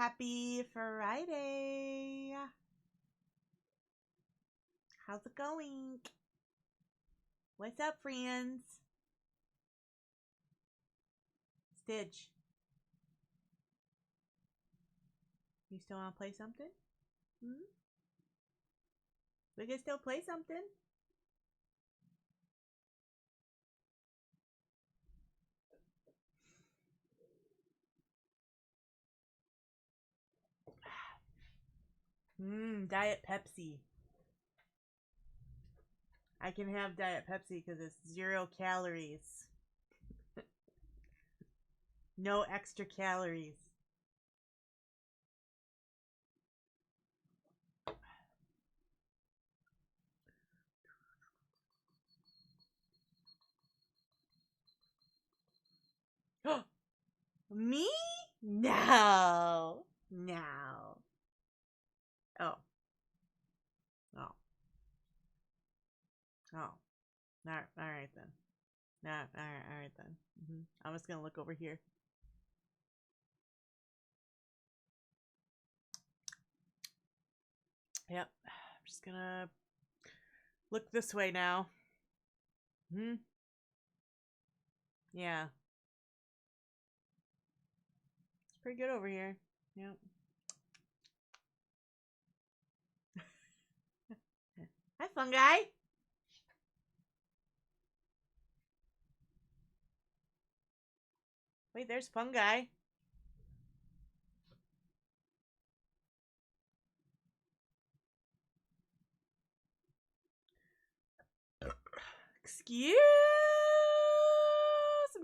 Happy Friday. How's it going? What's up, friends? Stitch. You still want to play something? We can still play something. Diet Pepsi. I can have Diet Pepsi because it's 0 calories. No extra calories. Me? No. No. Oh. Oh. Oh. All right then. No, all right then. I'm just gonna look over here. Yep. I'm just gonna look this way now. Yeah. It's pretty good over here. Yep. Hi, fungi. Wait, there's fungi. Excuse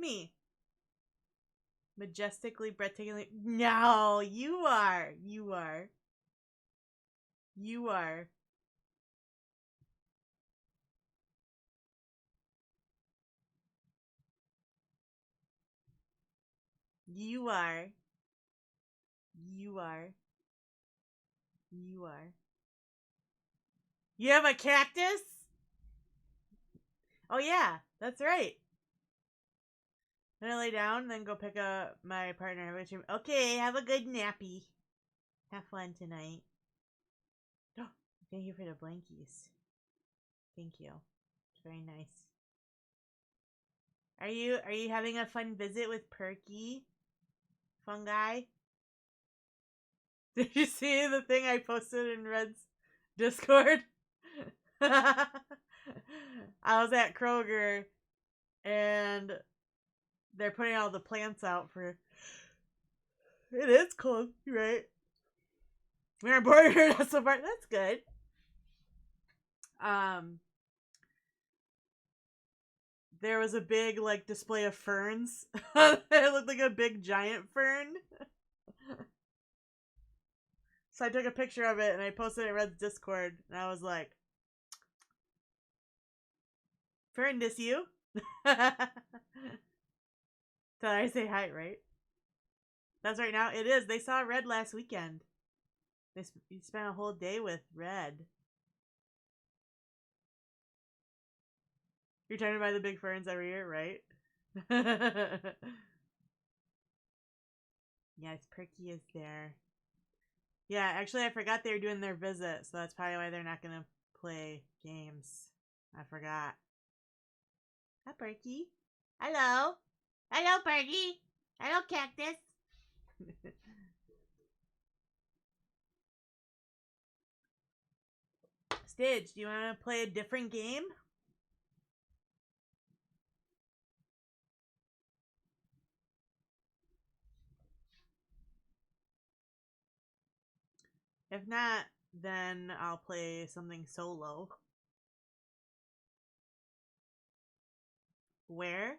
me. Majestically, breathtakingly. No, you are. You are. You are. You are. You are. You are. You have a cactus? Oh, yeah. That's right. I'm gonna lay down, then go pick up my partner. Okay, have a good nappy. Have fun tonight. Oh, thank you for the blankies. Thank you. It's very nice. Are you having a fun visit with Perky? Fungi? Did you see the thing I posted in Red's Discord? I was at Kroger and they're putting all the plants out for. It is cold, right? We're bordered us apart. That's good. There was a big display of ferns. It looked like a big giant fern. So I took a picture of it and I posted it in Red's Discord, and I was like, "Fern, this you?" So I say hi, right? That's right now. It is. They saw Red last weekend. They spent a whole day with Red. You're trying to buy the big ferns every year, right? Yes, Perky is there. Yeah, actually, I forgot they were doing their visit, so that's probably why they're not going to play games. I forgot. Hi, Perky. Hello. Hello, Perky. Hello, Cactus. Stitch, do you want to play a different game? If not, then I'll play something solo. Where?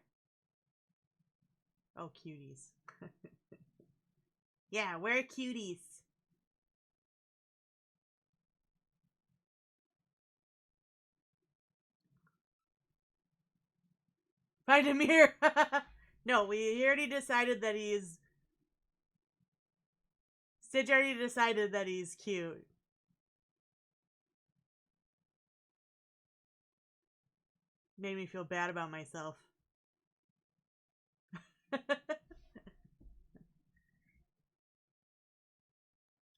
Oh, cuties. Yeah, where cuties? Find him here. No, we already decided that he's. Stitch already decided that he's cute. Made me feel bad about myself.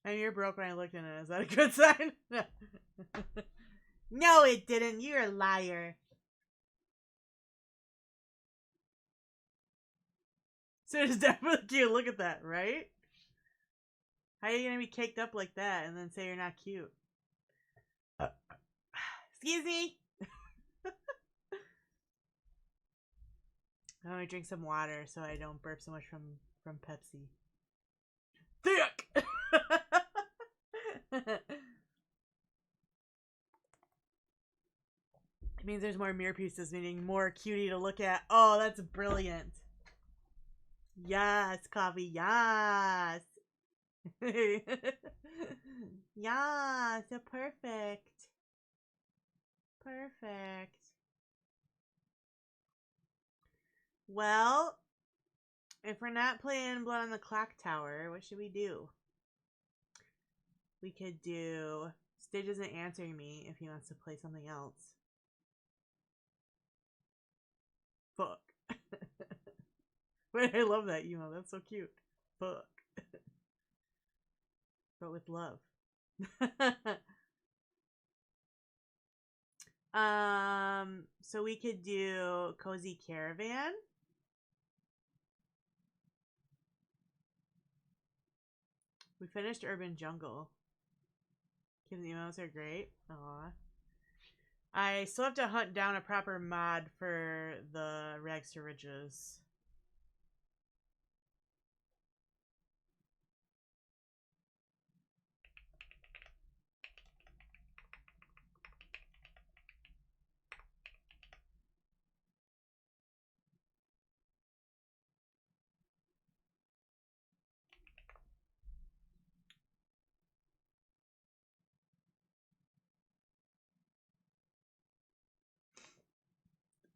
And you're broke when I looked in it. Is that a good sign? No, it didn't. You're a liar. So it's definitely cute. Look at that, right? How are you gonna be caked up like that and then say you're not cute? Excuse me. I'm gonna drink some water so I don't burp so much from Pepsi. Thick. It means there's more mirror pieces, meaning more cutie to look at. Oh, that's brilliant. Yes, coffee. Yes. Yes, so perfect. Perfect. Well, if we're not playing Blood on the Clock Tower, what should we do? We could do Stitch isn't answering me if he wants to play something else. Fuck. Wait, I love that emo. That's so cute. Fuck. But with love. So we could do Cozy Caravan. We finished Urban Jungle. Kids emos are great. Aw. I still have to hunt down a proper mod for the Rags to Riches.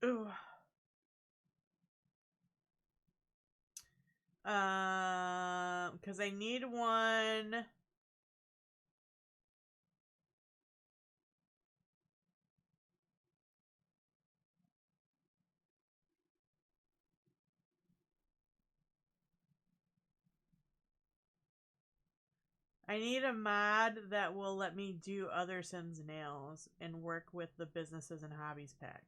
Ooh. Because I need one. I need a mod that will let me do other Sims nails and work with the businesses and hobbies pack.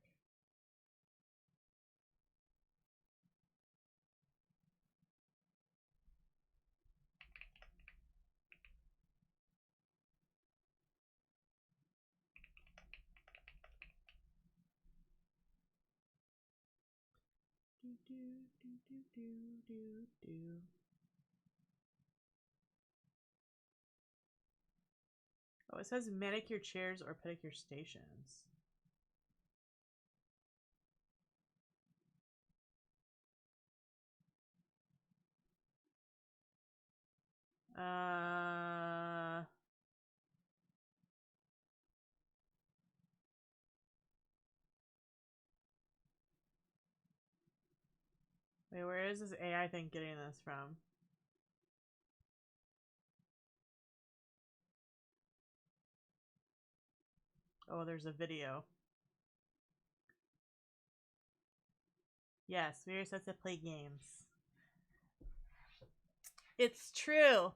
Do, do, do, do, do, do, do. Oh, it says manicure chairs or pedicure stations. Wait, where is this AI thing getting this from? Oh, there's a video. Yes, we are supposed to play games. It's true.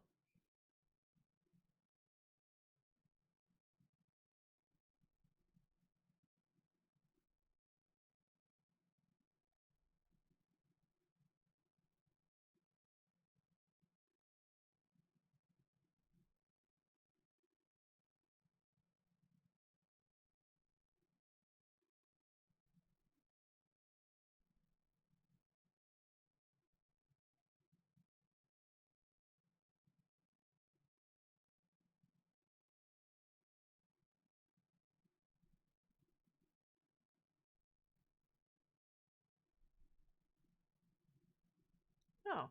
Oh.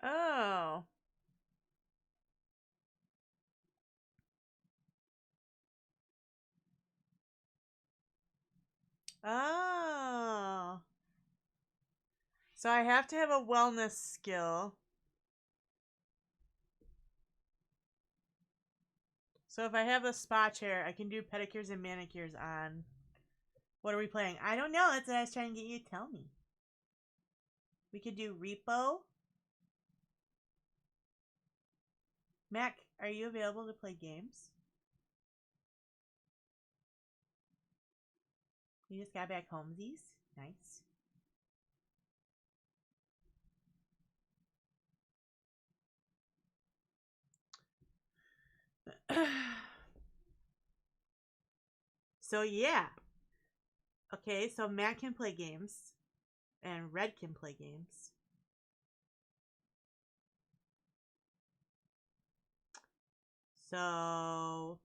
Oh. So I have to have a wellness skill. So if I have a spa chair, I can do pedicures and manicures on. What are we playing? I don't know. That's what I was trying to get you to tell me. We could do REPO. Mac, are you available to play games? You just got back homesies? Nice. So yeah. Okay, so Matt can play games. And Red can play games. So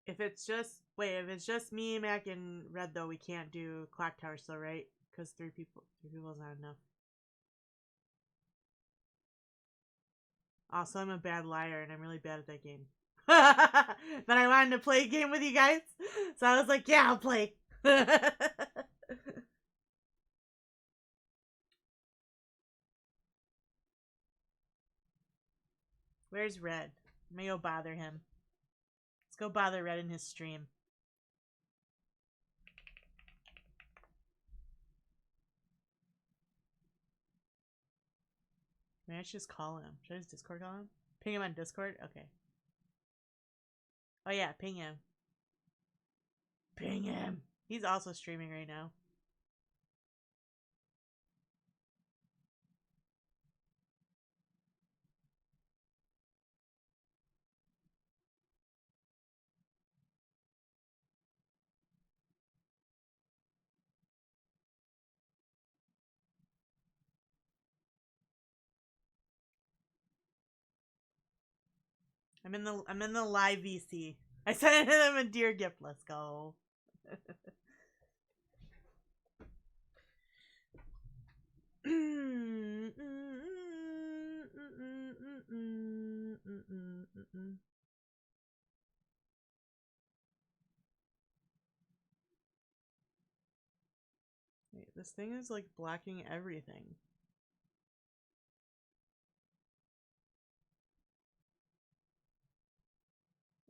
if it's just me, Mac, and Red though, we can't do Clock Tower still, right? Because three people is not enough. Also, I'm a bad liar and I'm really bad at that game. But I wanted to play a game with you guys, so I was like, yeah, I'll play. Where's Red? Let me go bother him. Let's go bother Red in his stream. Maybe I should just call him. Should I just Discord call him? Ping him on Discord? Okay. Oh yeah, ping him. Ping him. He's also streaming right now. I'm in the live VC. I sent him a dear gift. Let's go. Wait, this thing is like blocking everything.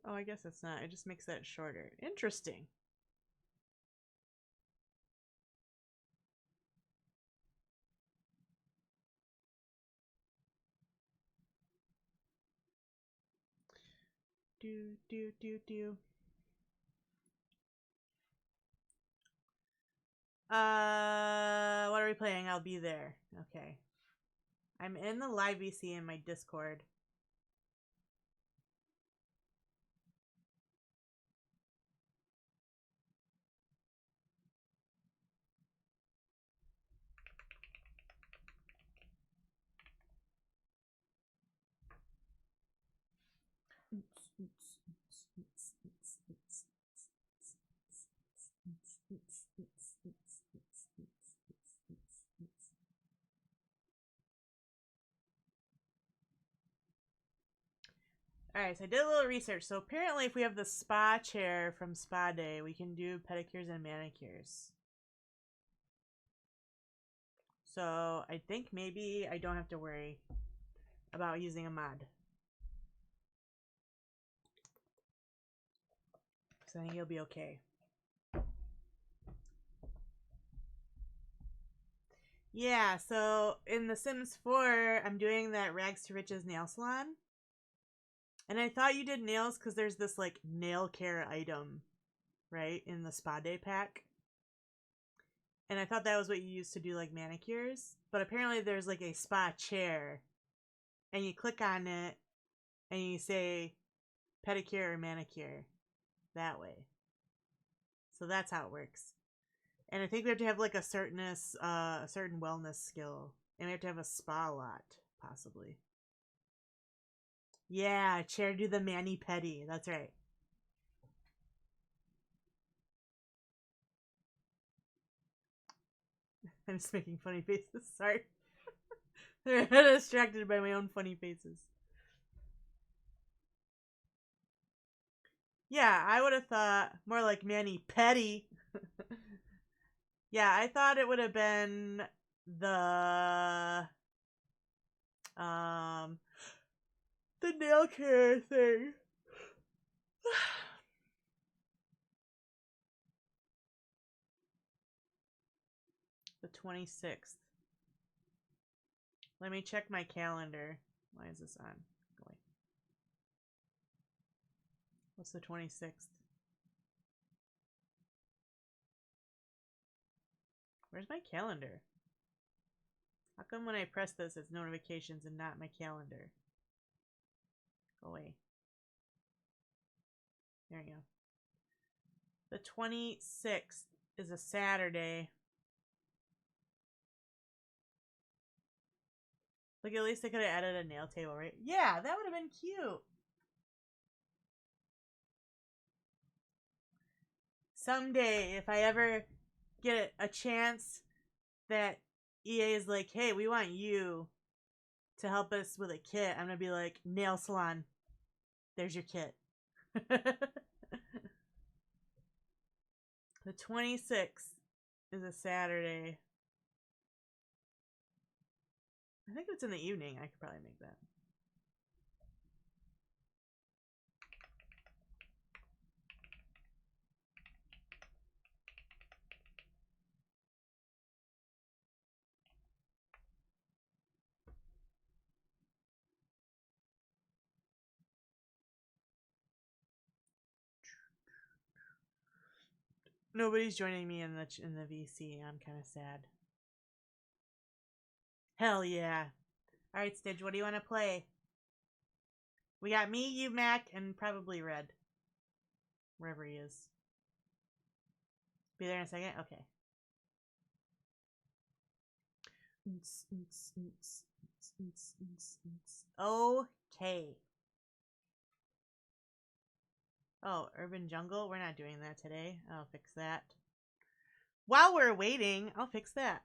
Oh, I guess it's not. It just makes that shorter. Interesting. Do. What are we playing? I'll be there. Okay. I'm in the live VC in my Discord. Alright, so I did a little research. So apparently if we have the spa chair from Spa Day, we can do pedicures and manicures. So I think maybe I don't have to worry about using a mod. So I think it'll be okay. Yeah, so in The Sims 4, I'm doing that Rags to Riches nail salon. And I thought you did nails because there's this like nail care item, right, in the Spa Day pack. And I thought that was what you used to do like manicures. But apparently there's like a spa chair. And you click on it and you say pedicure or manicure that way. So that's how it works. And I think we have to have like a certain wellness skill. And we have to have a spa lot, possibly. Yeah, chair do the mani-pedi. That's right. I'm just making funny faces. Sorry. They're distracted by my own funny faces. Yeah, I would have thought more like mani-pedi. Yeah, I thought it would have been the the nail care thing. The 26th. Let me check my calendar. Why is this on? Go away. What's the 26th? Where's my calendar? How come when I press this, it's notifications and not my calendar? Go away. There you go. The 26th is a Saturday. Like, at least I could have added a nail table, right? Yeah, that would have been cute. Someday, if I ever get a chance that EA is like, hey, we want you to help us with a kit, I'm going to be like, nail salon. There's your kit. The 26th is a Saturday. I think it's in the evening. I could probably make that. Nobody's joining me in the VC. I'm kind of sad. Hell yeah. Alright, Stitch, what do you want to play? We got me, you, Mac, and probably Red. Wherever he is. Be there in a second? Okay. Okay. Oh, Urban Jungle? We're not doing that today. I'll fix that. While we're waiting, I'll fix that.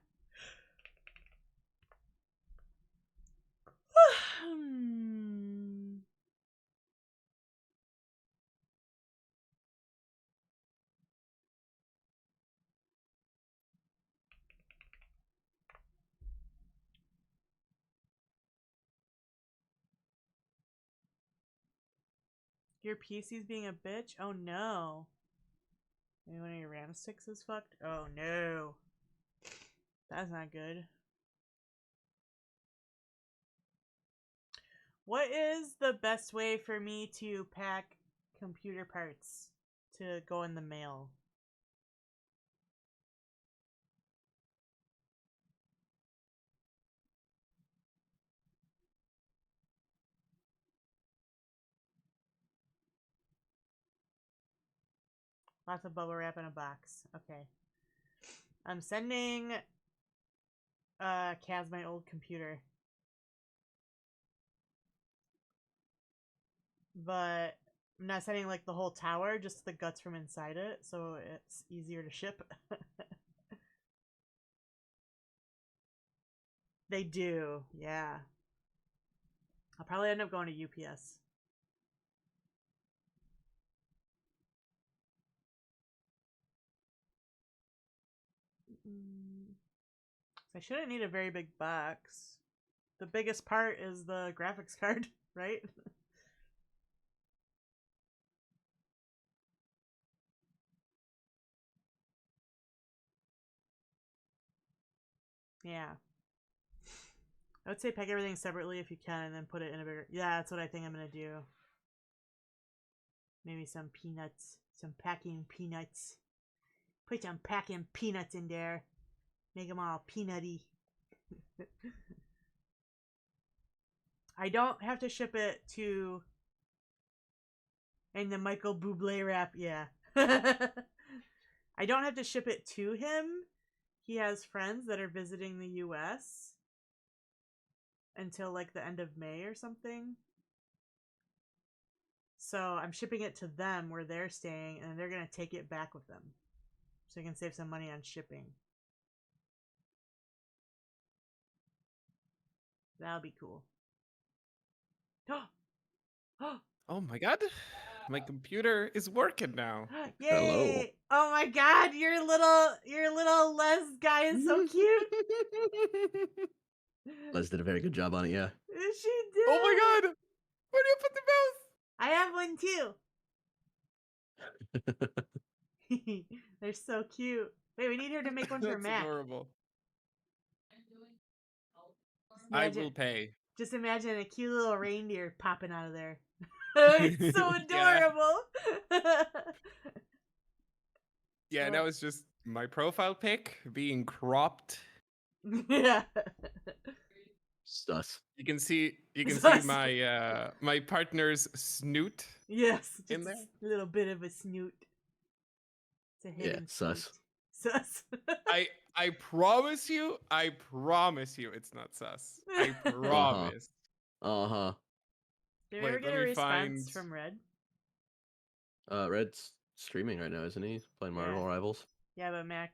Your PC's being a bitch? Oh no. Maybe one of your RAM sticks is fucked? Oh no. That's not good. What is the best way for me to pack computer parts to go in the mail? Lots of bubble wrap in a box. Okay. I'm sending Kaz my old computer. But I'm not sending like the whole tower, just the guts from inside it, so it's easier to ship. They do, yeah. I'll probably end up going to UPS. I shouldn't need a very big box. The biggest part is the graphics card, right? Yeah. I would say pack everything separately if you can and then put it in a bigger... Yeah, that's what I think I'm going to do. Maybe some peanuts. Some packing peanuts. Put some packing peanuts in there. Make them all peanutty. I don't have to ship it to... And the Michael Bublé rap, yeah. I don't have to ship it to him. He has friends that are visiting the US until like the end of May or something. So I'm shipping it to them where they're staying, and they're going to take it back with them. So I can save some money on shipping. That'll be cool. Oh my god. My computer is working now. Yay! Hello. Oh my god, your little Les guy is so cute. Les did a very good job on it, yeah. She did. Oh my god! Where do you put the I have one too. They're so cute. Wait, we need her to make one mouse? for That's Mac. adorable. Just I imagine, will pay. just imagine a cute little reindeer popping out of there. It's so Yeah. adorable. Yeah, now it's just my profile pic being cropped. Yeah. Sus. You can see Sus. my my partner's snoot. Yes, In just there? a little bit of a snoot. It's a hidden sus. snoot. Sus. I promise you, it's not sus. I promise. Uh-huh. Did we ever Wait, get let a me response find. from Red? Red's streaming right now, isn't he? He's playing Marvel Yeah. Rivals. Yeah, but Mac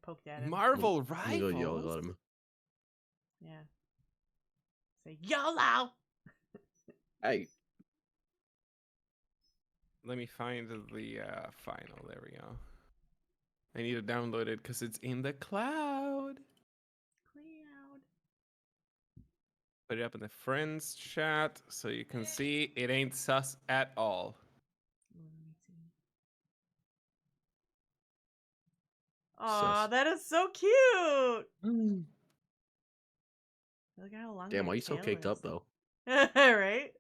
poked at him. Marvel Let me go yell Rivals. at him. Yeah. Say YOLO! Hey. Let me find the final. There we go. I need to download it because it's in the cloud. Cloud. Put it up in the friends chat so you can see it ain't sus at all. Let me see. Aw, that is so cute! Look how long Damn, their why are you so tail caked is. up though? Right?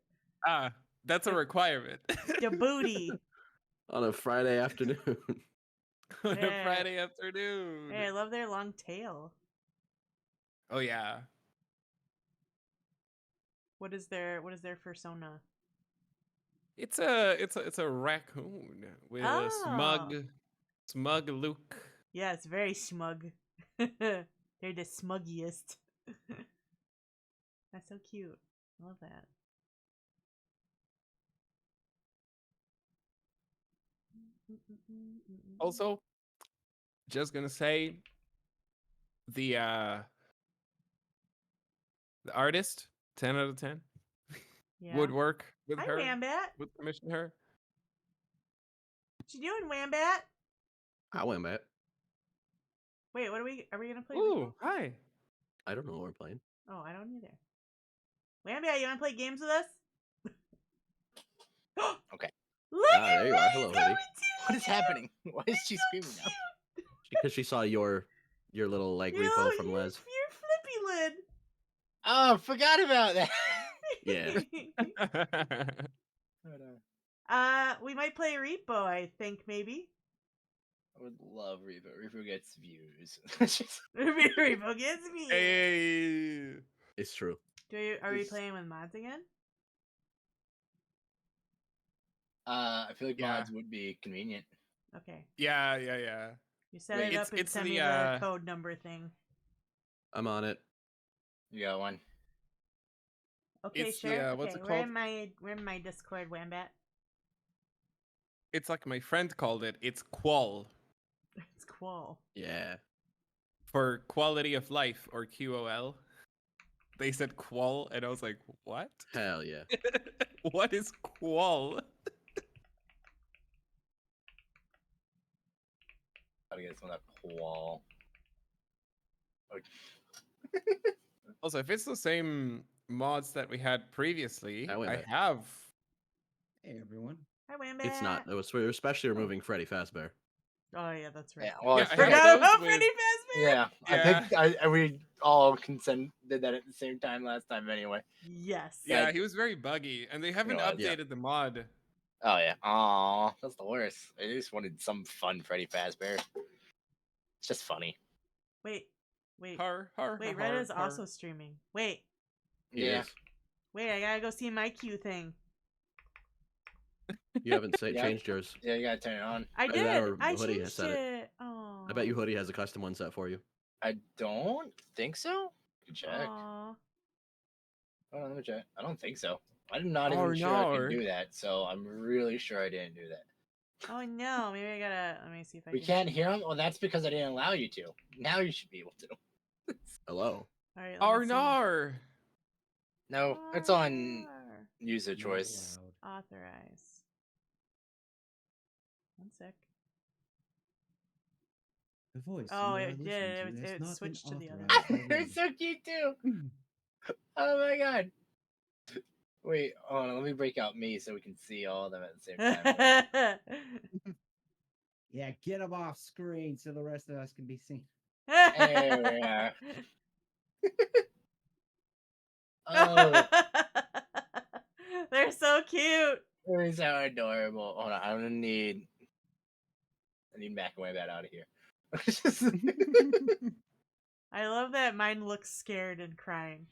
Ah, that's a requirement. The booty. On a Friday afternoon. On Yeah. a Friday afternoon. Hey, I love their long tail. Oh yeah. What is their persona? It's a raccoon with a smug look. Yeah, it's very smug. They're the smuggiest. That's so cute. I love that. Also, just gonna say the artist, 10 out of 10. Yeah. Would work with Hi, her. Wambat. Would commission her. What you doing, Wambat? I went back. Wait, what are we gonna play? Ooh, hi. I don't know what we're playing. Oh, I don't either. Wambat, you wanna play games with us? Okay. Look at there you are. Ray Hello, coming Hoodie. to What is happening? Why is she screaming now? Because she saw your little like repo from Les. Your flippy lid. Oh, forgot about that. Yeah. We might play Repo, I think, maybe. I would love Repo. Repo gets views. Repo gets me. Hey. It's true. Are we playing with mods again? I feel like Yeah. mods would be convenient. Okay. Yeah. You set Wait, it up and it's send the, me the code number thing. I'm on it. You got one? Okay, It's the, sure. what's Okay, it we're called? in my Discord, Wambat. It's like my friend called it. It's qual It's cool. Yeah. for quality of life, or QOL. They said qual, and I was like, what? Hell yeah. What is qual? Gotta get some of that wall. Also, if it's the same mods that we had previously, I went I back. have. Hey everyone. Hi, Wambat. It's not. We're especially removing Freddy Fazbear. Oh yeah, that's right. Yeah, well, Yeah, I I think have Forgot those about with- Freddy Fazbear. yeah, Yeah. I think we all did that at the same time last time anyway. Yes. Yeah, he was very buggy, and they haven't know, yeah. updated the mod. Oh yeah. Aw, that's the worst. I just wanted some fun Freddy Fazbear. It's just funny. Wait. Har, har, Wait, har, Red is har. also streaming. Wait. He Yeah. is. Wait, I gotta go see my Q thing. You haven't Yeah. changed yours. Yeah, you gotta turn it on. I Either did. that or I Hoodie has changed set it. it. Oh. I bet you Hoodie has a custom one set for you. I don't think so. Good check. Aw. Hold on, let me check. I don't think so. I'm not Oh, even sure I no. can do that, so I'm really sure I didn't do that. Oh no. Maybe I gotta. Let me see if I We can. can't hear him? Well, that's because I didn't allow you to. Now you should be able to. Hello. All right. Arnar. No, it's on user choice. Not allowed. Authorize. One sec. The voice Oh, you are it listening did. to has It not been switched to the other authorized by They're Word. so cute too. Oh my god. Wait, hold on. Let me break out me so we can see all of them at the same time. Hold on. Yeah, get them off screen so the rest of us can be seen. There we are. Oh, They're so cute. they're so adorable. Hold on. I need Mac and Web out of here. I love that mine looks scared and crying.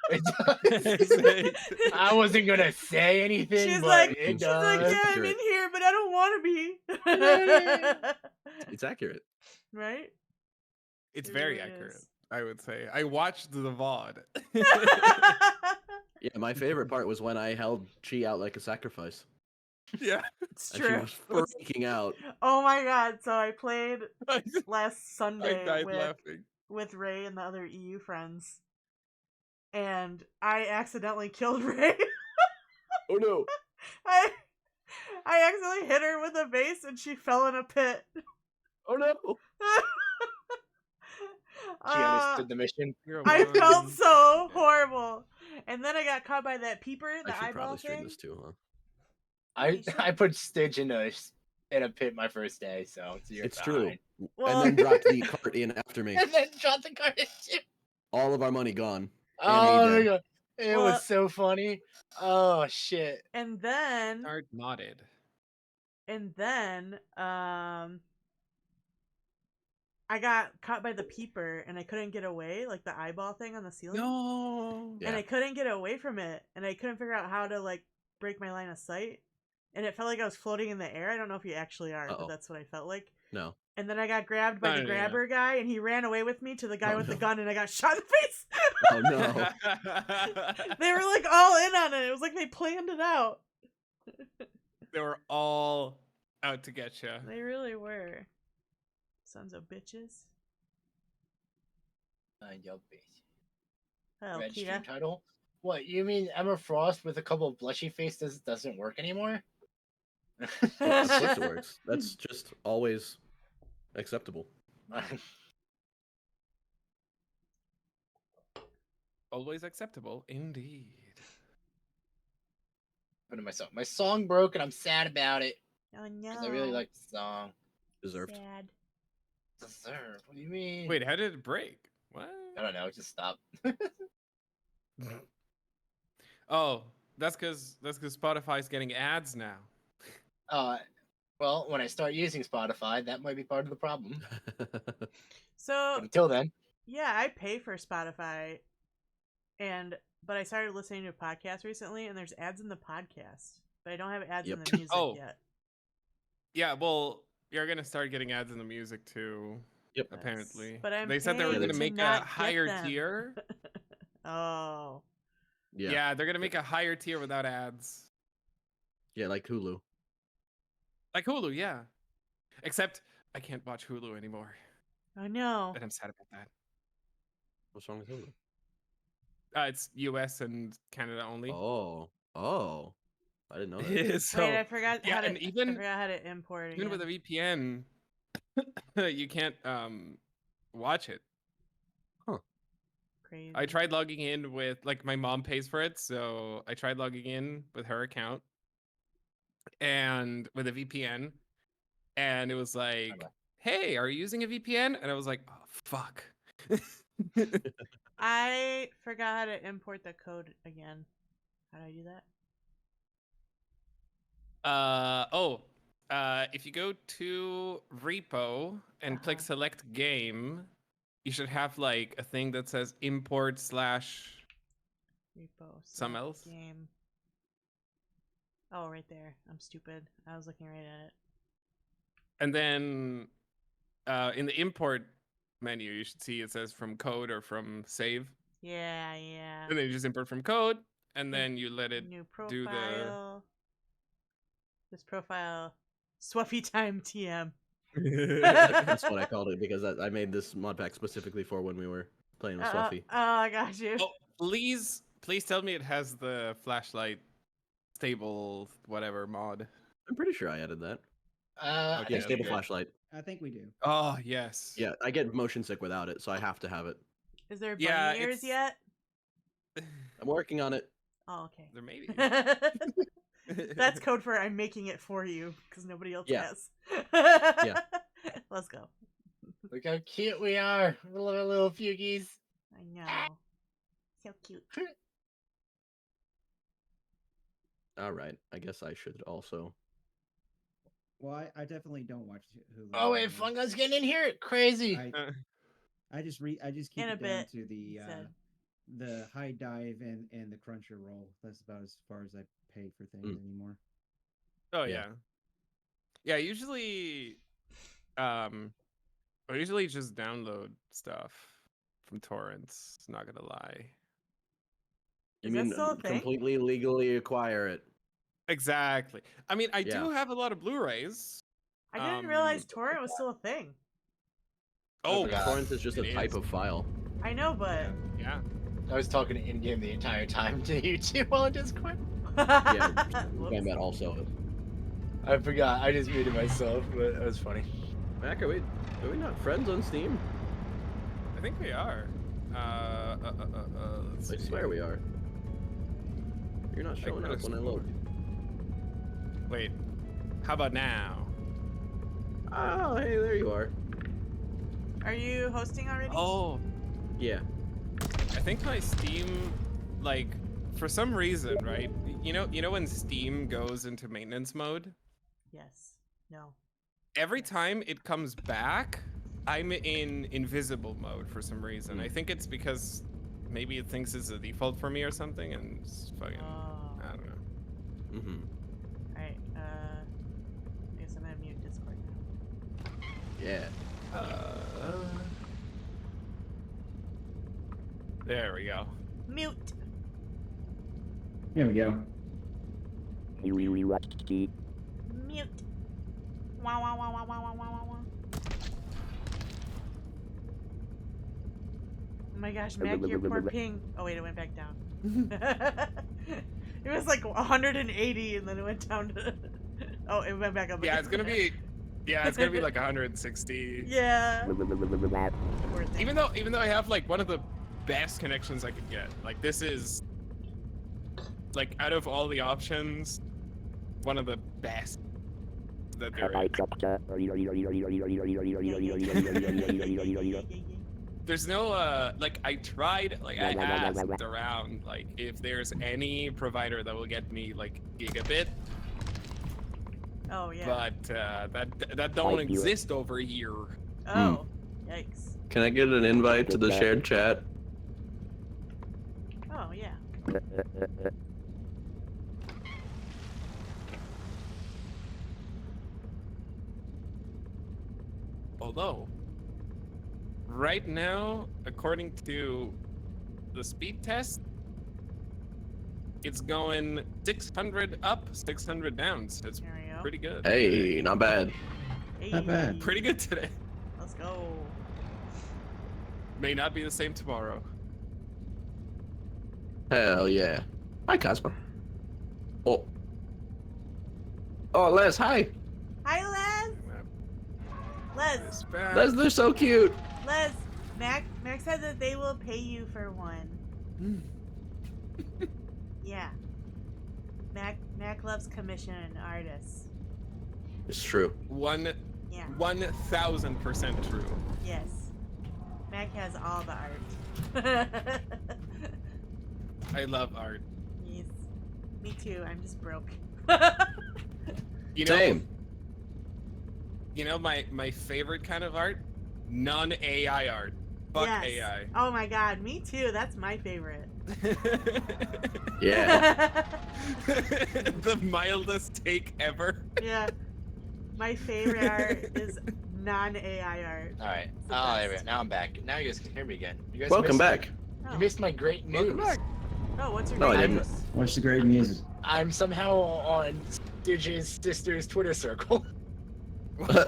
It does. I wasn't gonna say anything, She's but like, it she's like, does. yeah, I'm in Accurate. here, but I don't want to be. It's accurate. Right? It's It very really accurate, is. I would say. I watched the VOD. Yeah, my favorite part was when I held Chi out like a sacrifice. Yeah. It's And she true. was freaking out. Oh my god! So I played I last Sunday died laughing. with Ray and the other EU friends, and I accidentally killed Ray. Oh no! I accidentally hit her with a vase, and she fell in a pit. Oh no! She understood the mission. I You're felt one. so horrible, and then I got caught by that peeper, I the should eyeball probably stream thing. this too, huh? You should. I put Stitch in a pit my first day, so you're It's true. fine. Well- And then dropped the cart in after me. And then shot the card at you. All of our money gone. And Oh me my dead. god, it Well- was so funny. Oh shit. And then, Start modded. I got caught by the peeper, and I couldn't get away, like the eyeball thing on the ceiling. No. Yeah. And I couldn't get away from it, and I couldn't figure out how to like break my line of sight. And it felt like I was floating in the air. I don't know if you actually are, but Uh-oh. that's what I felt like. No. And then I got grabbed by the No. grabber guy, and he ran away with me to the guy Oh, with the no. gun, and I got shot in the face. Oh no. They were like all in on it. It was like they planned it out. They were all out to get you. They really were. Sons of bitches. Yo, bitch. Oh, Red stream Kita. title. What you mean? Emma Frost with a couple of blushy faces doesn't work anymore? Of course it works. That's just always acceptable. Always acceptable, indeed. Put in my song. My song broke, and I'm sad about it Oh no. because I really like the song. Deserved. Sad. Deserve? What do you mean? Wait, how did it break? What? I don't know. Just stop. Oh, that's because Spotify's getting ads now. Well, when I start using Spotify, that might be part of the problem. So But until then, yeah, I pay for Spotify, but I started listening to a podcast recently, and there's ads in the podcast, but I don't have ads in Yep. the music Oh. yet. Yeah, well, you're gonna start getting ads in the music too. Yep. Apparently, But I'm they said they were paying gonna to make not a get higher them. tier. Oh. Yeah. Yeah, they're gonna make a higher tier without ads, Yeah, like Hulu. like Hulu. Yeah, except I can't watch Hulu anymore, Oh no. and I'm sad about that. What's wrong with Hulu? It's U.S. and Canada only. Oh. Oh. I didn't know that. So Wait, I forgot yeah, how to and even- I forgot how to import even with a VPN, you can't watch it. Crazy. I tried logging in with, like, my mom pays for it, so I tried logging in with her account and with a VPN, and it was like, Okay. "Hey, are you using a VPN?" And I was like, "Oh, fuck." I forgot how to import the code again. How do I do that? If you go to repo and click Uh-huh. select game, you should have like a thing that says import / Repo. Some select else? Game. Oh, right there. I'm stupid. I was looking right at it. and then in the import menu, you should see it says from code or from save. Yeah, yeah. And then you just import from code, and then you let it New do the. profile. This profile. Swaffy time TM. That's what I called it because I made this mod pack specifically for when we were playing with Fluffy. Oh, I got you. Oh, please tell me it has the flashlight stable whatever mod. I'm pretty sure I added that. I Okay, Yeah, think stable good. flashlight. I think we do. Oh yes. Yeah, I get motion sick without it, so I have to have it. Is there bunny Yeah, ears it's- yet? I'm working on it. Oh, okay. There may be. That's code for I'm making it for you because nobody else Yeah. has. Yeah. Let's go. Look how cute we are. We love our little fugies. I know. So cute. All right, I guess I should also. Well, I definitely don't watch Hulu. Oh wait, anymore. Fungus getting in here. Crazy. I just keep In a it down bit, to he said. the high dive and the Crunchyroll. That's about as far as I pay for things anymore. Oh Yeah. yeah. Usually, I usually just download stuff from torrents. Not gonna lie. You Is that mean still a thing? completely legally acquire it? Exactly. I mean, I Yeah. do have a lot of Blu-rays. I didn't realize Um, torrent was still a thing. Oh, forgot. Torrent is just a it type is. of file. I know, but Yeah. I was talking to in-game the entire time to you two while on Discord. Yeah, Whoops. talking about also. I forgot. I just muted myself, but it was funny. Mac, are we not friends on Steam? I think we are. Let's I see. swear we are. You're not showing could've up when I load. Wait. How about now? Oh, hey, there you are. Are you hosting already? Oh, Yeah. I think my Steam, like, for some reason, right? You know when Steam goes into maintenance mode? Yes. No. Every time it comes back, I'm in invisible mode for some reason. I think it's because maybe it thinks it's a default for me or something, and it's fucking, Oh. I don't know. Mm-hmm. Alright, I guess I'm gonna mute Discord now. Yeah. There we go. Mute! There we go. Mute! Wow, wow, wow, wow, wow, wow, wow, wow. Oh my gosh, Mac, your poor ping. Oh wait, it went back down. It was like 180 and then it went down to... Oh, it went back up Yeah, again. it's gonna be like 160. Yeah. Poor thing. Even though I have like one of the best connections I could get. Like this is like out of all the options, one of the best that there is. There's no like I tried, like I asked around like if there's any provider that will get me like gigabit, Oh, yeah. but that don't exist over here. Oh, yikes. Can I get an invite to the shared chat? Oh, yeah. Although, right now, according to the speed test, it's going 600 up, 600 down. So it's There we go. pretty good. Hey, not bad. Not bad. Hey, Pretty good today. Let's go. May not be the same tomorrow. Hell yeah. Hi, Cosmo. Oh. Oh, Les, hi. Hi, Les. Les. It's back. Les, they're so cute. Les. Mac said that they will pay you for one. Yeah. Mac loves commission artists. It's true. Yeah. 1000% true. Yes. Mac has all the art. I love art. Yes. Me too. I'm just broke. You know, Same. You know my favorite kind of art? Non-AI art. Fuck Yes. AI. Oh my god, me too. That's my favorite. Yeah. The mildest take ever. Yeah. My favorite art is non-AI art. All right. It's the Oh, there we go. best. Now I'm back. Now you guys can hear me again. You guys Welcome missed- back. Oh, You missed my great news. Welcome back. oh what's your No, I name? didn't. What's the great news? I'm somehow on Stitch's sister's Twitter circle. Whoa!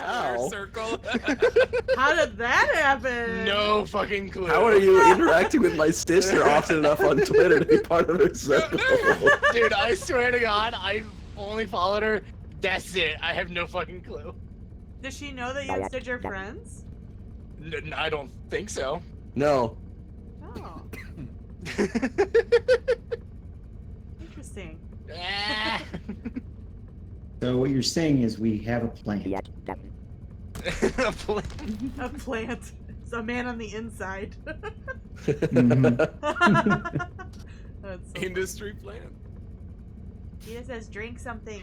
Ow. Circle. How did that happen? No fucking clue. How are you interacting with my sister often enough on Twitter to be part of her circle? Dude, I swear to God, I only followed her. That's it. I have no fucking clue. Does she know that you and Stitch are friends? I don't think so. No. Oh, interesting. Ah. So what you're saying is we have a plan. A plant. It's a man on the inside. Mhm. That's so Industry plan. He just says, drink something.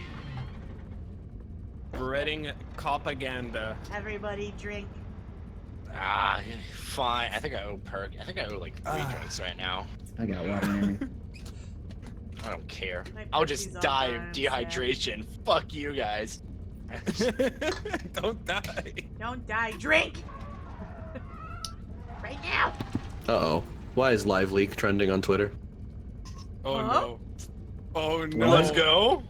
Spreading propaganda. Everybody drink. Ah, fine. I think I owe like 3 drinks right now. I got water in there. I don't care. My I'll Pepsi's just all die gone, of I'm dehydration. Fuck you guys. Don't die. Don't die. Drink! Right now! Uh-oh. Why is Live Leak trending on Twitter? Oh Huh? no. Oh no. Let's go.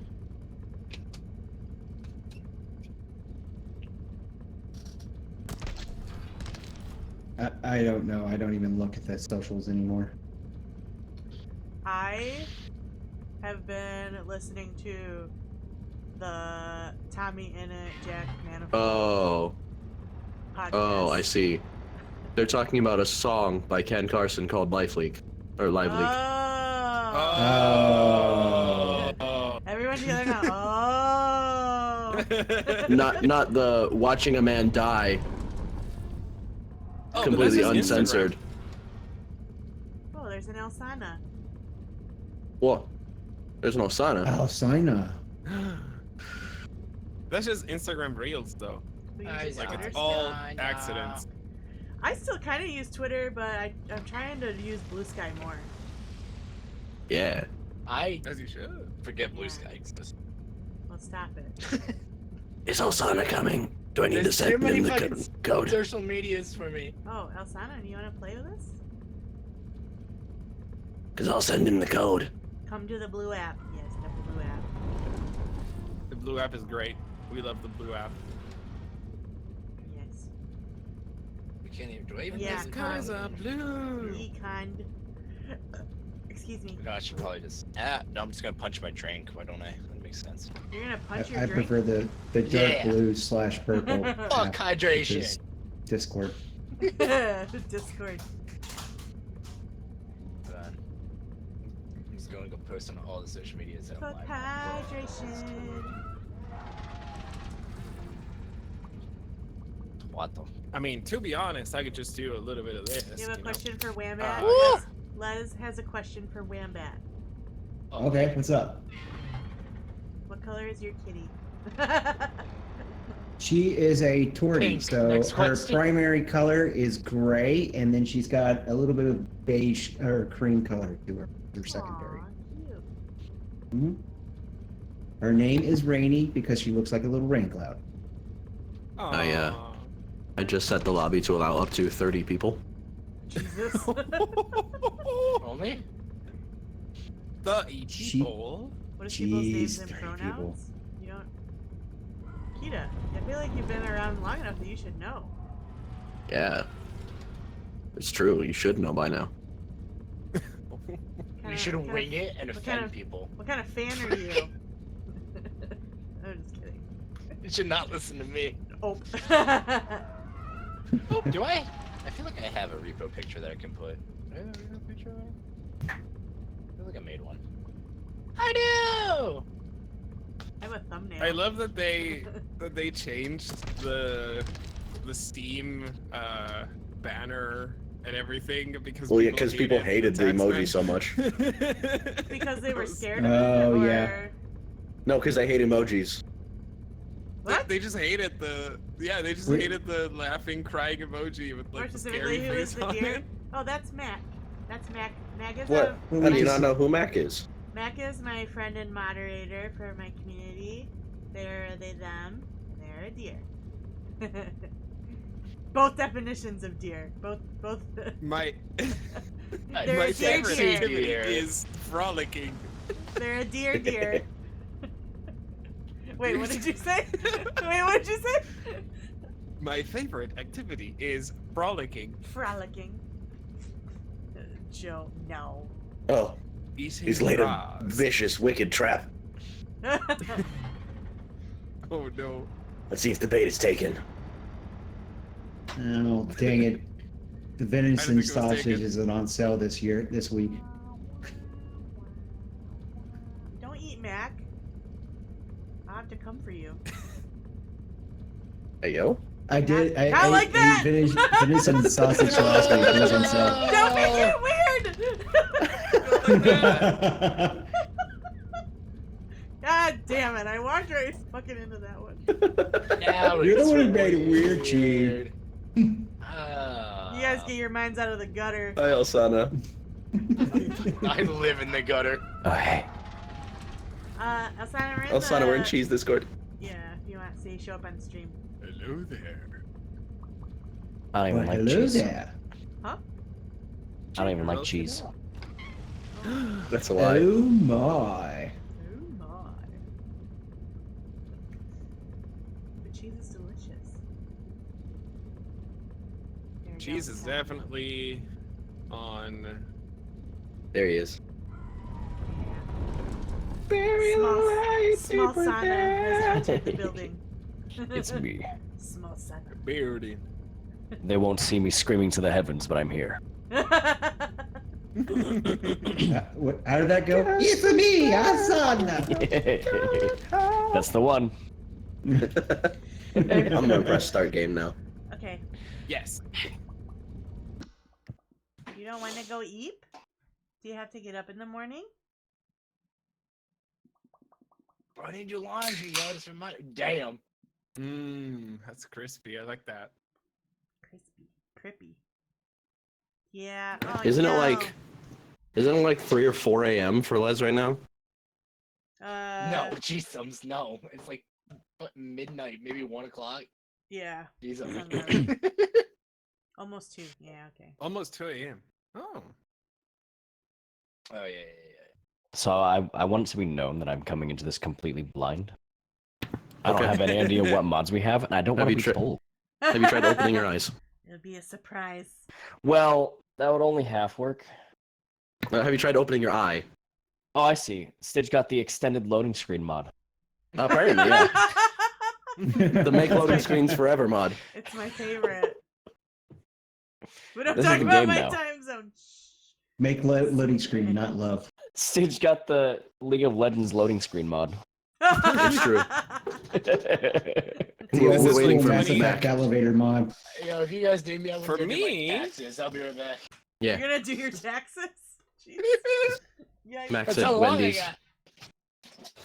I don't know. I don't even look at the socials anymore. I have been listening to the Tommy Innit, Jack Manifold Oh. podcast. Oh, I see. They're talking about a song by Ken Carson called Life Leak. Or Live Leak. Oh. Oh. Everyone together now. Oh. Not the watching a man die. Oh, but Completely that's just uncensored. Oh, there's an Elsana. What? There's no sauna. Alcina. Instagram. That's just Instagram Reels though. Who I uses know. Like Twitter it's still? all I know. accidents. I still kind of use Twitter, but I'm trying to use Blue Sky more. Yeah. I As you should. forget Blue Yeah. Sky exists. Well, stop it. Is Osana coming? Do I need to There's too send many in the fucking code? social medias for me. Oh, Elsana, do you want to play with us? Because I'll send in the code. Come to the Blue app. Yes, the Blue app. The blue app is great. We love the blue app. Yes. We can't even. Do I even? Yeah, listen to cause it? are blue. Econ. Excuse me. No, I should probably just. No, I'm just gonna punch my drink. Why don't I? That makes sense. You're gonna punch your I drink. prefer the dark Yeah. blue / purple. Fuck app, which hydration. is Discord. Discord. Hold on. I'm just gonna go post on all the social medias. that I'm Fuck live on. hydration. What the? I mean, to be honest, I could just do a little bit of this. You have a know? question for Wambat? Uh, Les has a question for Wambat. Oh, Okay, what's up? What color is your kitty? She is a tortie, Pink. so Next her question. primary color is gray, and then she's got a little bit of beige or cream color to her secondary. Aw, cute. Mhm. Her name is Rainy because she looks like a little rain cloud. Aw. I just set the lobby to allow up to 30 people. Jesus. Only? 30 She- people. What is people's names Jeez, and 30 pronouns? people. You don't. Kita, I feel like you've been around long enough that you should know. Yeah. It's true. You should know by now. We should wing it and what offend kind of- people. What kind of fan are you? I'm just kidding. You should not listen to me. Oh. Oh, do I? I feel like I have a repo picture that I can put. Do I have a repo picture? I feel like I made one. I do! I have a thumbnail. I love that they changed the Steam banner and everything because Well, yeah, because people hated the emoji attachment. so much. Because they were It was- scared of it? Oh, Or... yeah. No, because they hate emojis. What? They just hated the they just Wait. hated the laughing crying emoji with More like the specifically, scary who is face the on deer? it. Oh, that's Mac. That's Mac. Mac is What? Well, How we do you just- not know who Mac is? Mac is my friend and moderator for my community. They them. They're a deer. Both definitions of deer. Both. My They're my a deer favorite deer. activity is frolicking. They're a deer. Wait, what did you say? Wait, what did you say? My favorite activity is frolicking. Frolicking. Joe, no. Oh, Eating he's laid a grass. vicious, wicked trap. Oh no. Let's see if the bait is taken. Oh, dang it. The think venison it was sausage taken. isn't on sale this week. Don't eat Mac. I'll have to come for you. Hey, yo. I did. I Not like that! ate venison sausage last week. It was on sale. Don't make it weird! God damn it! I walked right fucking into that one. Now You're the it's one who made it weird, Chi. You guys get your minds out of the gutter. Hi, Elsana. I live in the gutter. Oh, hey. Elsana, Elsana, we're in Cheese Discord. Yeah, if you want, say show up on stream. Hello there. I don't even Well, like hello cheese. there. Huh? I don't even like cheese. That's a lie. Oh my. Oh my. The cheese is delicious. There we Cheese go. is definitely on. There he is. Small Sana has entered the building. It's me. Small Sana. Beardy. They won't see me screaming to the heavens, but I'm here. How did that go? It's me, Asana. That's the one. I'm gonna press start game now. Okay. Yes. You don't want to go eat? Do you have to get up in the morning? I need your laundry, yo. Just remind. Damn. Mmm, that's crispy. I like that. Crispy. Crippy. Yeah. Oh, Isn't no. it like 3 or 4 a.m. for Les right now? No, Gsums, no. It's like midnight, maybe 1 o'clock. Yeah. Gsums. Almost 2. Yeah, okay. Almost 2 a.m. Oh. Oh yeah. So I want it to be known that I'm coming into this completely blind. I don't Okay. have any idea what mods we have, and I don't Have want you to be tri- told. Have you tried opening your eyes? It'll be a surprise. Well, that would only half work. Have you tried opening your eye? Oh, I see. Stitch got the extended loading screen mod. Apparently, yeah. The make loading screens forever mod. It's my favorite. We don't This is talk the about game my now. time zone. Make loading screen, not love. Stitch got the League of Legends loading screen mod. It's true. The We're old waiting school for Mass Mac. Effect elevator mod. Yo, if you guys need me, For me- taxes. I'll be right back. You're Yeah. gonna do your taxes? Jeez. Yikes. Max That's at how long I Wendy's. got.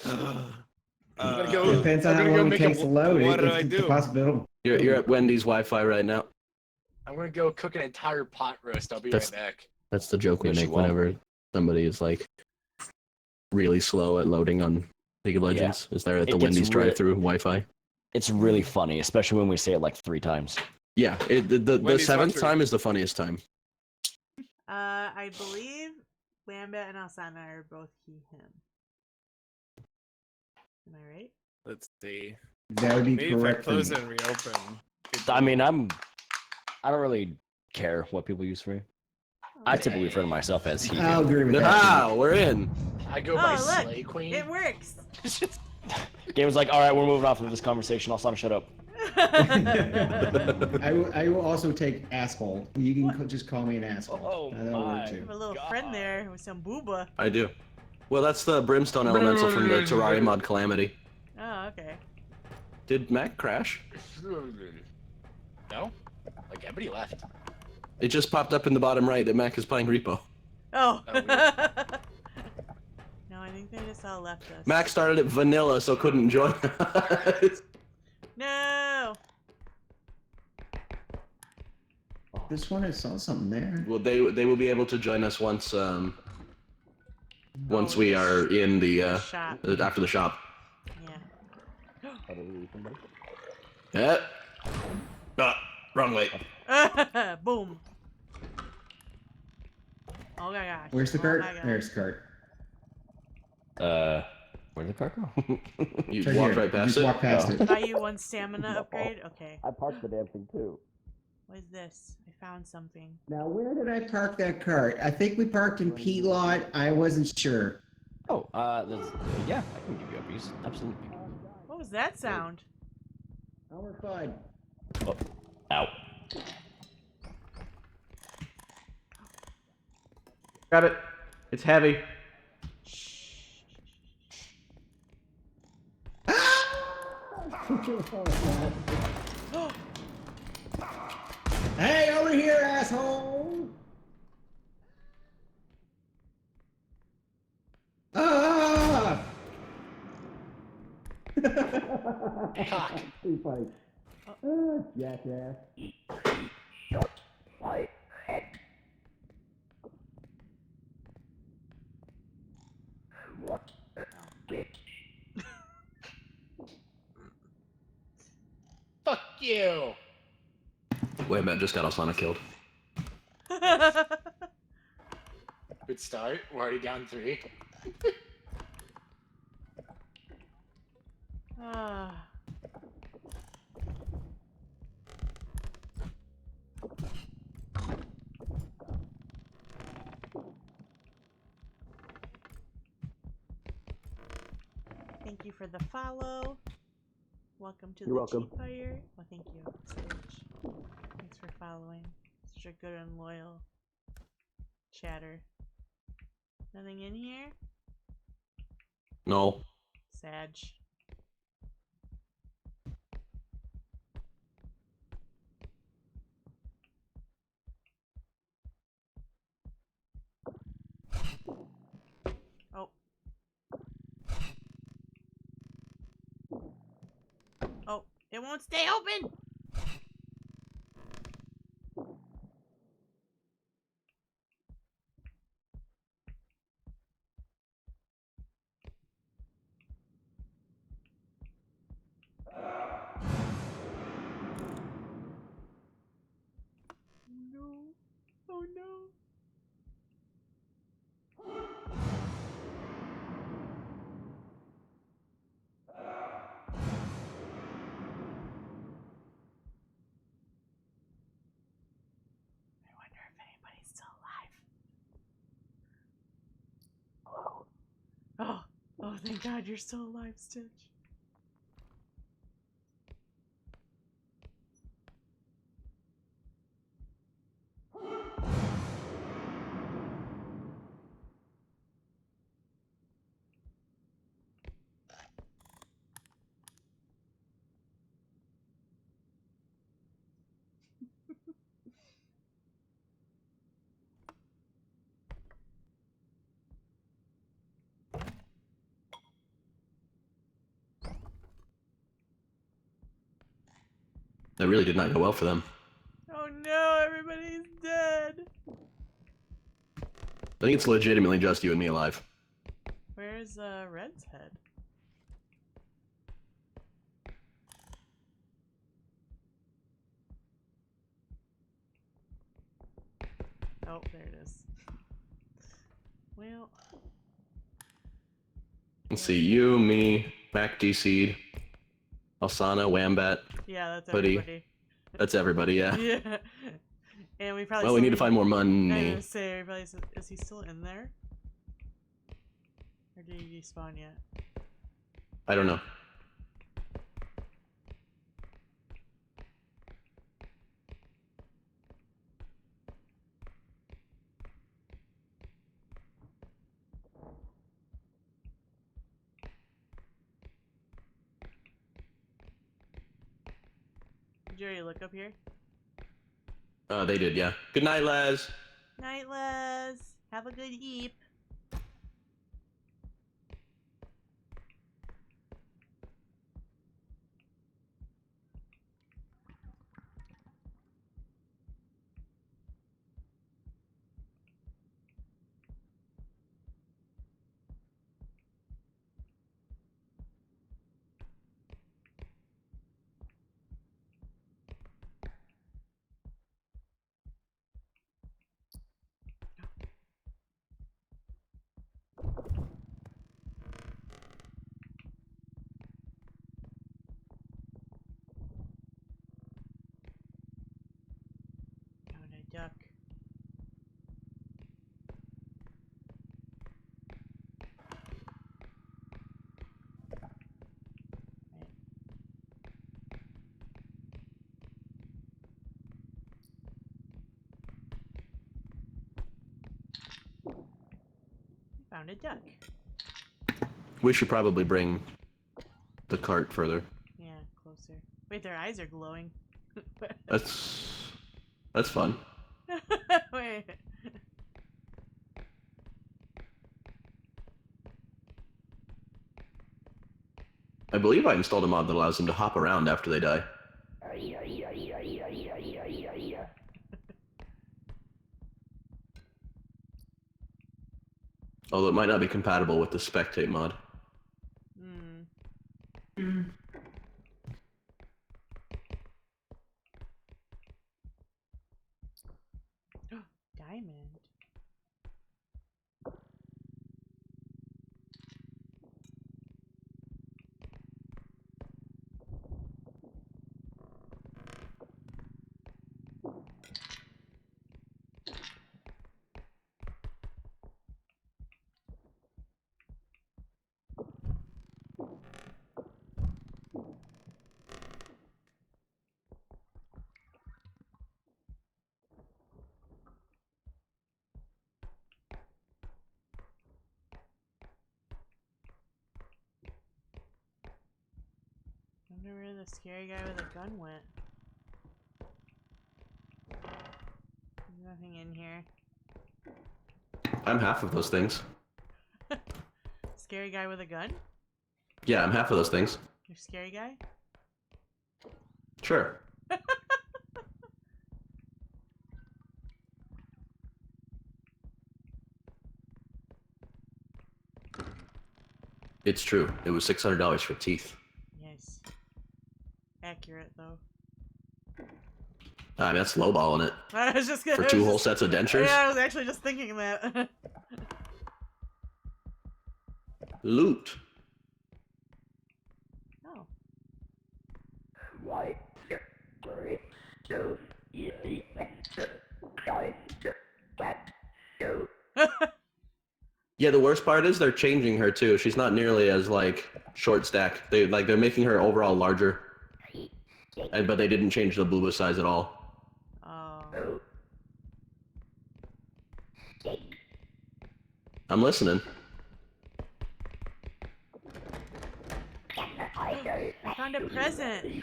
Uh, gonna go- Depends I'm on how gonna go long it make a- takes to load what it. do I It's a do? possibility. You're at Wendy's Wi-Fi right now. I'm gonna go cook an entire pot roast. I'll be That's- right back. That's the joke we Yes, you make won't. whenever somebody is like really slow at loading on League of Legends. Is there at It the gets Wendy's re- drive-through Wi-Fi? It's really funny, especially when we say it like 3 times. Yeah, the Wendy's 7th drive-thru. time is the funniest time. I believe Lambda and Alsana are both he/him. Am I right? let's see. That would be Maybe if I correct. for close me. and reopen. I mean, I don't really care what people use for me. I typically refer to myself as he. I'll agree with that. Ah, we're in. I go by Oh, look, Slay Queen. it works. Game was like, all right, we're moving off of this conversation. I'll shut up. I will also take asshole. You can just call me an asshole. Oh, That'll work my. I too. have a little friend there with some booba. I do. Well, that's the Brimstone Elemental from the Terraria mod Calamity. Oh, okay. Did Mac crash? No? Like everybody left. It just popped up in the bottom right that Mac is playing Repo. Oh. Oh, weird. No, I think they just all left us. Mac started at vanilla, so couldn't join us. No. This one I saw something there. Well, they will be able to join us once once we are in the Shop. after the shop. Yeah. Wrong way. Boom. Oh my gosh. Where's the Oh cart? my gosh. There's the cart. Where'd the car go? You Right walked here. right past Just it. walk past Oh. it. Buy you 1 stamina upgrade? Okay. I parked the damn thing too. What is this? I found something. Now, where did I park that cart? I think we parked in P lot. I wasn't sure. Oh, yeah, I can give you a piece. Absolutely. What was that sound? Oh, we're fine. Oh, ow. Grab it. It's heavy. Hey, over here, asshole! Ah! Cock. Too funny. Jackass. Fuck you. Wait, man, just got Asana killed. Good start. We're already down 3. Ah. Thank you for the follow. Welcome to You're the welcome. cheap fire. Well, thank you, Sage. Thanks for following. Such a good and loyal chatter. Nothing in here? No. Sag. Oh. Oh, it won't stay open! No. Oh no. I wonder if anybody's still alive. Oh, oh, thank God you're still alive, Stitch. That really did not go well for them. Oh no, everybody's dead. I think it's legitimately just you and me alive. Where's Red's head? Oh, there it is. Well, Let's see, you, me, Mac DC'd, Asana, Wambat, yeah, that's Hoodie. everybody. That's everybody, yeah. Yeah. And we probably Well, we still need to find more I was money. gonna say, we probably is he still in there? Or did he despawn yet? I don't know. Did you already look up here? They did, yeah. Good night, Les. Night, Les. Have a good eep. Oh, no, duck. Found a duck. We should probably bring the cart further. Yeah, closer. Wait, their eyes are glowing. That's fun. Wait. I believe I installed a mod that allows them to hop around after they die. Although it might not be compatible with the spectate mod. Hmm. Diamond. I wonder where the scary guy with a gun went. There's nothing in here. I'm half of those things. Scary guy with a gun? Yeah, I'm half of those things. You're scary guy? Sure. It's true. It was $600 for teeth. Yes. Accurate though. I mean, that's lowballing it. I was just gonna, For I was two whole just- sets of dentures? Yeah, I was actually just thinking that. Loot. Oh. Yeah, the worst part is they're changing her too. She's not nearly as like short stack. They're making her overall larger. But they didn't change the booba size at all. Oh. I'm listening. I found a present.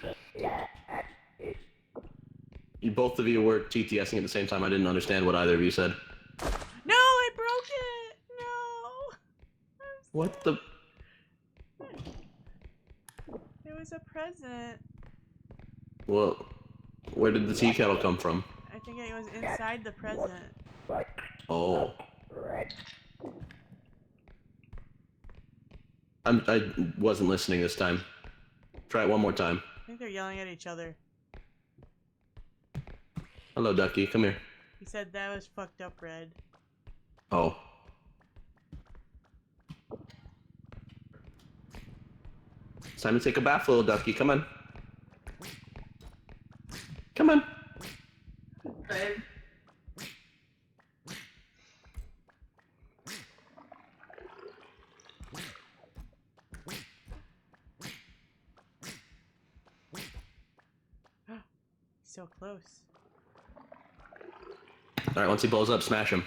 Both of you were TTSing at the same time. I didn't understand what either of you said. No, I broke it. No. What the? It was a present. Well, where did the tea kettle come from? I think it was inside the present. Oh. I wasn't listening this time. Try it one more time. I think they're yelling at each other. Hello, Ducky. Come here. He said that was fucked up, Red. Oh. It's time to take a bath, little Ducky. Come on. Come on. So close. Alright, once he blows up, smash him.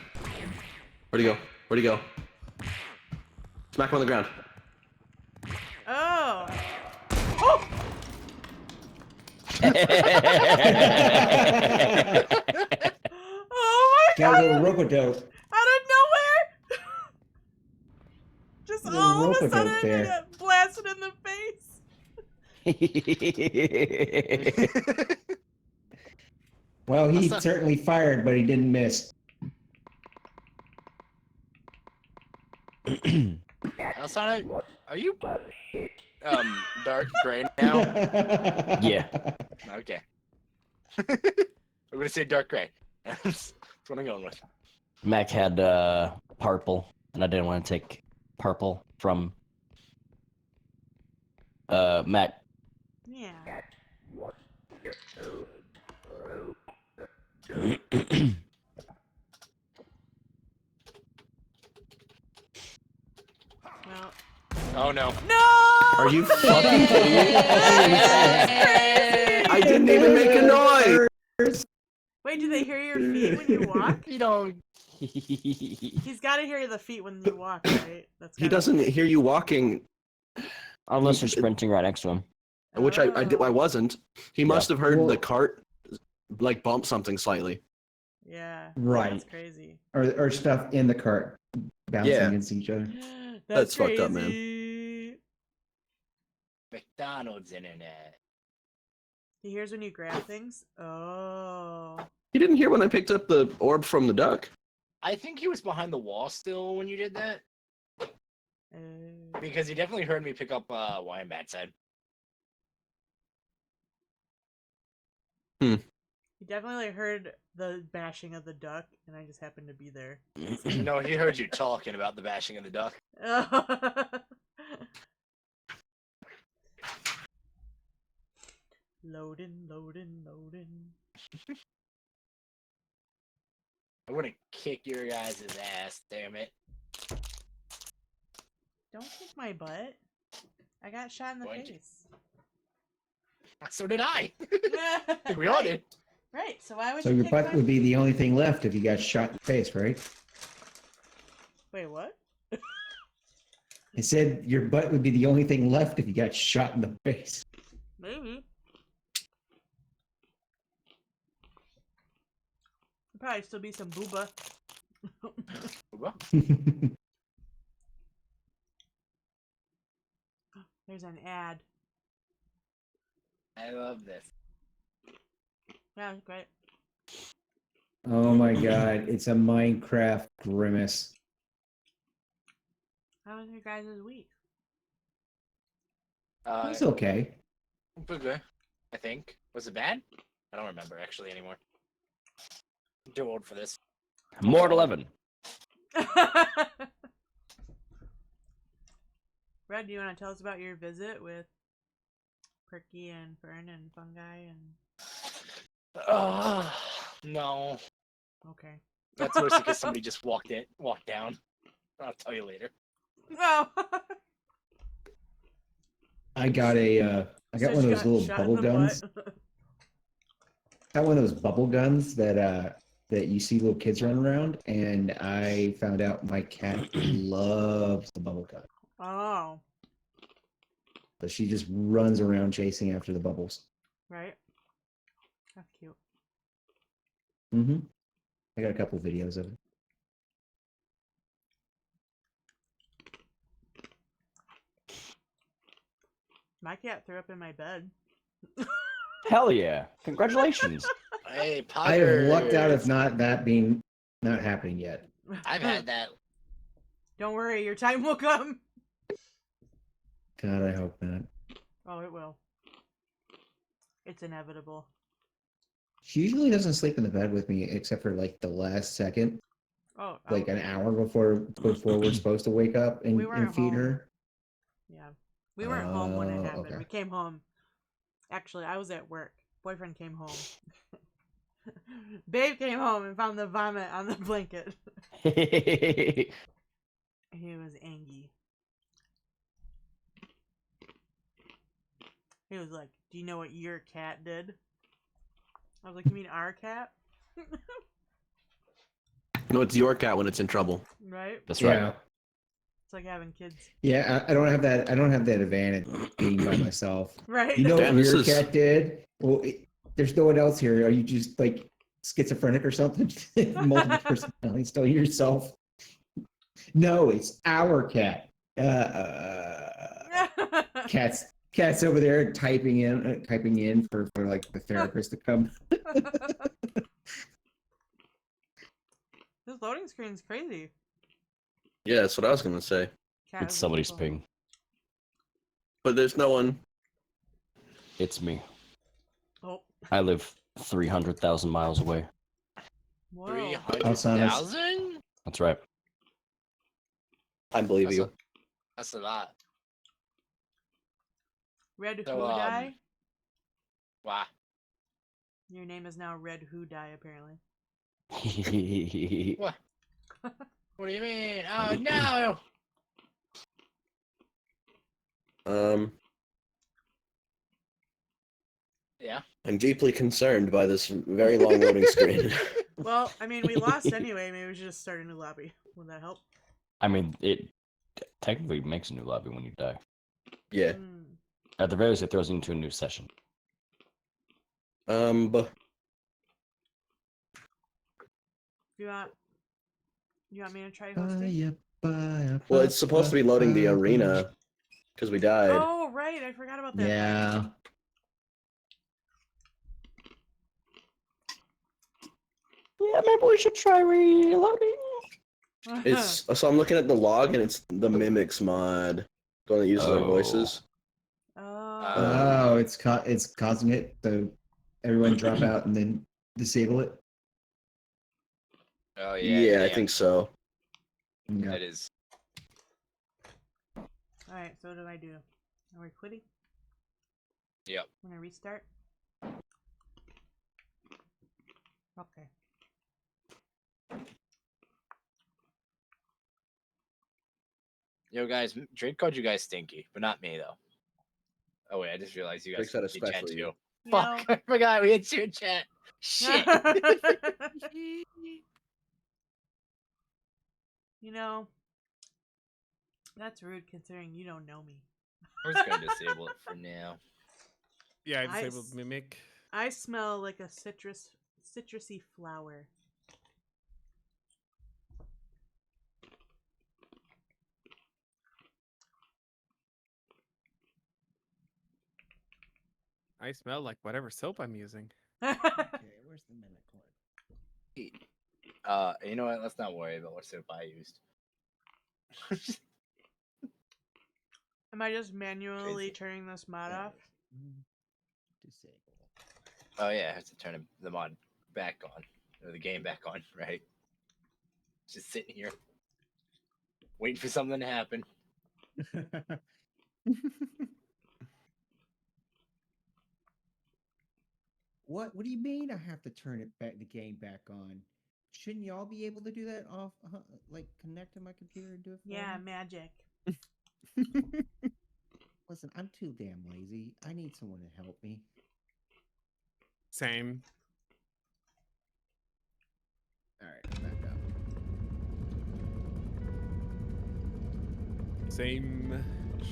Where'd he go? Where'd he go? Smack him on the ground. Oh! Oh! Oh my Got a god! little rope-a-dope. Out of nowhere! Just Little all of a rope-a-dope sudden, there. I got blasted in the face. Well, he certainly fired, but he didn't miss. Sonic, are you dark gray now? Yeah. Okay. I'm gonna say dark gray. That's what I'm going with. Mac had purple, and I didn't want to take purple from Mac. Yeah. Well. Oh no. No! Are you fucking kidding me? That's I didn't even make a noise! Wait, do they hear your feet when you walk? You don't He's got to hear the feet when you walk, right? That's He gotta doesn't be- hear you walking, Unless you're sprinting right next to him. which I Oh. wasn't. He must have heard the Well- cart like bump something slightly. Yeah. Right. That's crazy. Or stuff in the cart bouncing Yeah. against each other. That's fucked up, man. crazy. McDonald's internet. He hears when you grab things. Oh. He didn't hear when I picked up the orb from the duck. I think he was behind the wall still when you did that. Uh, Because he definitely heard me pick up Wyanbat's head. he definitely heard the bashing of the duck, and I just happened to be there. No, he heard you talking about the bashing of the duck. Loading. I would have kicked your guys' ass, damn it. Don't kick my butt. I got shot in the Why'd you- face. So did I. We all did. Right, so why would So you your kick butt my... would be the only thing left if you got shot in the face, right? Wait, what? I said your butt would be the only thing left if you got shot in the face. Maybe. There'd probably still be some booba. There's an ad. I love this. Yeah, it's great. Oh my god, it's a Minecraft grimace. How was your guys' week? It's okay. Pretty good, I think. Was it bad? I don't remember actually anymore. I'm too old for this. Mortal 11. Red, do you want to tell us about your visit with Quirky and Fern and Fungi and... No. Okay. That's mostly because somebody just walked down. I'll tell you later. No! I got one of those little bubble guns. Got one of those bubble guns that you see little kids run around, and I found out my cat loves the bubble gun. Oh, So she just runs around chasing after the bubbles. right. That's cute. Mm-hmm. I got a couple videos of it. My cat threw up in my bed. Hell yeah. Congratulations. Hey, I have lucked out Poggers. of not happening yet. I've had that. Don't worry, your time will come. God, I hope not. Oh, it will. It's inevitable. She usually doesn't sleep in the bed with me except for like the last second, Oh, like an hour before we're supposed to wake up and, We weren't and feed home. her. yeah. We weren't home when it Oh, happened. okay. We came home. Actually, I was at work. Boyfriend came home. Babe came home and found the vomit on the blanket. He was angry. He was like, "Do you know what your cat did?" I was like, "You mean our cat?" No, it's your cat when it's in trouble. Right? That's right. Yeah, It's like having kids. yeah. I don't have that. I don't have that advantage being by myself. Right? You know Damn, what this your is- cat did? Well, there's no one else here. Are you just like schizophrenic or something? Multiple personalities. Tell yourself. No, it's our cat. Cat's over there typing in for like the therapist to come. This loading screen's crazy. Yeah, that's what I was gonna say. Cat It's is somebody's wonderful. ping. But there's no one. It's me. Oh, I live 300,000 miles away. whoa. 300,000? That's right. I believe That's you. That's a lot. Red So, Who Die? Wow. Your name is now Red Who Die, apparently. What? What do you mean? Oh no! I'm deeply concerned by this very long loading screen. Well, I mean, we lost anyway. Maybe we should just start a new lobby. Would that help? I mean, it technically makes a new lobby when you die. Yeah. At the very least, it throws you into a new session. But You want me to try hosting? well, it's supposed to be loading the arena because we died. Oh, right. I forgot about that. Yeah. Yeah, maybe we should try reloading. It's so I'm looking at the log and it's the mimics mod. The one that uses our voices. Oh, it's causing it. So everyone drop out and then disable it. Oh Yeah, I think so. Yeah. That is. Alright, so what do I do? Are we quitting? Yep. When I restart? Okay. Yo, guys, Drake called you guys stinky, but not me though. Oh wait, I just realized you guys Drake said did chat especially too. you. Fuck, I forgot we had two chat. Shit. You know, that's rude considering you don't know me. We're just gonna disable it for now. Yeah, I I disabled s- mimic. I smell like a citrusy flower. I smell like whatever soap I'm using. Okay, where's the mimic one? You know what? Let's not worry about what soap I used. Am I just manually Crazy. turning this mod off? Disable. Oh yeah, I have to turn the mod back on, or the game back on, right? Just sitting here, waiting for something to happen. What do you mean I have to turn it back the game back on? Shouldn't y'all be able to do that off like connect to my computer and do it for Yeah, me? magic. Listen, I'm too damn lazy. I need someone to help me. Same. Alright, back up. Same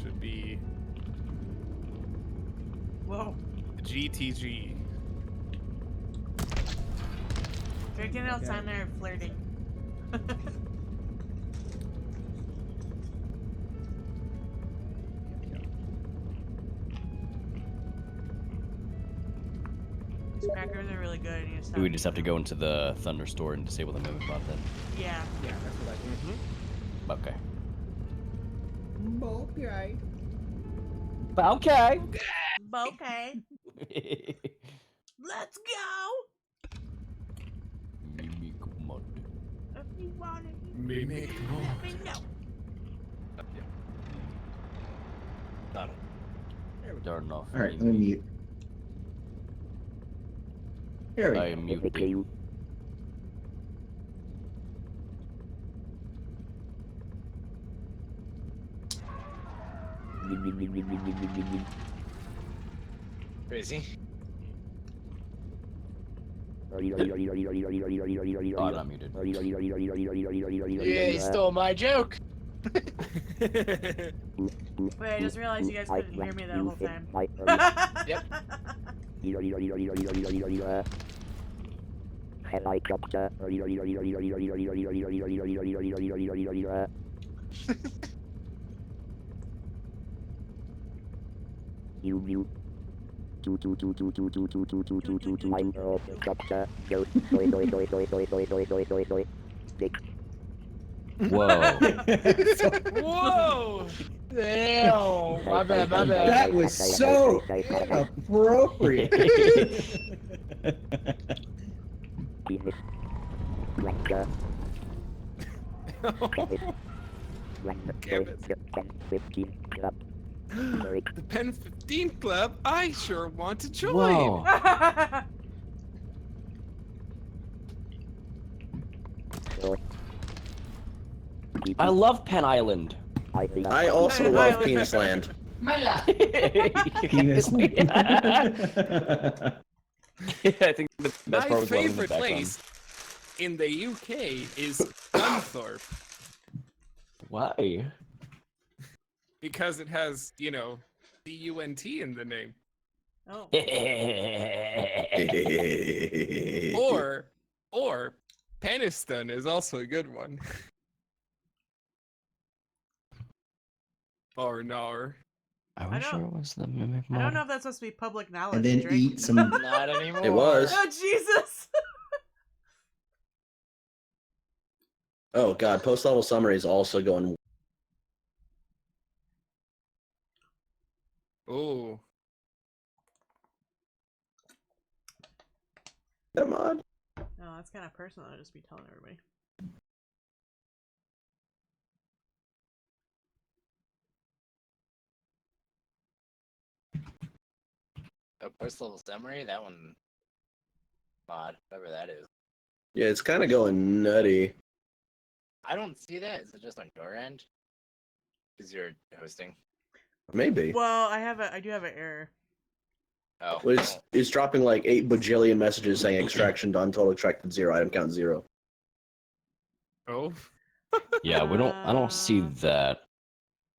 should be Whoa. GTG. Drinking outside there flirting. These crackers are really good. You Do we just have to go into the Thunder store and disable the mimic mod then? Yeah. Yeah, that's what I Okay. Okay. Okay. Okay. Let's go. Mimic mod. If you want it, Mimic let me know. Done. Turn off. Alright, let me mute. Here we I go. am muted. Crazy. Oh, I'm not muted. Yeah, he stole my joke. Wait, I just realized you guys couldn't hear me that whole time. Yep. Whoa. Whoa! Damn. My bad. My bad. That was so inappropriate. Damn it. The Pen 15 Club? I sure want to join! Whoa. I love Penn Island. I also love Penis Land. Penis. I think the best My part was loving the favorite background. place in the UK is Gunthorpe Why? because it has, CUNT in the name. Oh. Or Peniston is also a good one. Or Nar. Are I we don't- sure it was the mimic I don't mod? know if that's supposed to be public knowledge. And then Drake. eat some. Not anymore. It was. Oh Jesus! Oh god, post level summary is also going. Oh. That mod. No, that's kind of personal. I'll just be telling everybody. A first level summary, that one mod, whatever that is. Yeah, it's kind of going nutty. I don't see that. Is it just on your end? Because you're hosting. Maybe. Well, I do have an error. Oh. Well, it's dropping like 8 bajillion messages saying extraction done, total extracted 0, item count 0. Oh. Yeah, I don't see that.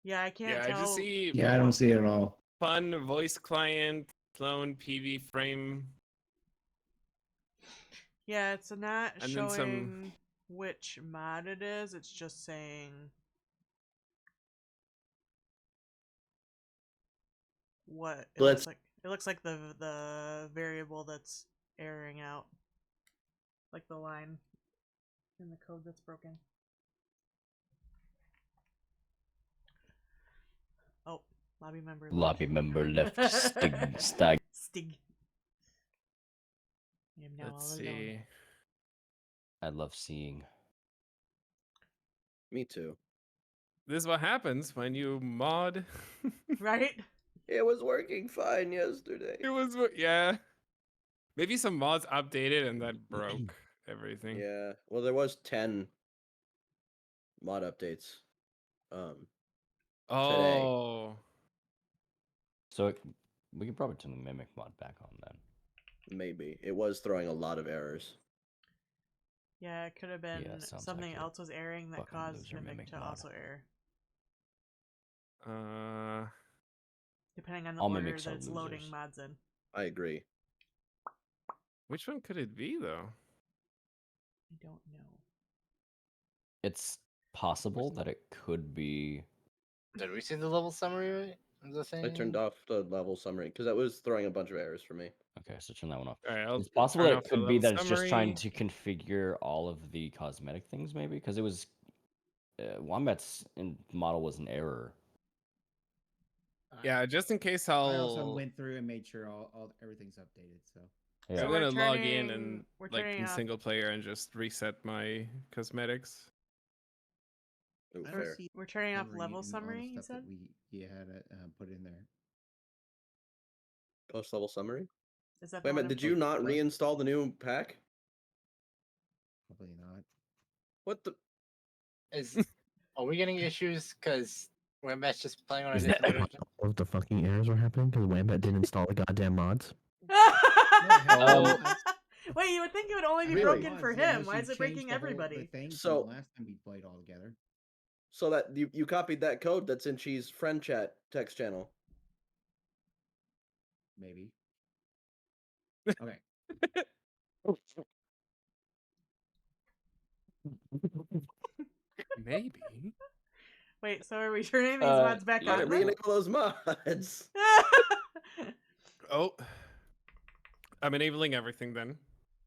Yeah, I can't Yeah, tell. I just see Yeah, I don't see it at all. fun voice client, clone PV frame. Yeah, it's not And then showing some- which mod it is. It's just saying what it Let's- looks like. It looks like the variable that's erroring out, like the line in the code that's broken. Oh, lobby member. left. Lobby member left. Stag. Stig. I am now Let's all see. alone. I love seeing. Me too. This is what happens when you mod. Right? It was working fine yesterday. It was, yeah. Maybe some mods updated and that broke everything. Yeah. Well, there was 10 mod updates. Oh. So we can probably turn the mimic mod back on then. Maybe. It was throwing a lot of errors. Yeah, it could have been Yeah, sounds something like a else was airing that fucking caused loser Mimic Mimic to mod. also error, Uh. depending on the All order mimics that are it's loading losers. mods in. I agree. Which one could it be though? I don't know. It's possible that it could be. Did we see the level summary of the thing? I turned off the level summary because that was throwing a bunch of errors for me. Okay, so turn that one off. All right, I'll It's possible turn that off it the could be level that it's just trying summary. to configure all of the cosmetic things, maybe because it was Wombat's model was an error. Yeah, just in case I also I'll. went through and made sure all everything's updated. So Yeah. I'm we're gonna log in turning- and we're like turning in off- single player and just reset my cosmetics. Ooh, I fair. don't see We're turning off memory level and all the summary, you stuff that said? we had put in there. Post level summary. Is that Wait the a one minute, in- did you not What? reinstall the new pack? Probably not. What the? Are we getting issues because Wimbat's just playing on a Is different that version? all of the fucking errors were happening because Wambat didn't install the goddamn mods? Oh. Wait, you would think it would only be Really? broken for Mods, yeah, him. unless Why you is it change breaking the whole- the everybody? thing So- from the last time we played all together. So that you copied that code that's in Cheese friend chat text channel. Maybe. Okay. Maybe. Wait, so are we turning these Uh, mods back yeah, on Gotta then? re-enable those mods. Oh. I'm enabling everything then.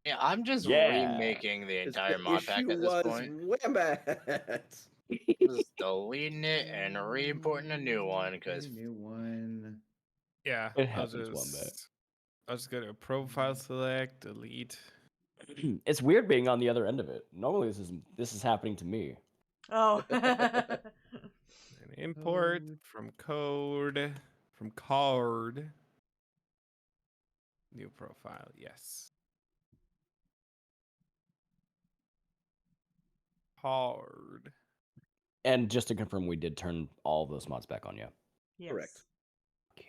Yeah, I'm just Yeah. remaking the 'Cause entire the mod pack issue at this was point. Wambat. Just deleting it and re-importing a new one because New one. Yeah. It happens, Wombat. I'll just go to profile select, delete. It's weird being on the other end of it. Normally this is happening to me. Oh. And import Code. from card. New profile, yes. Hard. And just to confirm, we did turn all of those mods back on, yeah. Yes. Correct. Yeah.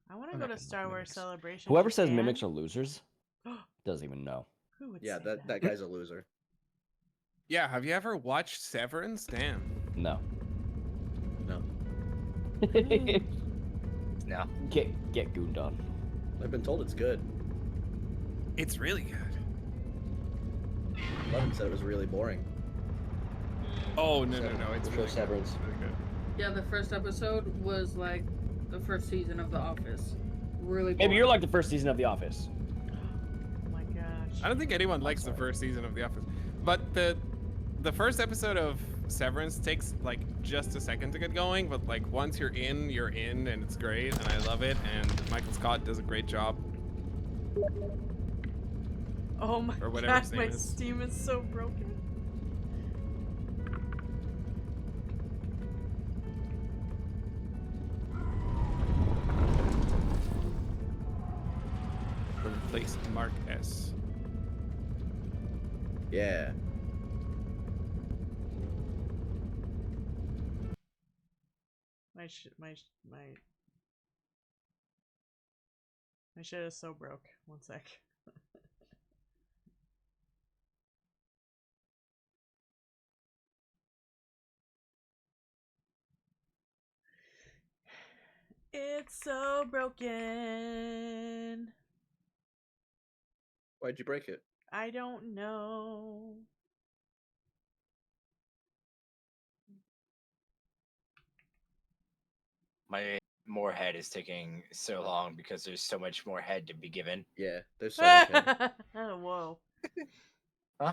I want to go to Okay. Star Wars Mimics. Celebration. Whoever says Japan. mimics are losers doesn't even know. Who would Yeah, say that guy's a loser. Yeah, have you ever watched Severance? Damn. No. No, No. Get gooned on. I've been told it's good. It's really good. Levin said it was really boring. Oh, no, no, no. It's The really first good. Severance. It's really good. Yeah, the first episode was like the first season of The Office. Really Maybe you're boring. like the first season of The Office. Oh my gosh. I don't think anyone likes the sorry. first season of The Office. But the first episode of Severance takes like just a second to get going, but like once you're in, and it's great, and I love it, and Michael Scott does a great job. Oh my Or whatever god, his name my is. Steam is so broken. Replace Mark S. Yeah. My shit is so broke. One sec. It's so broken. Why'd you break it? I don't know. My more head is taking so long because there's so much more head to be given. Yeah, there's so much head. Whoa. Huh?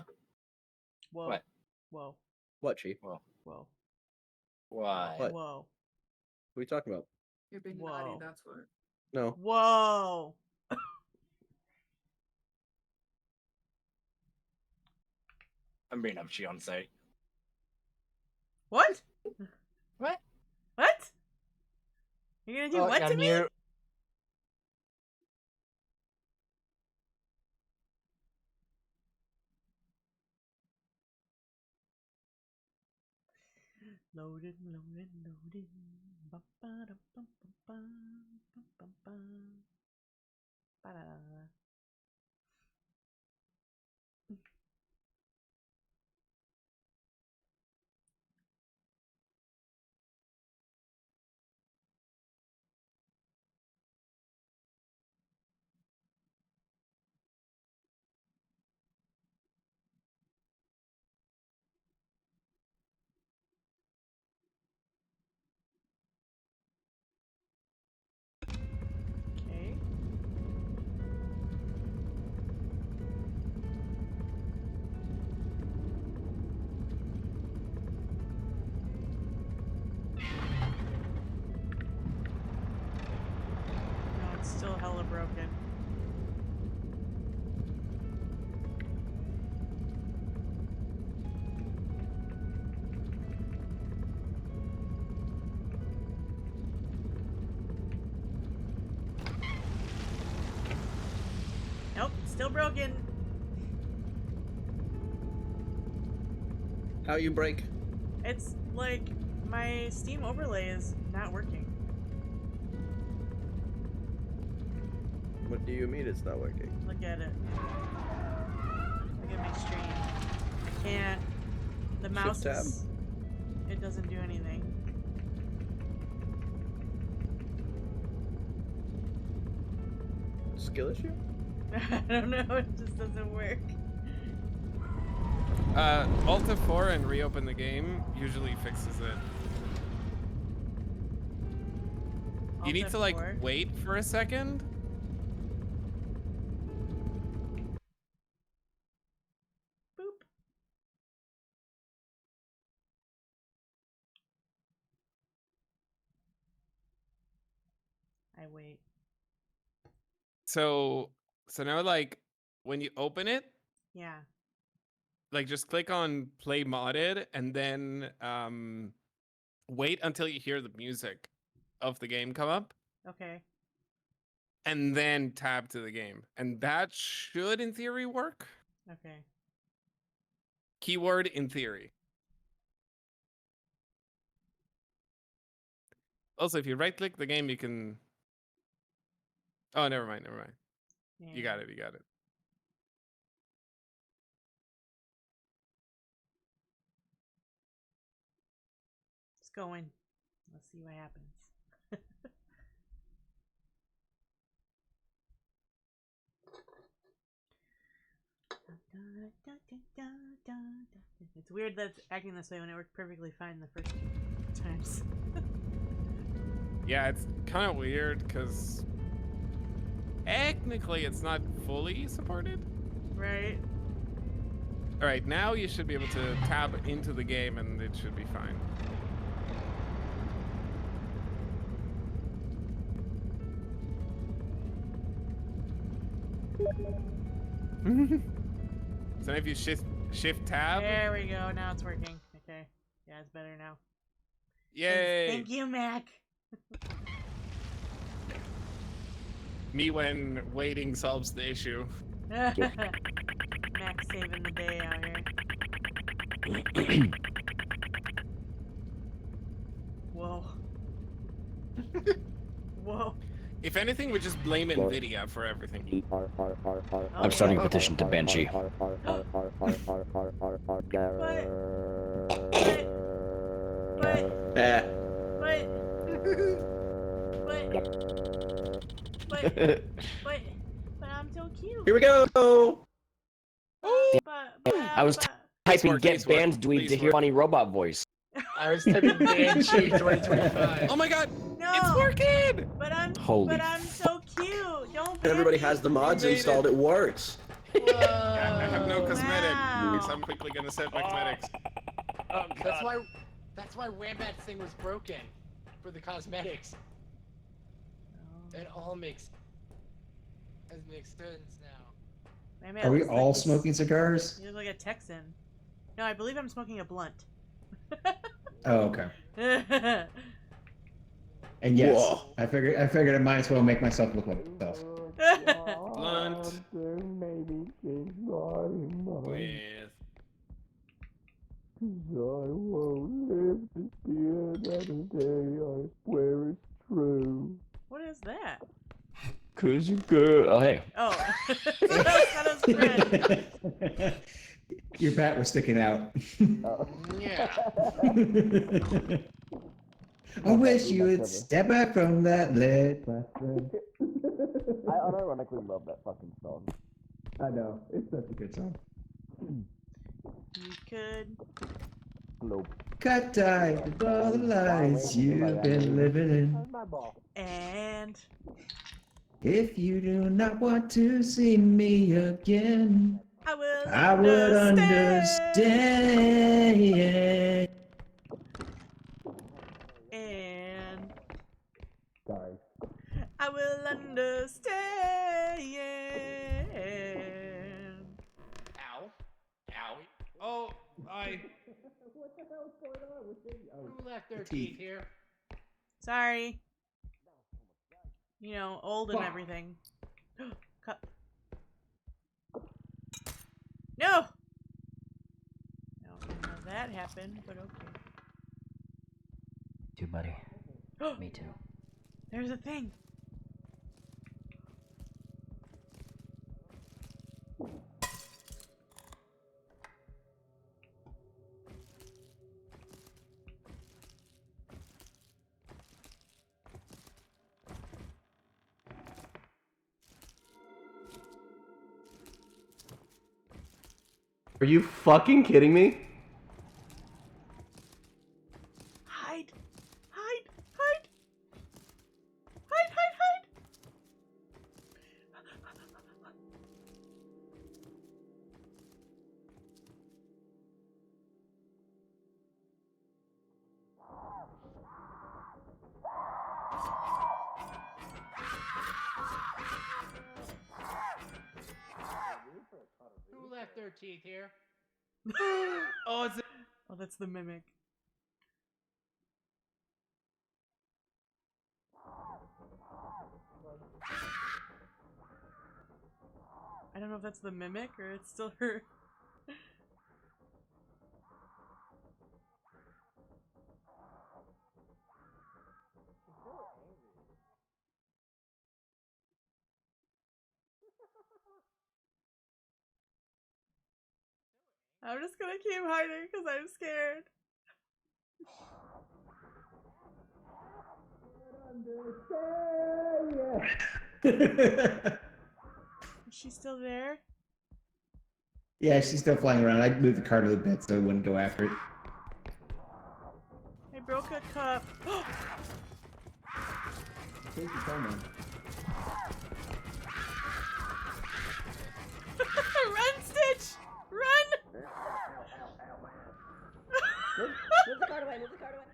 Whoa. What? Whoa. What, Chief? Well, Whoa. why? What? Whoa. What are you talking about? You're being Whoa. naughty, that's what. No. Whoa. I'm bringing up Chi on site. What? What? What? You're gonna do Oh, what got to me? mute. Loaded, loaded, loaded. Ba-ba-da-bum-bum-bum, bum-bum-bum. Ba-da-da-da. Okay. No, it's still hella broken. Nope, still broken. How you break? It's like my Steam overlay is not working. What do you mean it's not working? Look at it. Look at my stream. I can't. The mouse Shift tab. is. It doesn't do anything. Skill issue? I don't know. It just doesn't work. Alt F4 and reopen the game usually fixes it. You need to like Alt F4. wait for a second. Boop. I wait. So now like when you open it, Yeah. like just click on play modded and then wait until you hear the music of the game come up Okay. and then tab to the game. And that should in theory work. Okay. Keyword in theory. Also, if you right click the game, you can. Oh, never mind. You got it. going. Let's see what happens. It's weird that it's acting this way when it worked perfectly fine the first two times. Yeah, it's kind of weird because technically it's not fully supported. Right? All right, now you should be able to tab into the game and it should be fine. So if you shift tab. There we go. Now it's working. Okay. Yeah, it's better now. Yay! Thank you, Mac. Me when waiting solves the issue. Mac saving the day out here. Whoa. Whoa. If anything, we just blame Nvidia for everything. I'm starting a petition to Banshee. But I'm so cute. Here we go. I was typing get banned dweeb to hear funny robot voice. I was typing Banshee 2025. Oh my god! No. It's working! But I'm Holy so cute. Don't ban Everybody me. has the mods installed. It works. I have no cosmetic, Wow. so I'm quickly gonna set my cosmetics. Oh, That's why Wambat's thing was broken for the cosmetics. It all makes sense now. Man, Are we looks all like smoking cigars? You look like a Texan. No, I believe I'm smoking a blunt. Oh, okay. And yes, Whoa. I figured I might as well make myself look like myself. Blunt with What is that? Cause you good. Oh hey. Oh. That was friend. Your bat was sticking out. Yeah. I wish you would step back from that lid, my friend. I unironically love that fucking song. I know. It's such a good song. You could. Nope. Cut ties with all the lies you've been living in. And If you do not want to see me again, I would understand. understand. And Sorry. I will understand. Ow. Ow. oh, I Who left their Teeth. teeth here? Sorry. You know, old and Fuck. everything. Cup. No! I don't know how that happened, but okay. Too buddy. Me too. There's a thing. Are you fucking kidding me? Hide! Hide! Hide! Hide! Hide! Hide! Who left their teeth here? oh, it's Oh, that's the mimic. I don't know if that's the mimic or it's still her. I'm just gonna keep hiding because I'm scared. Is she still there? Yeah, she's still flying around. I moved the cart a little bit so it wouldn't go after it. I broke a cup. Take your time, man. Run, Stitch! Run! Move the cart away, move the cart away.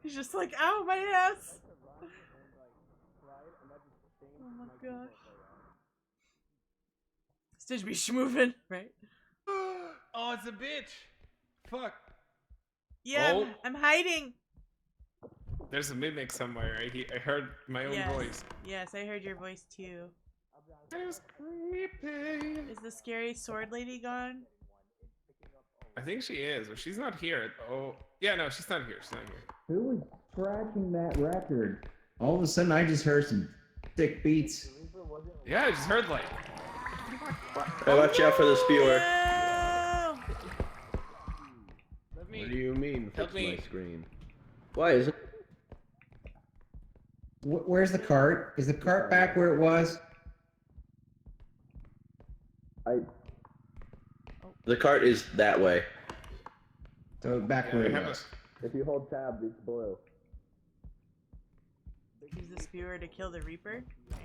He's just like, ow, my ass! Oh my gosh. Stitch be schmoving, right? Oh, it's a bitch. Fuck. Yeah, Oh. I'm hiding. There's a mimic somewhere. I heard my own Yes. voice. Yes, I heard your voice too. That was creepy. Is the scary sword lady gone? I think she is, but she's not here. Oh, yeah, no, she's not here. She's not here. Who was scratching that record? All of a sudden, I just heard some thick beats. Yeah, I just heard like. Hey, watch out for the spewer. No! Let What do you mean? Help Fix me. my screen. Why is it? Where's the cart? Is the cart back where it was? The cart is that way. So back Yeah, where I it have was. If you hold tab, it's blue. Use the spewer to kill the Reaper. Right.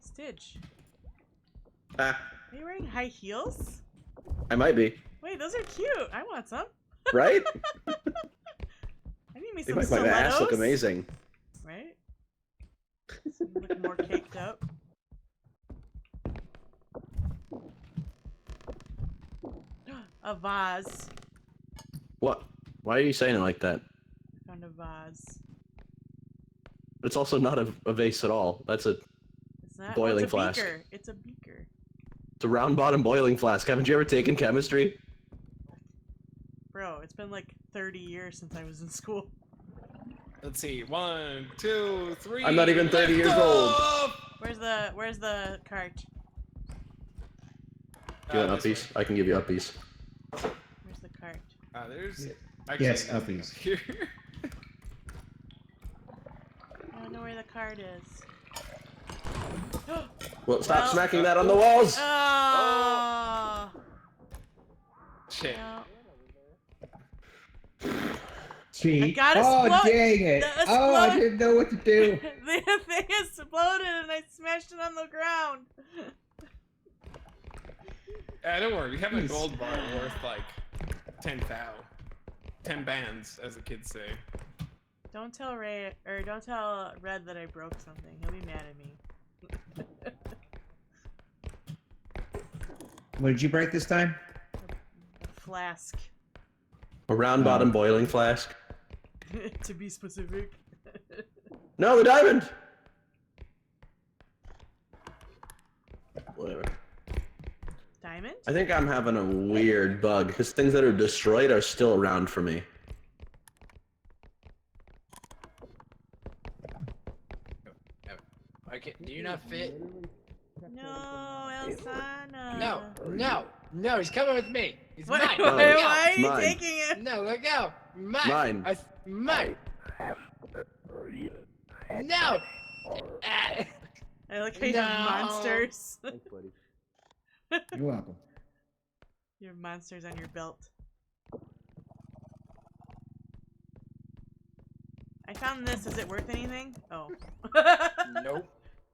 Stitch, Ah, are you wearing high heels? I might be. Wait, those are cute. I want some. Right? I need me They some make my ass look stilettos. amazing. Right? You look more caked up. A vase. What? Why are you saying it like that? I found a vase. It's also not a vase at all. That's a It's not. Boiling it's a flask. Beaker. It's a beaker. it's a round bottom boiling flask. Haven't you ever taken chemistry? Bro, it's been like 30 years since I was in school. Let's see. 1, 2, 3. I'm not even 30 years lift old. off! Where's the cart? Do you want This uppies? way. I can give you uppies. Where's the cart? There's. Yes, Actually, uppies. Here. I don't know where the cart is. Well, stop Well- smacking that on the walls! Oh! Shit. No. Cheat. got Oh, explode- dang it. the Oh, I explode- didn't know what to do. The thing exploded and I smashed it on the ground. Don't worry. We have a Jeez. gold bar worth like 10 thou. 10 bands, as the kids say. Don't tell Ray or don't tell Red that I broke something. He'll be mad at me. What did you break this time? A flask, A round bottom boiling flask. to be specific. No, the diamond! Whatever. Diamond? I think I'm having a weird bug, because things that are destroyed are still around for me. Okay, do you not fit? No, Elsana. No, he's coming with me. He's Why, mine. No, why it's are you mine. taking it? No, let go. Mine. Mine. Mine. No. I like how you No. have monsters. Thanks, buddy. You're welcome. You have monsters on your belt. I found this. Is it worth anything? Oh. Nope.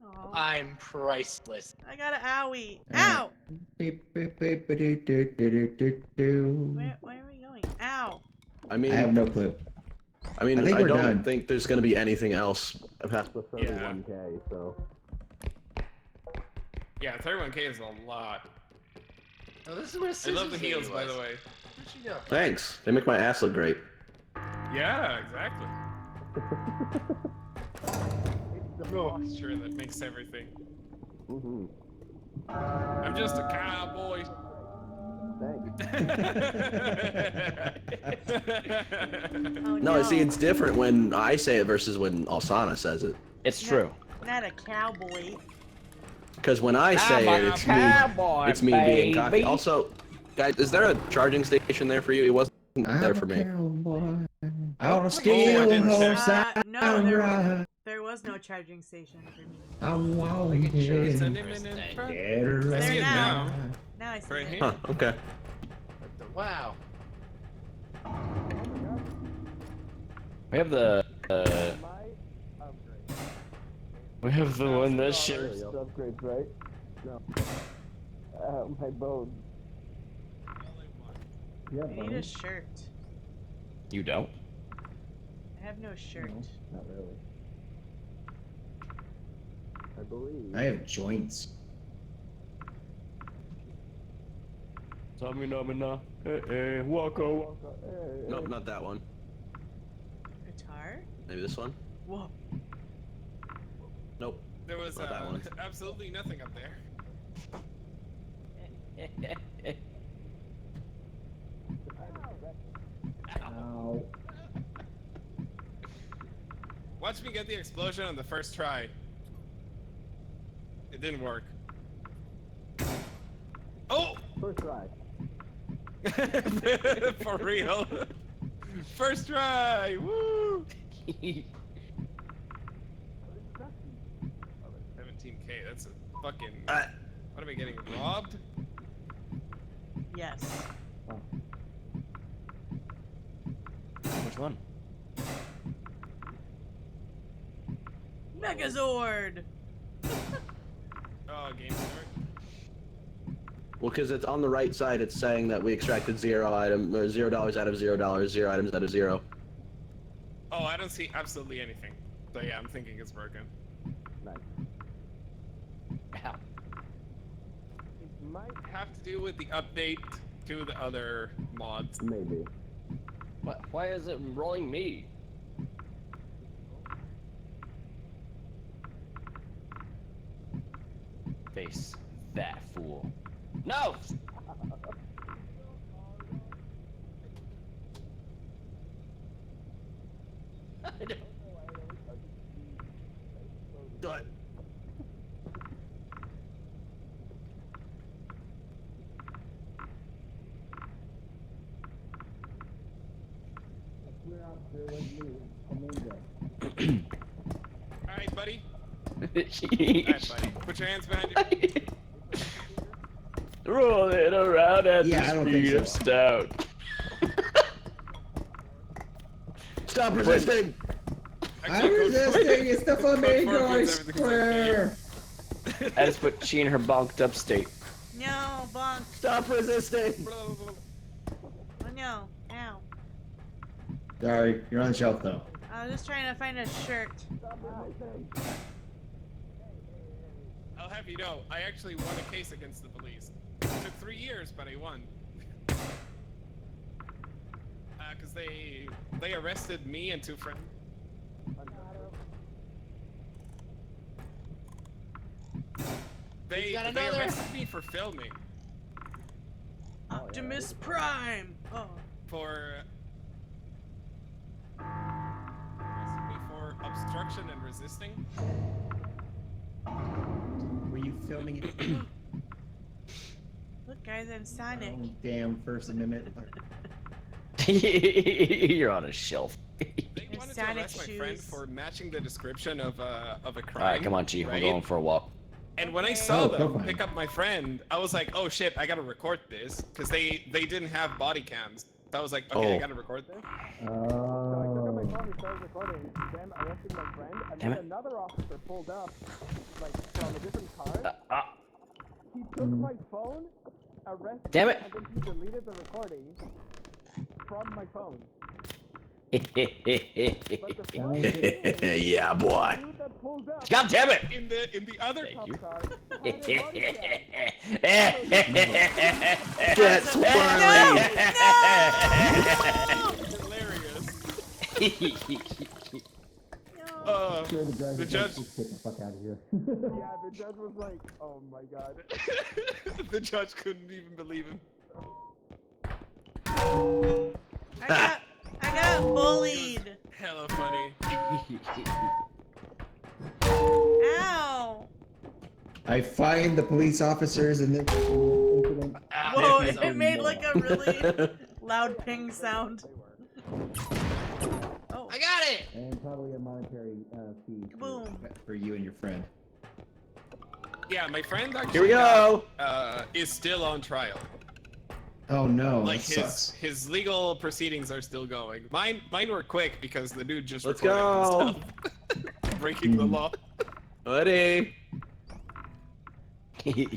Oh. I'm priceless. I got an owie. Uh, Ow! Beep, beep, beep, do, do, do, do, do. Where are we going? Ow! I mean, I have no clue. I mean, I think I we're don't done. think there's gonna be anything else past the Yeah. 31K, so. Yeah, 31K is a lot. Oh, this is where I love the heels, by the way. Where'd she go? Thanks. They make my ass look great. Yeah, exactly. It's the posture that makes everything. Mm-hmm. I'm just a cowboy. Oh, No, see, it's different when I say it versus when Alsana says it. It's true. Not a cowboy. Because when I say it, it's me. Cowboy, It's me being cocky. baby. Also, guys, is there a charging station there for you? It wasn't there for me. Cowboy. I'll I steal didn't horse check. No, ride. there was no charging station for me. I want Look at you. It's it. an imminent front. Get her I see it There now. right. Now I see Right it. here. Huh, okay. Wow. We have the. We have the one that shares upgrades, right? No. My bone. Yeah, I need a shirt. You don't? I have no shirt. Not really. I believe. I have joints. Samina, waka waka. Nope, not that one. Guitar? Maybe this one? Whoa. Nope. There was Not that one. absolutely nothing up there. Ow. Watch me get the explosion on the first try. It didn't work. Oh! First try. For real. First try! Woo! 17K, that's a fucking... What am I getting, robbed? Yes. Which one? Megazord! Oh, game start. Well, because it's on the right side, it's saying that we extracted $0 out of $0, 0 items out of 0. Oh, I don't see absolutely anything. So yeah, I'm thinking it's broken. Nice. It might have to do with the update to the other mods. Maybe. What? Why is it rolling me? Face that fool. No! I don't Done. Alright, buddy. Sheesh. Alright, buddy. Put your hands behind you. Rolling around at Yeah, I the don't think speed of so. stout. Stop resisting! I'm resisting. It's the flamingo, I everything's swear. I just put she in her bonked up state. No, bonk. Stop resisting! Oh no. Ow. Sorry, you're on the shelf though. I was just trying to find a shirt. I'll have you know, I actually won a case against the police. It took 3 years, but I won. Because they arrested me and 2 friends. They arrested me for filming. Optimus Prime! Oh. Arrested me for obstruction and resisting. Were you filming it? Look, guys, I'm Sonic. Oh, damn, First Amendment. You're on a shelf. They wanted to Sonic arrest my friend shoes. for matching the description of a crime. Alright, come on, Chief. right? We're going for a walk. And when I Okay. saw Oh, go them fine. pick up my friend, I was like, oh shit, I gotta record this. Because they didn't have body cams. So I was like, okay, I Oh. gotta record this. Oh. Damn it. Another officer pulled up, like, from a different car. He took my phone, arrested Damn me, it. and then he deleted the recording from my phone. But the funny thing is, Yeah, boy. the dude that pulled up God damn it! In the other Thank you. car had a body cam. Get squirrely! hilarious. No. The judge Get the fuck out of here. Yeah, the judge was like, oh my god. the judge couldn't even believe him. I got bullied. Hella funny. Ow. I find the police officers and then. Whoa, it made like a really loud ping sound. Oh. I got it! And probably a monetary fee Boom. for you and your friend. Yeah, my friend actually Here we go. is still on trial. Oh no, Like that sucks. his legal proceedings are still going. Mine were quick because the dude just Let's recorded go. himself breaking the law. Buddy. Hoodie,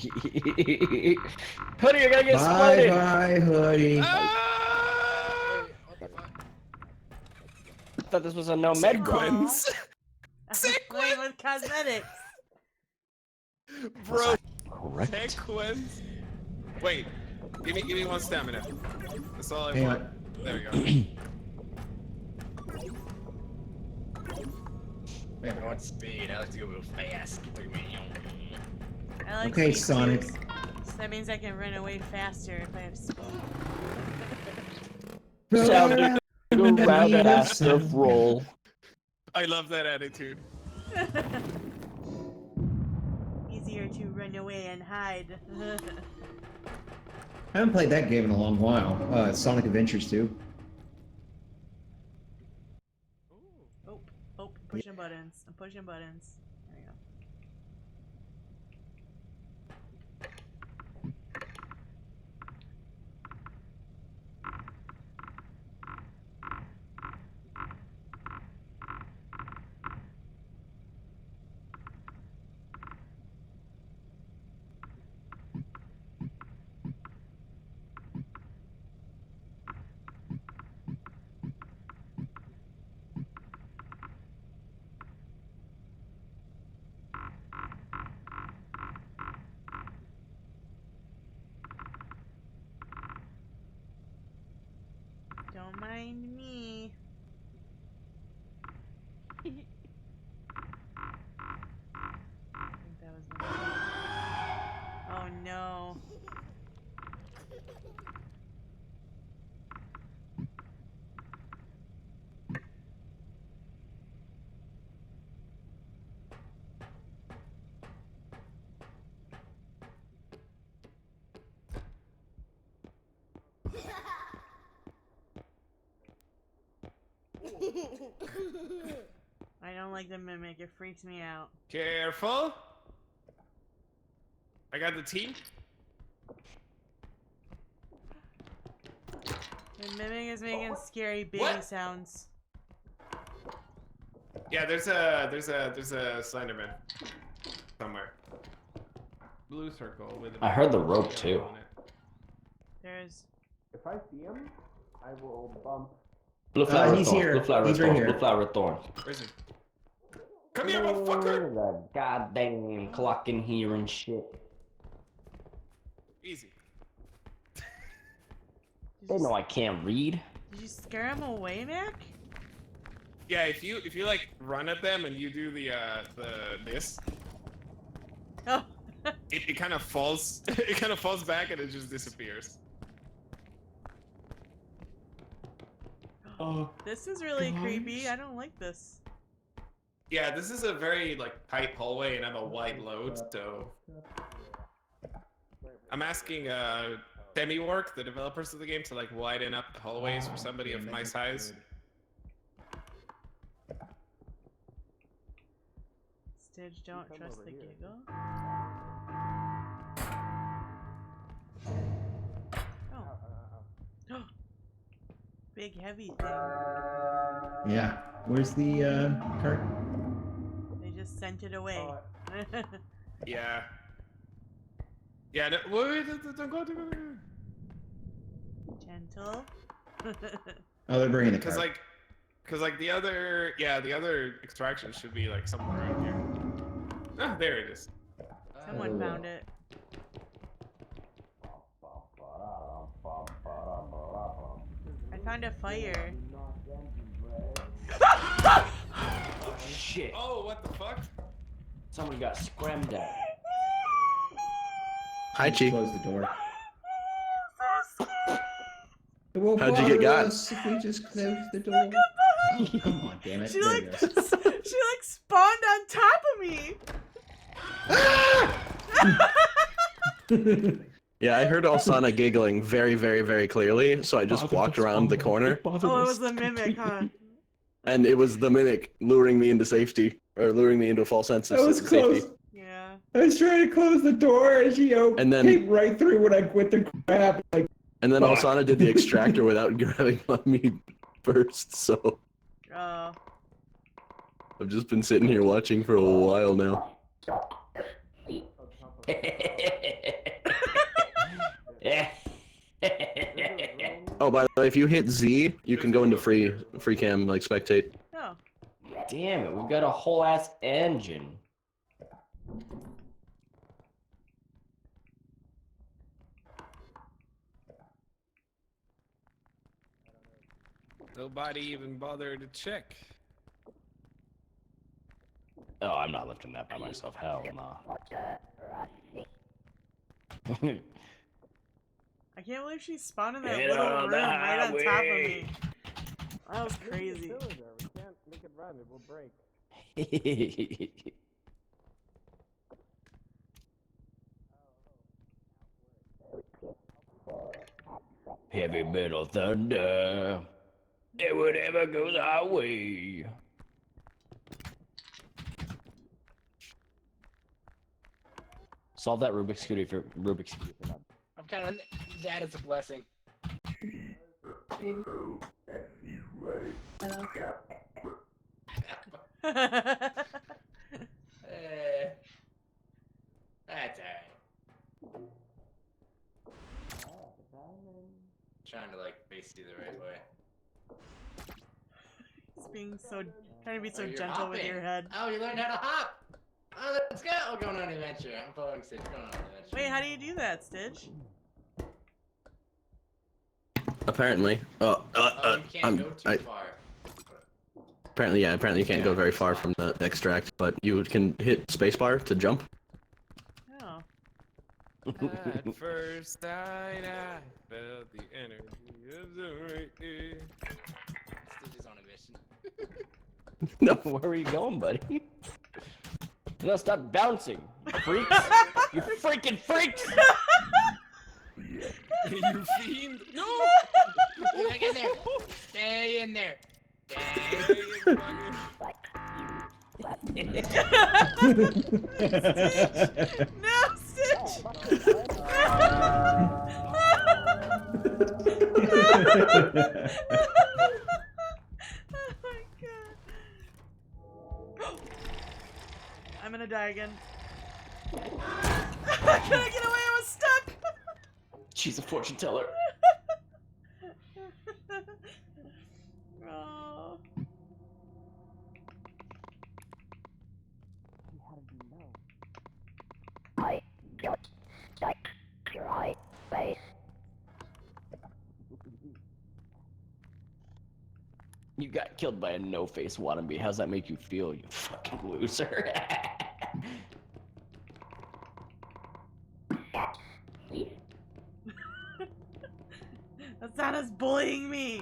you're gonna get Bye exploded! bye, hoodie. Ah! I thought this was a no med gun. Sequence. Playing with cosmetics. Bro, Correct. sequence. Wait, give me one stamina. That's all I Hang want. on. There we go. I want speed. I like to go real fast. Look at me. I like Okay, speed Sonic. too. So that means I can run away faster if I have speed. Sound go faster roll. I love that attitude. Easier to run away and hide. I haven't played that game in a long while. Sonic Adventures 2. Oh, pushing buttons. I'm pushing buttons. There we go. Don't mind me. I think that was the Oh no. I don't like the mimic, it freaks me out. Careful. I got the T. The mimic is making scary baby What? sounds. Yeah, there's a Slenderman somewhere. Blue circle with. I heard the rope too. On it. There's If I see him, I will bump. Blue flower he's thorn. here. Blue flower He's right thorn. here. Blue flower thorn. Where is he? Come here, motherfucker! The goddamn clock in here and shit. Easy. They know I can't read. Did you scare him away, Mac? Yeah, if you like run at them and you do the this, Oh. it kind of falls. It kind of falls back and it just disappears. Oh. This is really creepy. I don't like this. Yeah, this is a very like tight hallway, and I'm a wide load, so I'm asking Demiwork, the developers of the game, to like widen up the hallways for somebody of my size. Stitch, don't trust the giggle. Oh. Big heavy thing. Yeah. Where's the cart? They just sent it away. Yeah. Yeah. No, wait, don't go. Gentle. Oh, they're bringing the cart. Cause like the other extraction should be like somewhere around here. Ah, there it is. Someone found it. I found a fire. Oh shit. Oh, what the fuck? Someone got scrammed at. Hi, Chi. Close the door. How'd you get got? If we just close the door. Come on, damn it. She There like it she goes. like spawned on top of me. Yeah, I heard Alsana giggling very, very, very clearly, so I just walked around the corner, Oh, it was the mimic, huh? and it was the mimic luring me into safety, or luring me into a false sense of That was safety. close. Yeah. I was trying to close the door, and she And then- came right through when I went to grab. Like, And then Fuck. Alsana did the extractor without grabbing on me first, so Oh. I've just been sitting here watching for a while now. Oh, by the way, if you hit Z, you can go into free cam, like spectate. Oh. Damn it, we've got a whole ass engine. Nobody even bothered to check. Oh, I'm not lifting that by myself. Hell nah. I can't believe she spawned in that Get little on room the right on top of highway. me. That was crazy. We can't make it run, it will break. Heavy metal thunder. It would ever goes our way. Solve that Rubik's Cube if you're not. I'm kind of that is a blessing. That's alright. Trying to like face you the right way. It's being so trying to be so Oh, you're gentle with hopping. your head. Oh, you learned how to hop. Oh, let's go. We're going on an adventure. I'm following Stitch. Going on an adventure. Wait, how do you do that, Stitch? Apparently. Oh, you can't go too far. Apparently, yeah. Apparently, you can't go very far from the extract, but you can hit spacebar to jump. Oh. At first sight, I felt the energy of the rain. Stitch is on a mission. No. Where are you going, buddy? No, stop bouncing, freaks! You freaking freaks! You fiend! No! Get in there. Stay in there. Stay in fucking- No, Stitch! Oh my god. I'm gonna die again. I couldn't get away, I was stuck! She's a fortune teller. Oh. You got killed by a no-face wannabe. How's that make you feel, you fucking loser? Asana's bullying me.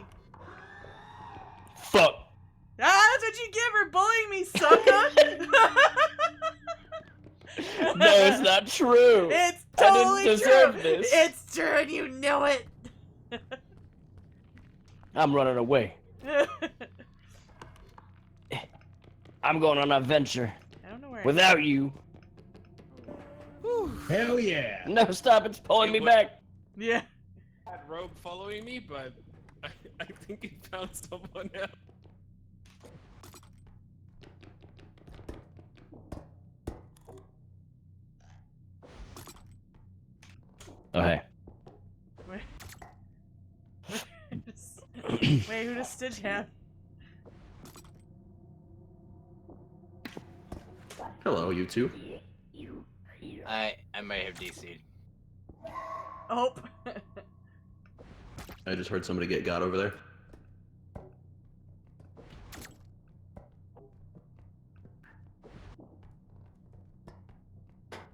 Fuck. Ah, that's what you get for bullying me, sucker! No, it's not true. It's I didn't totally deserve true. this. It's true, and you know it. I'm running away. I'm going on an adventure. I don't know where. Without you. Hell yeah! No, stop. It's pulling me back. Yeah. I had Rogue following me, but I think he found someone else. Oh, hey. Wait, who does Stitch have? Hello, you two. I might have DC'd. Oh. I just heard somebody get got over there.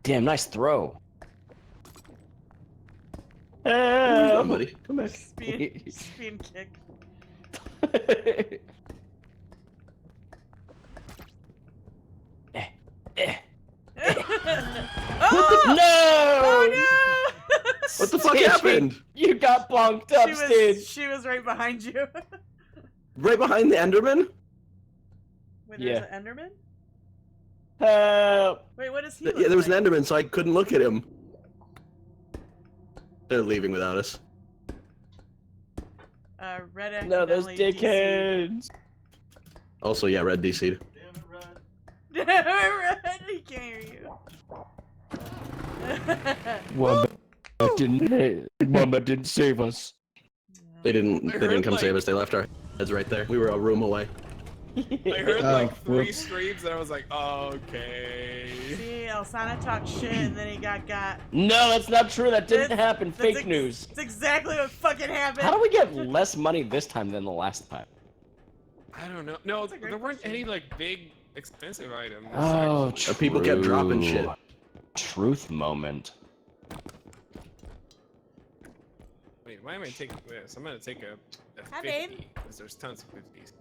Damn, nice throw. Come, buddy. Come back. Speed kick. No! Oh no! What the fuck happened? You got bonked up, Stitch. She was right behind you. Right behind the Enderman? Wait, there's an Enderman? Help. Wait, what is he? Yeah, there was an Enderman, so I couldn't look at him. They're leaving without us. Red. No, those accidentally dickheads. Also, yeah, red DC'd. Damn it, Red! He can't hear you. Wombat didn't save us. They didn't come save us. They left our heads right there. We were a room away. I heard like 3 whoops. screams and I was like, okay. See, Elsana talked shit and then he got. No, that's not true. That didn't happen. That's Fake news. It's exactly what fucking happened. How do we get less money this time than the last time? I don't know. No, there weren't any like big expensive items. Oh, actually. People kept dropping shit. Truth moment. Wait, why am I taking this? I'm gonna take a Hi, 50 babe. because there's tons of 50s.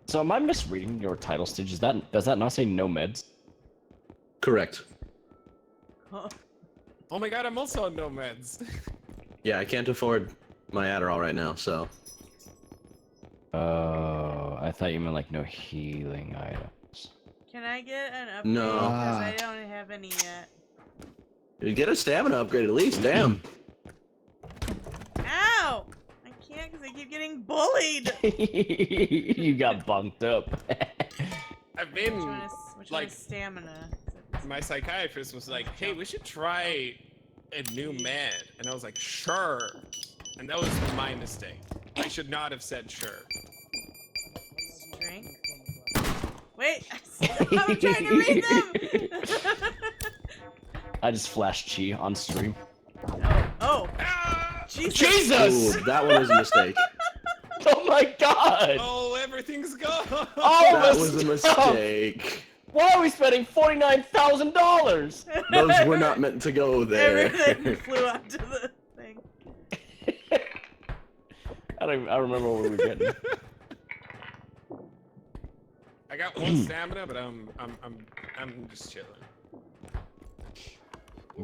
So am I misreading your title stage? Does that not say no meds? Correct. Oh my god, I'm also on no meds. Yeah, I can't afford my Adderall right now, so. Oh, I thought you meant like no healing items. Can I get an upgrade? No. Because I don't have any yet. You get a stamina upgrade at least, damn. Ow! I can't because I keep getting bullied. You got bunked up. I've been Which one is like stamina? my psychiatrist was like, "Hey, we should try a new med," and I was like, "Sure," and that was my mistake. I should not have said sure. Drink. Wait, I'm trying to read them. I just flashed chi on stream. Oh. Jesus! Ooh, that one was a mistake. Oh my god! Oh, everything's gone. All That the was a stuff! mistake. Why are we spending $49,000? Those were not meant to go there. Everything flew onto the thing. I remember what we were getting. I got 1 stamina, but I'm just chilling.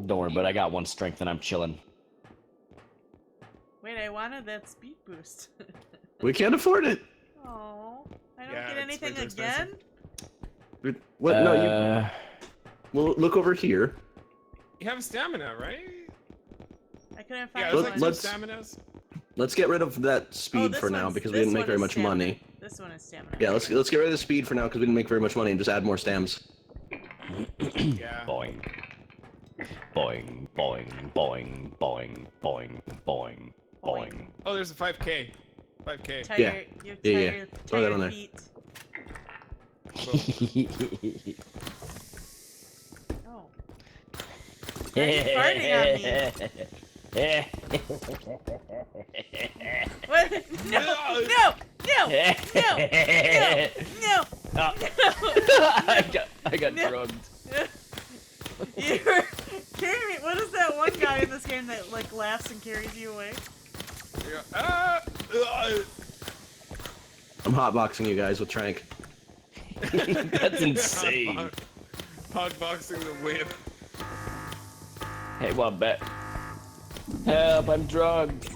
Don't worry, but I got 1 strength and I'm chilling. Wait, I wanted that speed boost. We can't afford it. Oh, I don't Yeah, get it's anything way too again? expensive. What? No, you. Well, look over here. You have stamina, right? I couldn't find Yeah, one. there's like 2 staminas. Let's get rid of that speed this for now one's- because we this didn't make one very is much stamina. money. This one is stamina. Yeah, let's get rid of the speed for now because we didn't make very much money and just add more stams. Yeah. Boing. Boing, boing, boing, boing, boing, boing, boing. Oh, there's a 5K. 5K. Tie Yeah. your, Yeah, tie yeah. your, Throw tie that your on there. feet. Oh. Why are you farting on me? What? No! No! No! No! No! No! I got No. drugged. You're carrying me. What is that one guy in this game that like laughs and carries you away? I'm hotboxing you guys with Trank. That's insane. Hotboxing the whip. Hey, Wombat. Help, I'm drugged.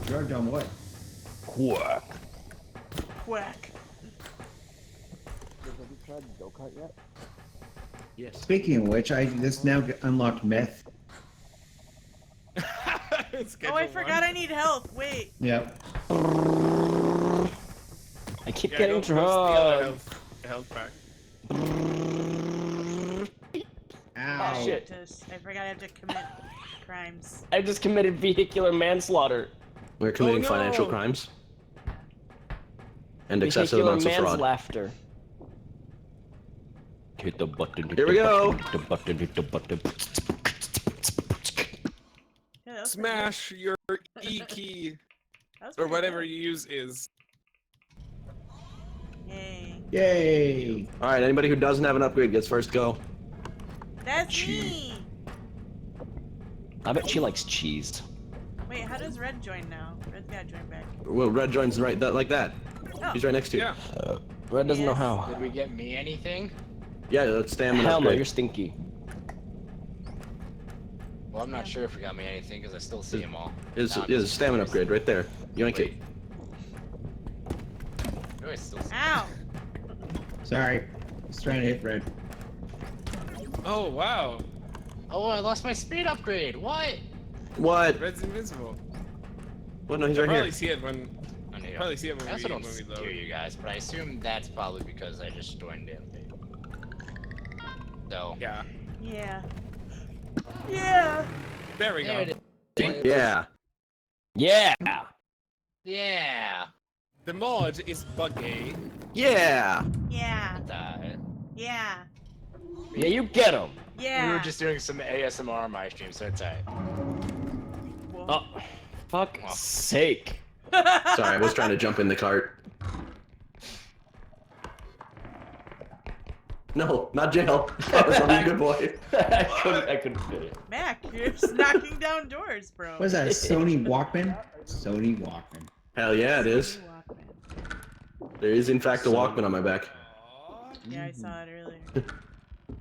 Drugged on what? Quack. Quack. Have you tried go-kart yet? Yes. Speaking of which, I just now unlocked meth. Oh, I forgot I need health. Wait. Yep. I keep Yeah, getting go steal the drugged. health pack. Ow. Oh, shit. I forgot I have to commit crimes. I just committed vehicular manslaughter. We're committing no. financial crimes and excessive Vehicular amounts of fraud. manslaughter. Hit the button. Hit Here the we button, go. Hit the button. Hit the button. Yeah, that was pretty Smash your E key good. That was or pretty whatever good. you use is. Yay. Yay! All right, anybody who doesn't have an upgrade gets first go. That's me. I bet she likes cheese. Wait, how does Red join now? Red's gotta join back. Well, red joins right like that. Oh. He's right next to you. Yeah. Red doesn't know Yes. how. Did we get me anything? Yeah, that's stamina Hell no, upgrade. you're stinky. Well, I'm not sure if it got me anything because I still see them all. It's Now I'm a just stamina curious. upgrade right there. Yoink it. Wait. Do I still see Ow! Sorry. I was trying to hit Fred. Oh wow. Oh, I lost my speed upgrade. What? What? Red's invincible. What? No, he's I right probably here. see it when. I need Probably see it I when also we don't when we hear load. you guys, but I assume that's probably because I just joined in. So. Yeah. Yeah. Yeah. There we There go. it is. Yeah. Yeah. Yeah. The mod is buggy. Yeah. Yeah. That. Yeah. Yeah, you get him. Yeah. We were just doing some ASMR on my stream, so it's alright. Whoa. Oh, fuck's sake. Sorry, I was trying to jump in the cart. No, not jail. I'm a good boy. I couldn't fit it. Mac, you're just knocking down doors, bro. What is that, a Sony Walkman? Sony Walkman. Hell yeah, it is. Walkman. There is in fact a Walkman on my back. Yeah, I saw it earlier.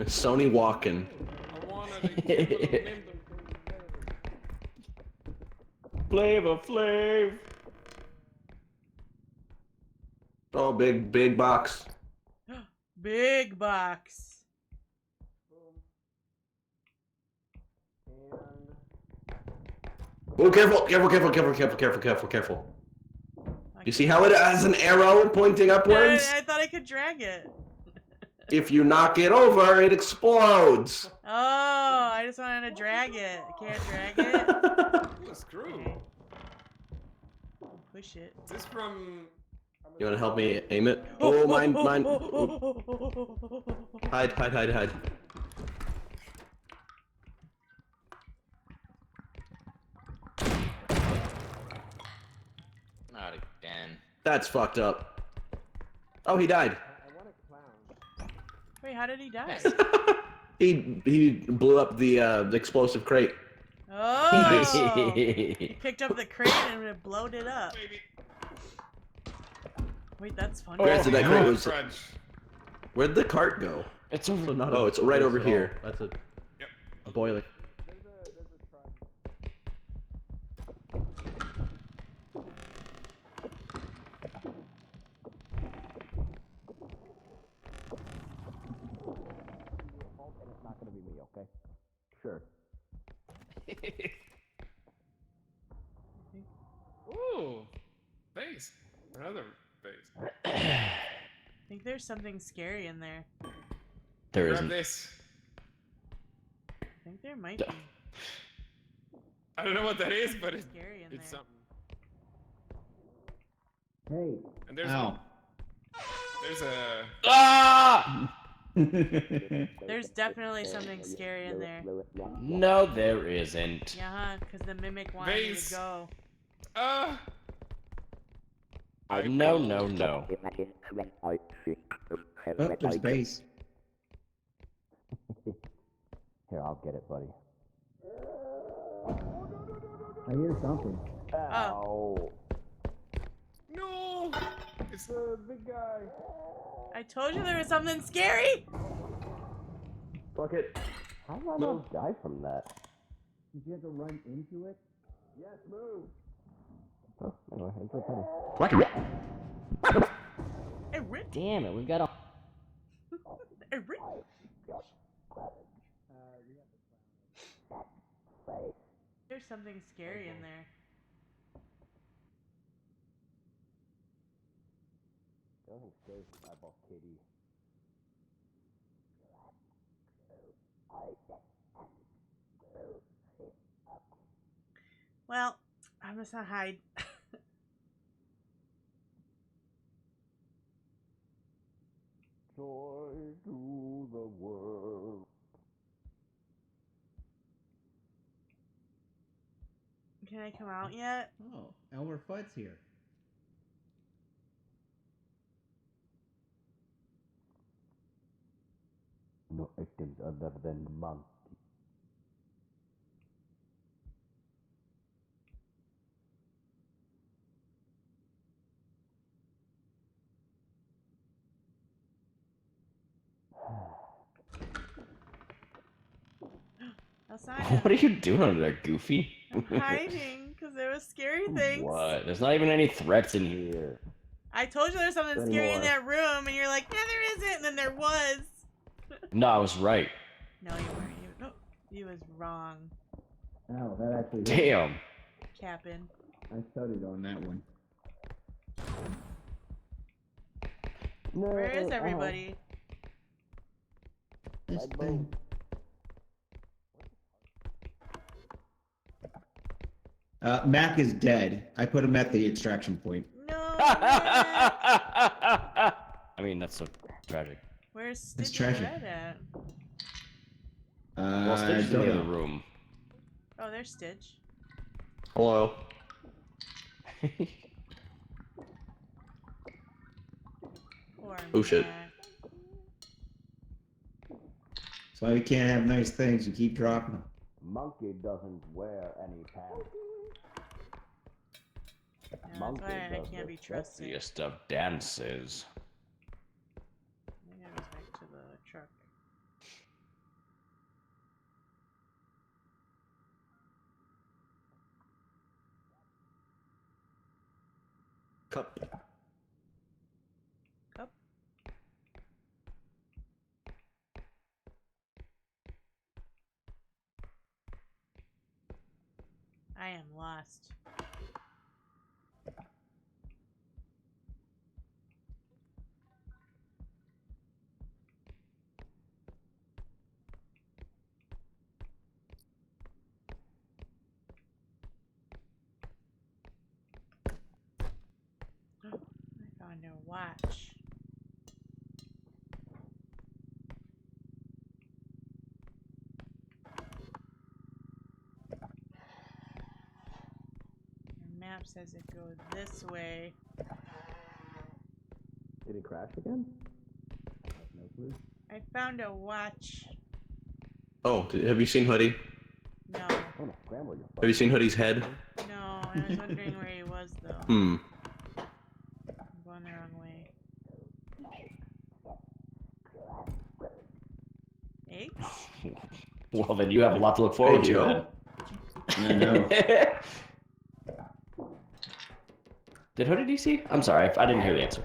Sony Walkman. I wanted to give them Flavor Flav. Oh, big box. Big box. Oh, careful. You see how it has an arrow pointing upwards? I thought I could drag it. If you knock it over, it explodes. Oh, I just wanted to drag it. I can't drag it. Oh, screw. Okay. Push it. Is this from? You want to help me aim it? Oh, mine. Hide. Not again. That's fucked up. Oh, he died. Wait, how did he die? He blew up the explosive crate. Oh! He picked up the crate and it blowed it up. Wait, that's funny. Granted, that crate was. Crunch. Where'd the cart go? It's over. Oh, it's right over here. That's a boiler. It's not gonna be me, okay? Sure. Ooh, face. Another face. I think there's something scary in there. There Grab isn't. this. I think there might be. I don't know what that is, but it's Scary in it's there. something. Hey. And there's Ow. there's a. Ah! There's definitely something scary in there. No, there isn't. Yeah, because the mimic wanted me Vase. to go. No, no, no. Oh, there's base. Here, I'll get it, buddy. I hear something. Oh. No! It's the big guy. I told you there was something scary! Fuck it. How did I not die from that? Did you have to run into it? Yes, move. Oh, anyway, enjoy penny. Hey, Rick! Damn it, we've got a. Hey, Rick! There's something scary in there. Nothing scares the eyeball kitty. Well, I'm just gonna hide. Joy to the world. Can I come out yet? Oh, Elmer Fudd's here. No victims other than the monkey. outside. What are you doing under there, Goofy? I'm hiding because there was scary things. What? There's not even any threats in here. I told you there's something scary in Anymore. that room, and you're like, yeah, there isn't, and then there was. No, I was right. No, you weren't. You was wrong, Oh, that actually. Damn. Captain. I studied on that one. No, Where is everybody? This thing. Mac is dead. I put him at the extraction point. No. I mean, that's so tragic. Where's It's Stitch and tragic. Red at? Well, Stitch is in the other room. Oh, there's Stitch. Hello. Poor Oh shit. Mac. That's why we can't have nice things. You keep dropping them. Monkey doesn't wear any pants. Yeah, that's why I can't be trusted. Sexiest of dances. Maybe I goes back to the truck. Cup. Cup. I am lost. I found a watch. The map says it goes this way. Did he crash again? No clue. I found a watch. Oh, have you seen Hoodie? No, Have you seen Hoodie's head? no, I was wondering where he was though. Hmm. I'm going the wrong way. Eggs? Well, then you have a lot to look forward Hey, to. Joe. I know. Then. Did Hoodie DC? I'm sorry, I didn't hear the answer.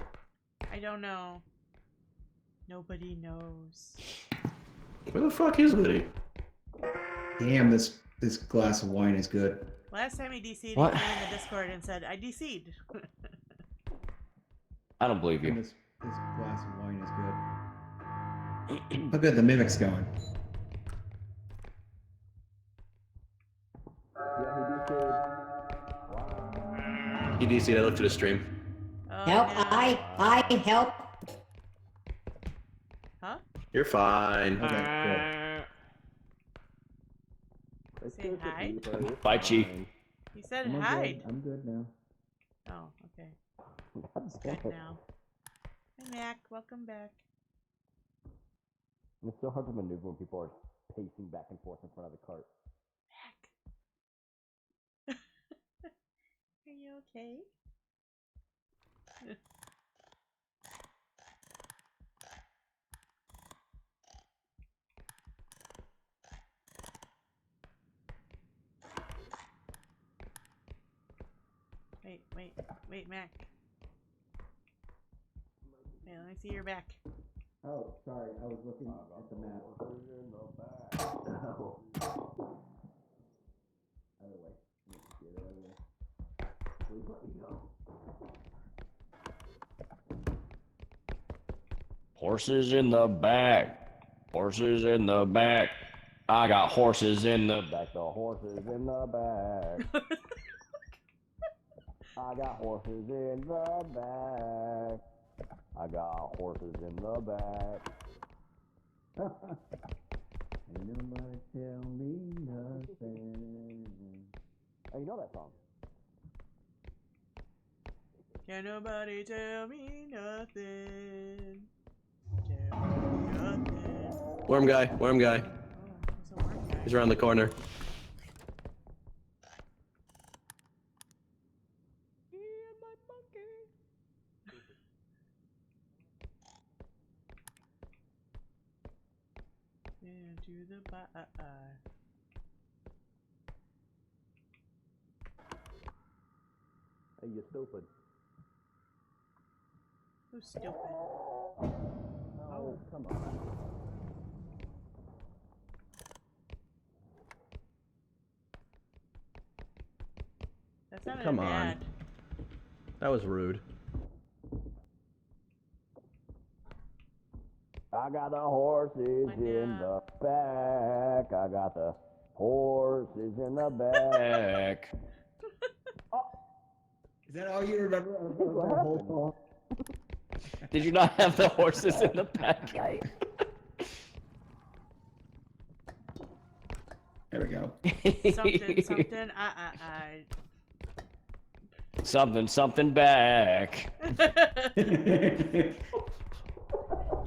I don't know. Nobody knows. Where the fuck is Hoodie? Damn, this glass of wine is good. Last time he DC'd, he What? came in the Discord and said, I DC'd. I don't believe And you. this glass of wine is good. How good the mimic's going. He DC'd, I looked at his stream. Oh, Help, no. I help. Huh? You're fine. Okay, Say hi? Bye, Chi. He said cool. hide. I'm good now. Oh, okay. It's good now. Hi, Mac. Welcome back. It's so hard to maneuver when people are pacing back and forth in front of the cart. Mac. Are you okay? Wait, Mac. Wait, let me see your back. Oh, sorry. I was looking at the map. Other way. The other way. Please let me go. Horses in the back. Horses in the back. I got horses in the back. The horses in the back. I got horses in the back. I got horses in the back. Ain't nobody tell me nothing. Oh, you know that song. Can nobody tell me nothing? Tell me nothing. Worm guy, worm guy. Oh, there's a worm guy. He's around the corner. Into the bar. Hey, you stupid. Who's stupid? Oh, come on. That's not Come an on. ad. That was rude. I got the horses Why in the not? back. I got the horses in the back. Is that all you remember? Of the whole song? Did you not have the horses in the back? There we go. Something. Something back.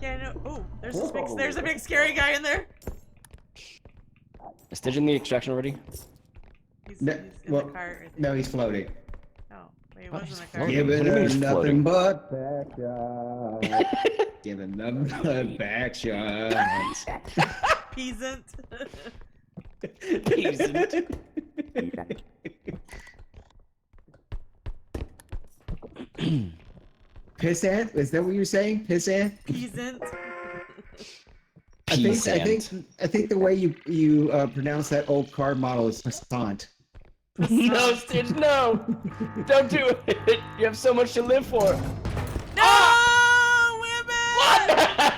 Yeah, no. Oh, there's a big scary guy in there. Is Stitch in the extraction already? He's No, in well, the cart. I think. No, he's floating. Oh, wait, he Oh, was he's in the cart. floating. Giving What do you mean her he's nothing floating? but back shots. Giving them but back shots. Peasant. Peasant. Pissant? Is that what you're saying? Pissant? Peasant. I think the way you pronounce that old car model is passant. No, Stitch, no! Don't do it! You have so much to live for. No, women!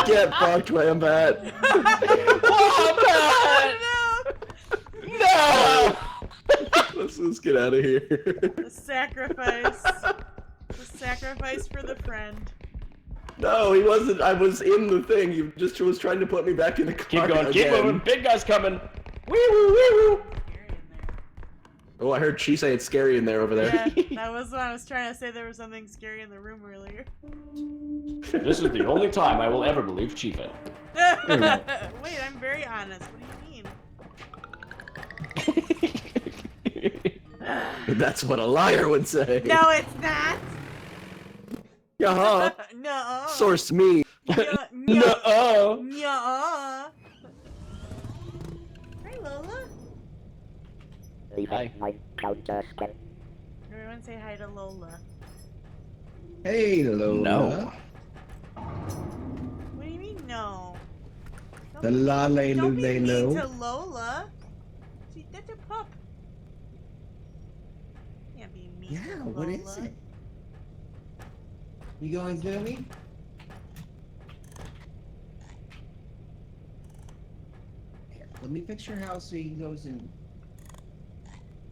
Get fucked, Wombat! Wombat! No! Let's get out of here. The sacrifice. The sacrifice for the friend. No, he wasn't. I was in the thing. He just was trying to put me back in the car. Keep going, again. keep moving. Big guy's coming. Wee woo, wee woo. Oh, I heard she say it's scary in there over there. Yeah, that was what I was trying to say. There was something scary in the room earlier. This is the only time I will ever believe Chifa. Wait, I'm very honest. What do you mean? That's what a liar would say. No, it's not. Yeah. No. Source me. No. Nuh-uh. Hi, Lola. Hi. Everyone say hi to Lola. Hey, Lola. No. What do you mean, no? The la lay Don't loo be lay mean lo. to Lola. That's a pup. Can't be mean Yeah, to what is Lola. it? You going zooming? Here, let me fix your house so you can go zoom.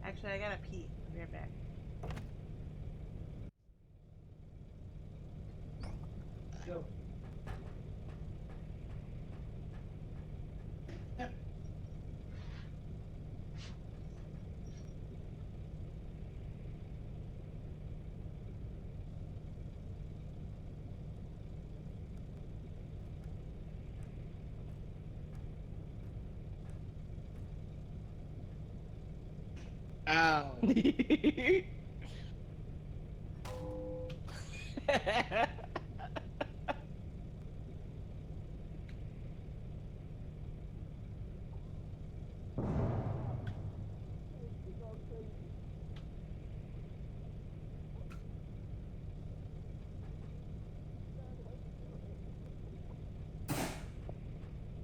Actually, I gotta pee. I'll be right back. Go. Ow.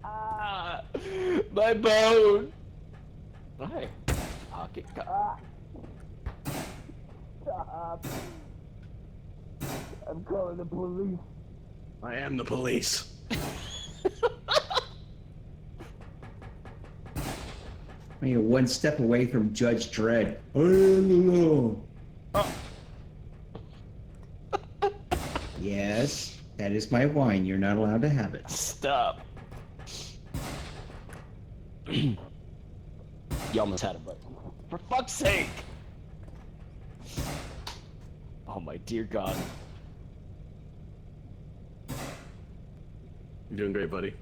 Ah, my bone. Hi. Pocket cut. Stop. I'm calling the police. I am the police. You're one step away from Judge Dredd. I am the law. Yes, that is my wine. You're not allowed to have it. Stop. You almost had it, but for fuck's sake! Oh my dear God. You're doing great, buddy.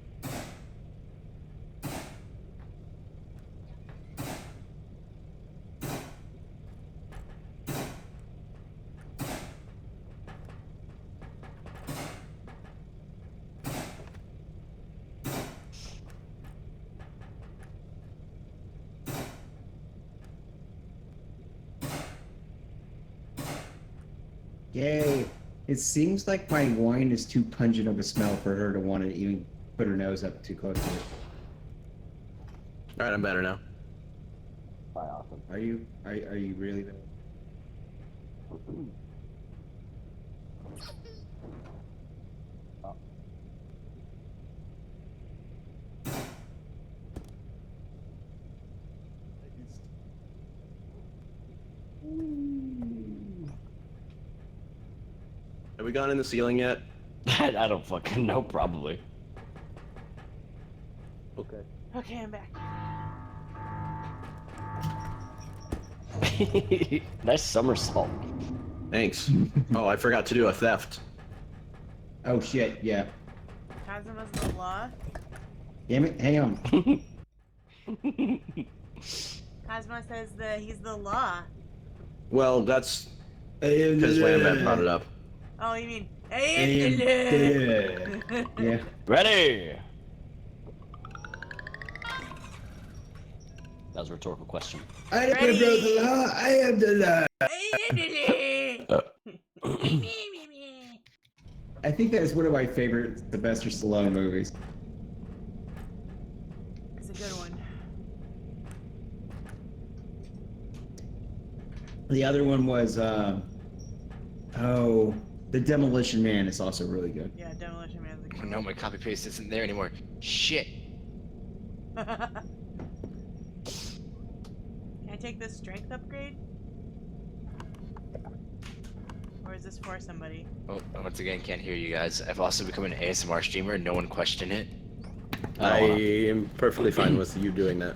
Yay! It seems like my wine is too pungent of a smell for her to want to even put her nose up too close to it. All right, I'm better now. Awesome. Are you really there? Have we gone in the ceiling yet? I don't fucking know, probably. Okay. Okay, I'm back. Nice somersault. Thanks. Oh, I forgot to do a theft. Oh shit! Yeah. Kazuma's the law. Damn it! Hang on. Kazuma says that he's the law. Well, that's because Lambat brought it up. Oh, you mean? Yeah. Ready? That was a rhetorical question. I never broke the law. I am the law. I think that is one of my favorite Sylvester Stallone movies. It's a good one. The other one was, The Demolition Man is also really good. Yeah, Demolition Man's a good Oh, no, my copy paste isn't there anymore. Shit. one. Can I take this strength upgrade? Or is this for somebody? Oh, once again, can't hear you guys. I've also become an ASMR streamer. No one question it. I am perfectly fine with you doing that.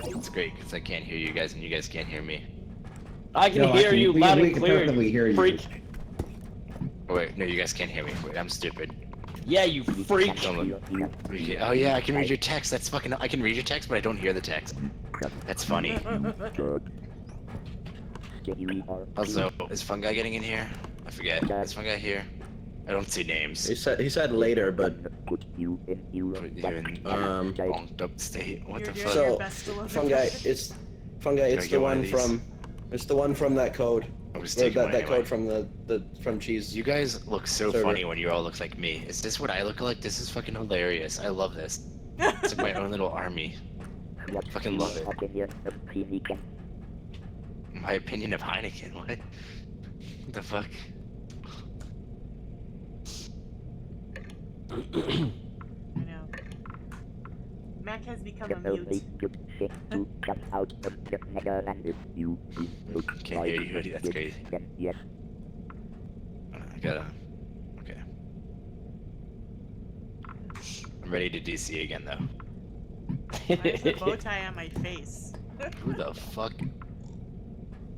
It's great because I can't hear you guys and you guys can't hear me. I can hear you loud and clear. Perfectly hear you. Freak. Oh, wait, no, you guys can't hear me. Wait, I'm stupid. Yeah, you freak. Don't look. Oh yeah, I can read your text. That's fucking. I can read your text, but I don't hear the text. That's funny. Also, is Fungi getting in here? I forget. Is Fungi here? I don't see names. He said later, but Bonked up state. What the fuck? so Fungi, it's the one from that code. That code from from Cheese. You guys look so server. funny when you all look like me. Is this what I look like? This is fucking hilarious. I love this. It's like my own little army. Fucking love it. My opinion of Heineken. What? What the fuck? I know. Mac has become a mute. Can't hear you, hoodie. That's crazy. I gotta. Okay. I'm ready to DC again, though. Why is the bow tie on my face? Who the fuck?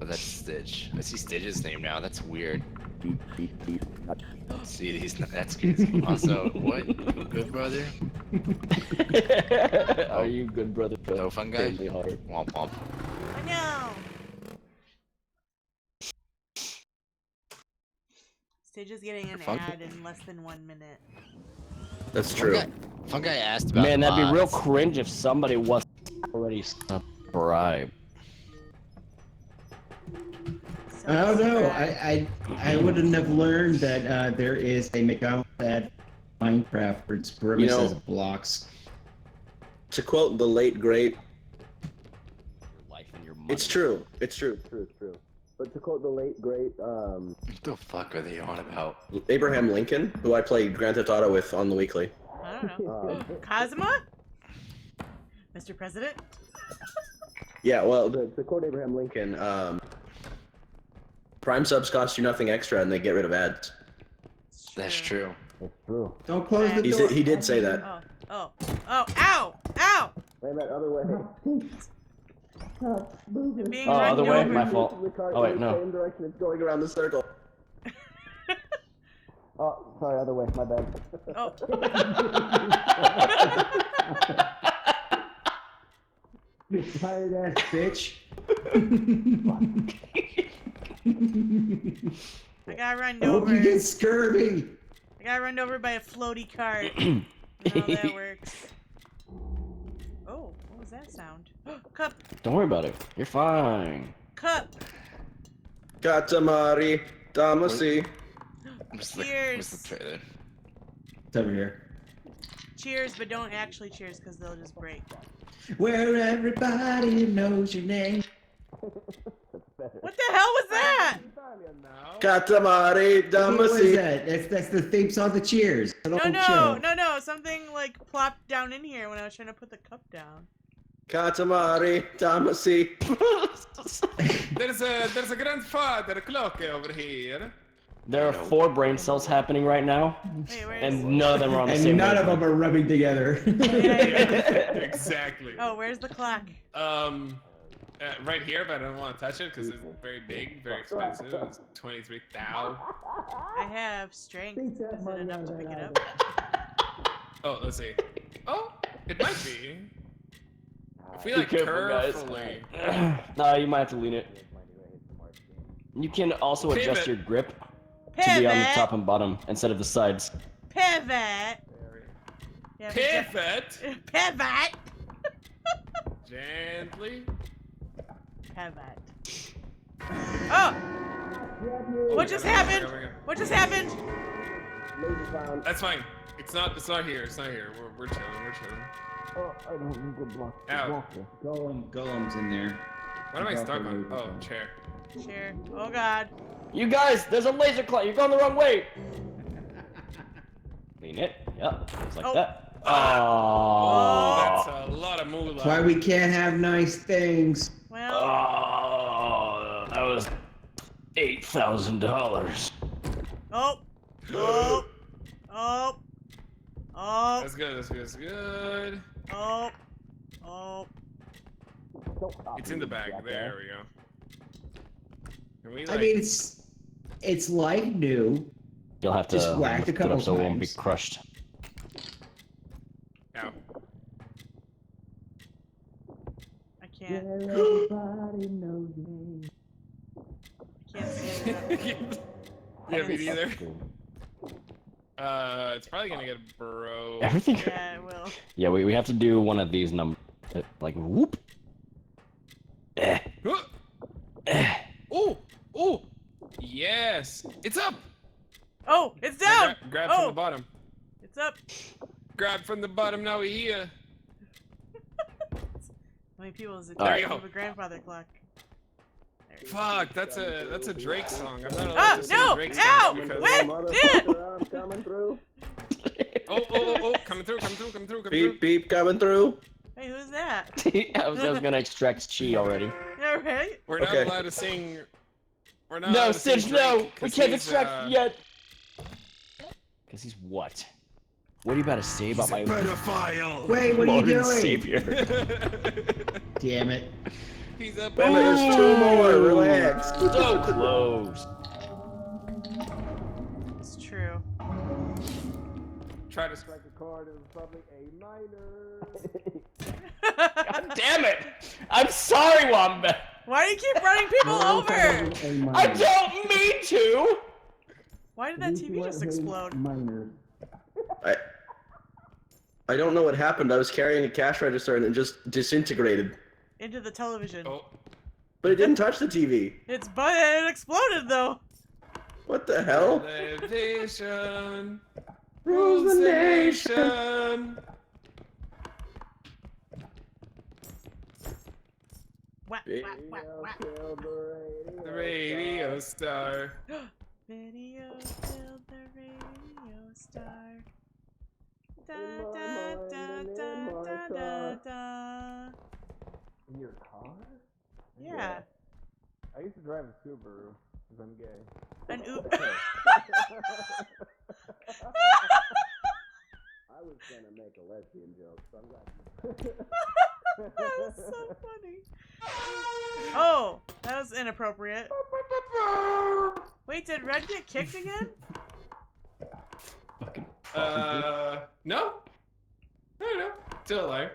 Oh, that's Stitch. I see Stitch's name now. That's weird. See, he's not. That's crazy. Also, what? You good, brother? Are you good, brother? No Fungi? Womp womp. Oh no! Stage is getting an ad in less than 1 minute. That's true. Fungi asked about. Man, that'd be real mods. cringe if somebody was already subscribed. I don't know. I wouldn't have learned that there is a McDonald's ad Minecraft where its premise as blocks. To quote the late great, Life and your money. it's true. It's true. But to quote the late great What the fuck are they on about? Abraham Lincoln, who I played Grand Theft Auto with on the weekly. I don't know. Kazuma? Mr. President? Yeah, well, to quote Abraham Lincoln, Prime subs cost you nothing extra, and they get rid of ads. That's true. That's true. Don't close the door. He did say that. Oh, ow! Ow! Wait, that other way. I'm being Oh, run other way? over. My fault. Oh, wait, no. Same direction, it's going around the circle. Oh, sorry, other way. My bad. Oh. Tired ass bitch. I got run I hope over. you get scurvy. I got run over by a floaty cart. I don't know how that works. Oh, what was that sound? Cup! Don't worry about it. You're fine. Cup! Katamari. Damacy. What's Cheers. the trailer? It's over here. Cheers, but don't actually cheers because they'll just break. Where everybody knows your name. What the hell was that? Katamari What was Damacy. that? That's the theme song to Cheers. An old show. No. Something like plopped down in here when I was trying to put the cup down. Katamari Damacy. There's a grandfather clock over here. There are 4 brain cells happening right now, Wait, where is and none of them are on the And same none of wavelength. them are rubbing together. Exactly. Oh, where's the clock? Right here, but I don't want to touch it because it's very big, very expensive. It's 23,000. I have strength. Is it enough to pick it up? Oh, let's see. Oh, it might be. If we Be like careful, guys. carefully. No, you might have to lean it. You can also adjust Pivot. your grip to be on the top Pivot. and bottom instead of the sides. Pivot. Yeah, Pivot. Pivot. Gently. Pivot. Oh! What just happened? What just happened? That's fine. It's not here. It's not here. We're chilling. We're chilling. Oh, I don't need to block. Ow. Golem's in there. What am I stuck on? Oh, chair. Chair. Oh god. You guys, there's a laser claw. You're going the wrong way. Lean it. Yep. Just like Oh. that. Oh, Oh. that's a lot of moolah. That's why we can't have nice things. Well, Oh, that was $8,000. oh. Oh. Oh. Oh. That's good. That's good. That's good. Oh. Oh. It's in the bag. There we go. Can we, I like, mean, it's like new. You'll have to Just whacked a lift it couple up so it won't be times. crushed. ow. I can't. Everybody knows me. I can't stand it up. Yeah, me neither. It's probably gonna get broke. Everything. Yeah, it will. Yeah, we have to do one of these like whoop. Oh, oh, yes, it's up. Oh, it's Now down. grab Oh. from the bottom. It's up. Grab from the bottom. Now we're here. How many people is it? All right. I have a grandfather clock. There you go. Fuck, that's a Drake song. I'm not allowed Ah, to sing no! Drake Ow! songs because. Wait! Coming through. Oh, coming through. Beep, beep, coming through. Hey, who's that? I was gonna extract chi already. Yeah, right? We're not Okay. allowed to sing. We're not No, allowed to sing Stitch, no! Drake We 'cause can't he's, extract yet! Because he's what? What are you about to say about my pedophile. Wait, what are Lord you and doing? Savior? Damn it. He's a Wait a minute, there's 2 more. Relax. So close. It's true. Try to strike a chord. It was probably A minor. God damn it! I'm sorry, Wombat! Why do you keep running people over? I don't mean to! Why did that TV just explode? I don't know what happened. I was carrying a cash register and it just disintegrated. Into the television. Oh, But it didn't touch the TV. But it exploded though. What the hell? television Rules the nation. Whack, whack, whack, whack. The radio star. Video killed the radio star. Da da da da da da da. In your car? Yeah. I used to drive a Subaru because I'm gay. An I was gonna make a lesbian joke, so I'm glad. That was so funny. Oh, that was inappropriate. Wait, did Red get kicked again? No. No. Still alive.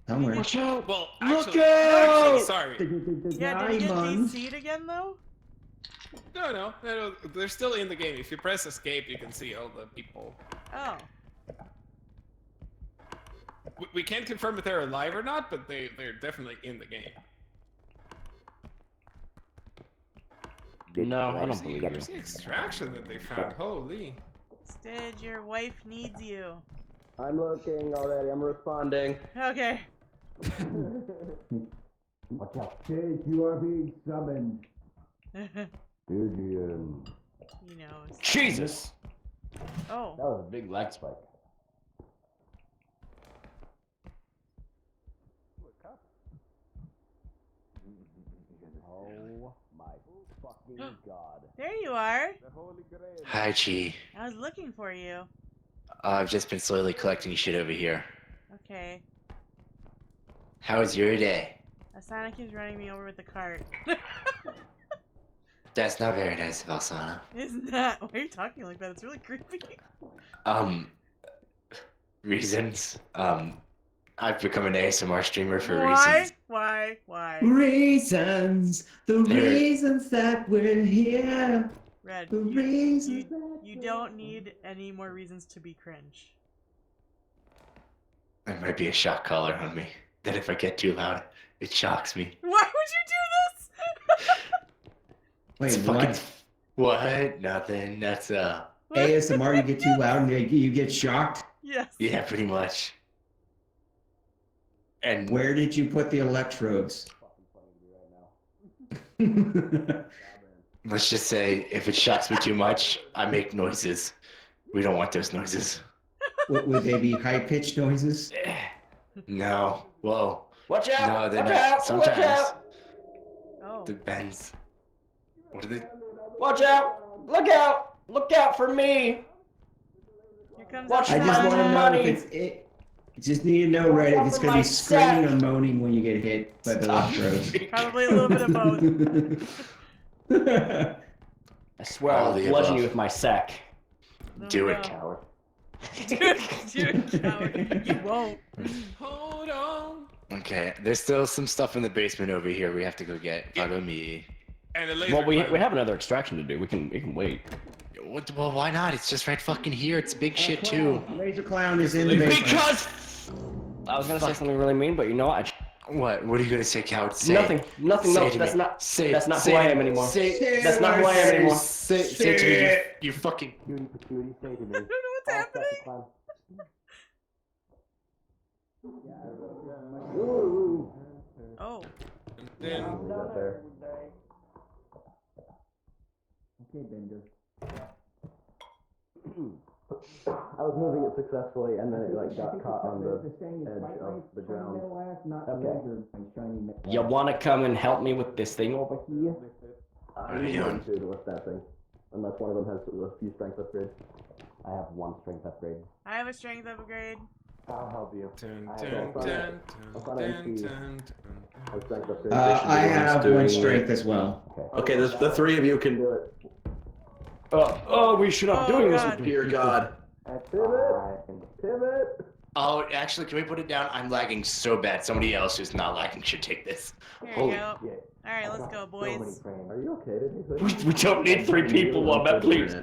Somewhere. Watch out! Well, Look actually, out! sorry. Yeah, did he get DC'd again though? No. They're still in the game. If you press escape, you can see all the people. Oh. We can't confirm if they're alive or not, but they're definitely in the game. No, I don't believe you. It's the extraction that they found. Holy. Stidge, your wife needs you. I'm looking already. I'm responding. Okay. Watch out. Jake, you are being summoned. Vivian. He knows. Jesus! Oh. That was a big lag spike. Oh my fucking god. There you are. Hi, Chi. I was looking for you. I've just been slowly collecting shit over here. Okay. How was your day? Asana keeps running me over with the cart. That's not very nice of Alsana. It's not. Why are you talking like that? It's really creepy. Reasons. I've become an ASMR streamer for Why? reasons. Why? Reasons, the reasons that we're here. Red, The reasons you don't need any more reasons to be cringe. There might be a shock collar on me. That if I get too loud, it shocks me. Why would you do this? Wait, It's what? fucking- What? Nothing. That's ASMR, you get too loud and you get shocked? Yes. yeah, pretty much. And Where did you put the electrodes? let's just say, if it shocks me too much, I make noises. We don't want those noises. Would they be high-pitched noises? No. Whoa. Watch out! No, they're Watch not. out! Sometimes. Watch out! Oh. Depends. What are they? Watch out! Look out! Look out for me! Here comes Watch I just Asana. want to know money. if it's... Just need to know, Red, if it's going to be screaming or moaning when you get hit by the electrodes. Probably a little bit of both. I swear All I'll the bludgeon above. you with my sack. No, Do no. it, coward. Do it, coward. You won't. Hold on. Okay, there's still some stuff in the basement over here we have to go get. Follow me. And a laser Well, we gun. have another extraction to do. We can wait. What, well, why not? It's just right fucking here. It's big shit too. Laser Clown is in the basement. Because I was gonna say something really mean, but you know what? what? What are you gonna say, coward? Say Nothing. it. Nothing. Say No, it to that's me. not. Say it. That's not Say who I it. am anymore. Say, That's not who I am anymore. Say it to me. You fucking cutie patootie. Say it to me. I don't know what's happening. Oh. Then Okay, Bender. I was moving it successfully, and then it like got caught on the edge of the ground. You wanna come and help me with this thing over here? What are you doing? Dude, what's that thing? Unless one of them has a few strength upgrades. I have one strength upgrade. I have a strength upgrade. I'll help you. Dun, I dun, have dun, strength dun, dun, upgrade. I have one strength as well. Okay, the three of you can do it. We should not be Oh, doing this. God. Dear God. Pivot! Oh, actually, can we put it down? I'm lagging so bad. Somebody else who's not lagging should take this. Here Holy you go. Alright, let's go, boys. Are you okay? Did We don't need 3 people, Wombat, please.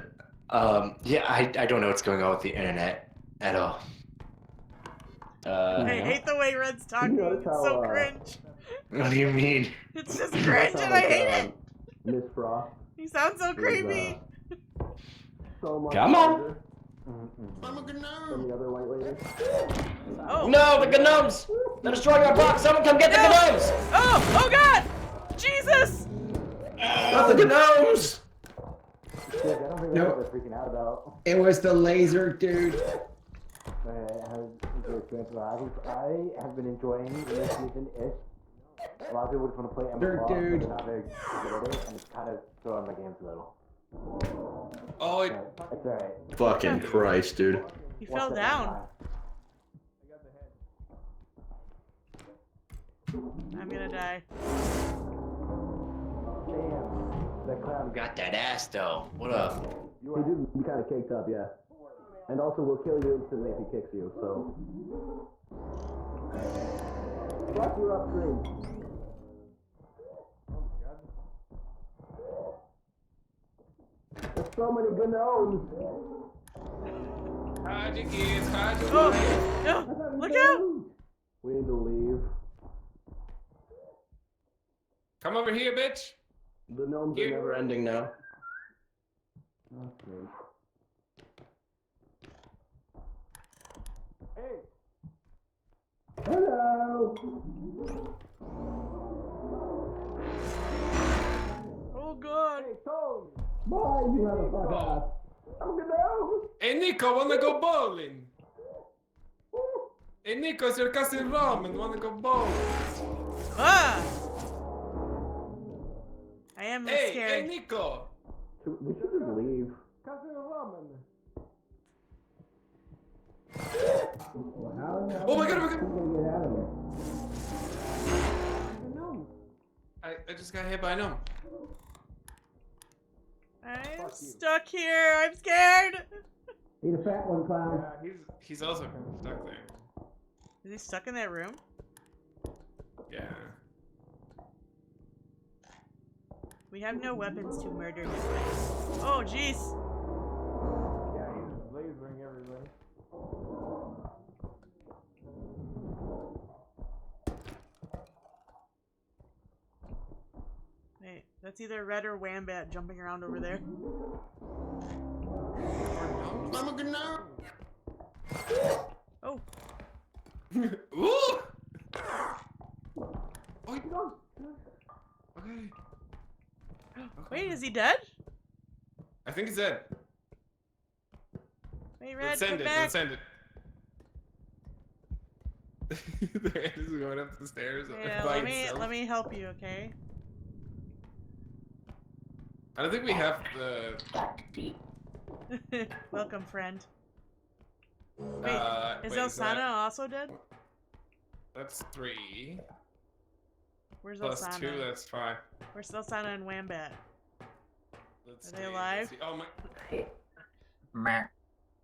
Yeah, I don't know what's going on with the internet at all. I hate the way Red's talking. notice It's so how, cringe. What do you mean? It's just cringe and I hate it. Miss Frost. He sounds so creepy. So much Come on. larger I'm a good than the other white lady. Oh. No, the gnomes! They're destroying our box! Someone come get the gnomes! Oh! Oh God! Jesus! Not the gnomes! I don't think Nope. that's what they're freaking out about. It was the laser, dude. I have been enjoying this season-ish. A lot of people just want to play Dude, dude. They're not very good at it, and it's kind of throwing my games a little. Oh, it, It's alright. Fucking Christ, dude. He fell down. I'm gonna die. Damn. That clown Got that ass though. What up? He did be kind of caked up, yeah. And also, we'll kill you instantly if he kicks you, so. Plus, you're upstream. There's so many gnomes. hide your kids, hide your Oh! wife. No! Look out! We need to leave. Come over here, bitch. The gnomes are never ending now. Okay. Hello. Oh god. Bye, you have a fuck off. I'm gonna go. Hey Nico, wanna go bowling? Hey Nico, it's your cousin Ramen, wanna go bowling? Ah! I am Hey scared. Nico! We should just leave. Cousin Ramen. Oh my god, I'm gonna get out of there. I just got hit by a gnome. I'm stuck here. I'm scared. Eat a fat one, clown. He's also kind of stuck there. Is he stuck in that room? Yeah. We have no weapons to murder him. Oh, jeez. Yeah, he's lasering everybody. Wait, that's either Red or Wambat jumping around over there. I'm a good gnome. Oh. Ooh! Oh, you go. Okay. Wait, is he dead? I think he's dead. Wait, Red, Let's send come it. back. Let's send it. The hand is going up the stairs Yeah, by itself. let me help you, okay? I don't think we have the. Welcome, friend. Wait, is wait, Elsana also dead? That's 3. Where's Plus Elsana? 2, that's 5. Where's Elsana and Wambat? Let's Are they see, alive? let's see. Oh my.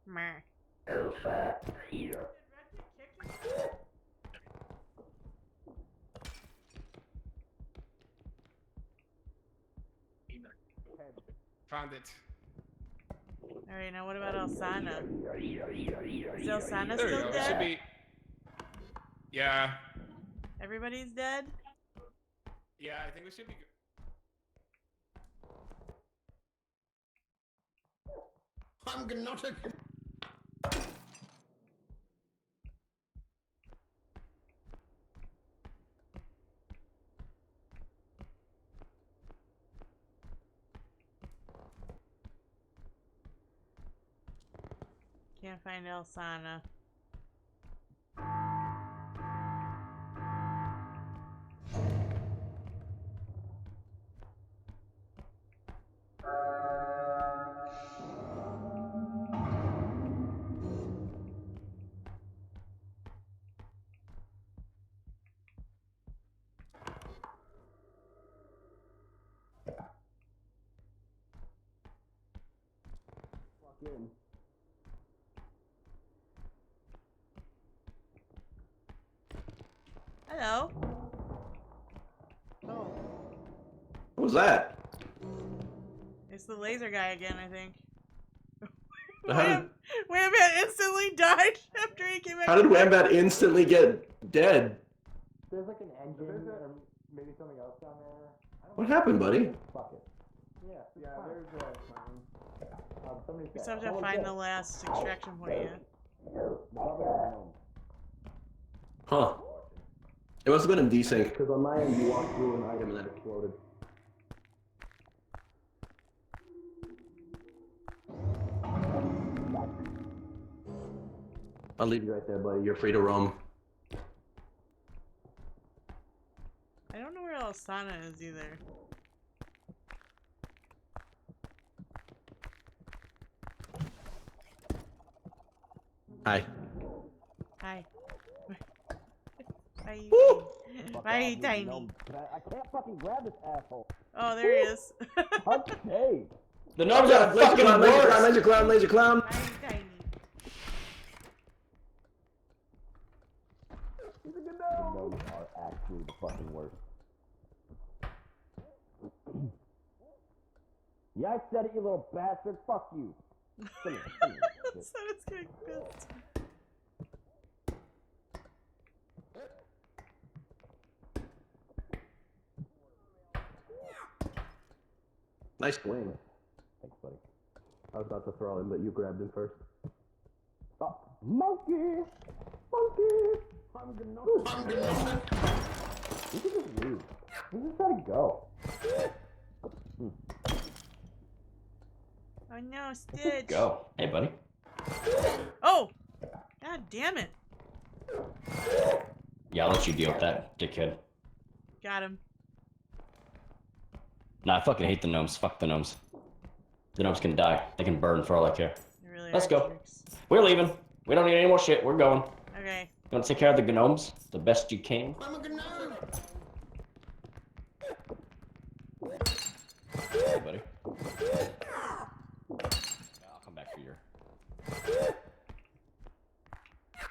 Meh. Found it. Alright, now what about Elsana? Is Elsana There we still go. It dead? should be. Yeah. Everybody's dead? Yeah, I think we should be good. I'm gnotic. Can't find Elsana. Hello. Oh, What was that? it's the laser guy again, I think. How did, Wambat instantly died after he came back. how did Wambat instantly get dead? There's like an engine or maybe something else down there. I don't What know. happened, buddy? Fuck it. Yeah, there's a sign. Somebody's We still have to find the last extraction point, yeah. Huh. It must have been in desync, because on my end you walked through an item and then exploded. I'll leave you right there, buddy. You're free to roam. I don't know where Elsana is either. Hi. Hi. Hi. Woo! Hi, Tiny. I can't fucking grab this asshole. Oh, there he is. Okay. The gnomes are fucking worse. Laser clown, laser clown. Hi, Tiny. The gnomes are actually the fucking worst. Yeah, I said it, you little bastard. Fuck you. Come here, come here. So it's getting pissed. Nice swing. Thanks, buddy. I was about to throw him, but you grabbed him first. Oh, monkey! Monkey! I'm gonna You can just leave. You just gotta go. Oh no, Stitch. Go. Hey, buddy. Oh! God damn it. Yeah, I'll let you deal with that, dickhead. Got him. Nah, I fucking hate the gnomes. Fuck the gnomes. The gnomes can die. They can burn for all I care. They really Let's are go. jerks. We're leaving. We don't need any more shit. We're going. Okay. You want to take care of the gnomes the best you can? I'm a gnome. Hey, buddy. I'll come back for your...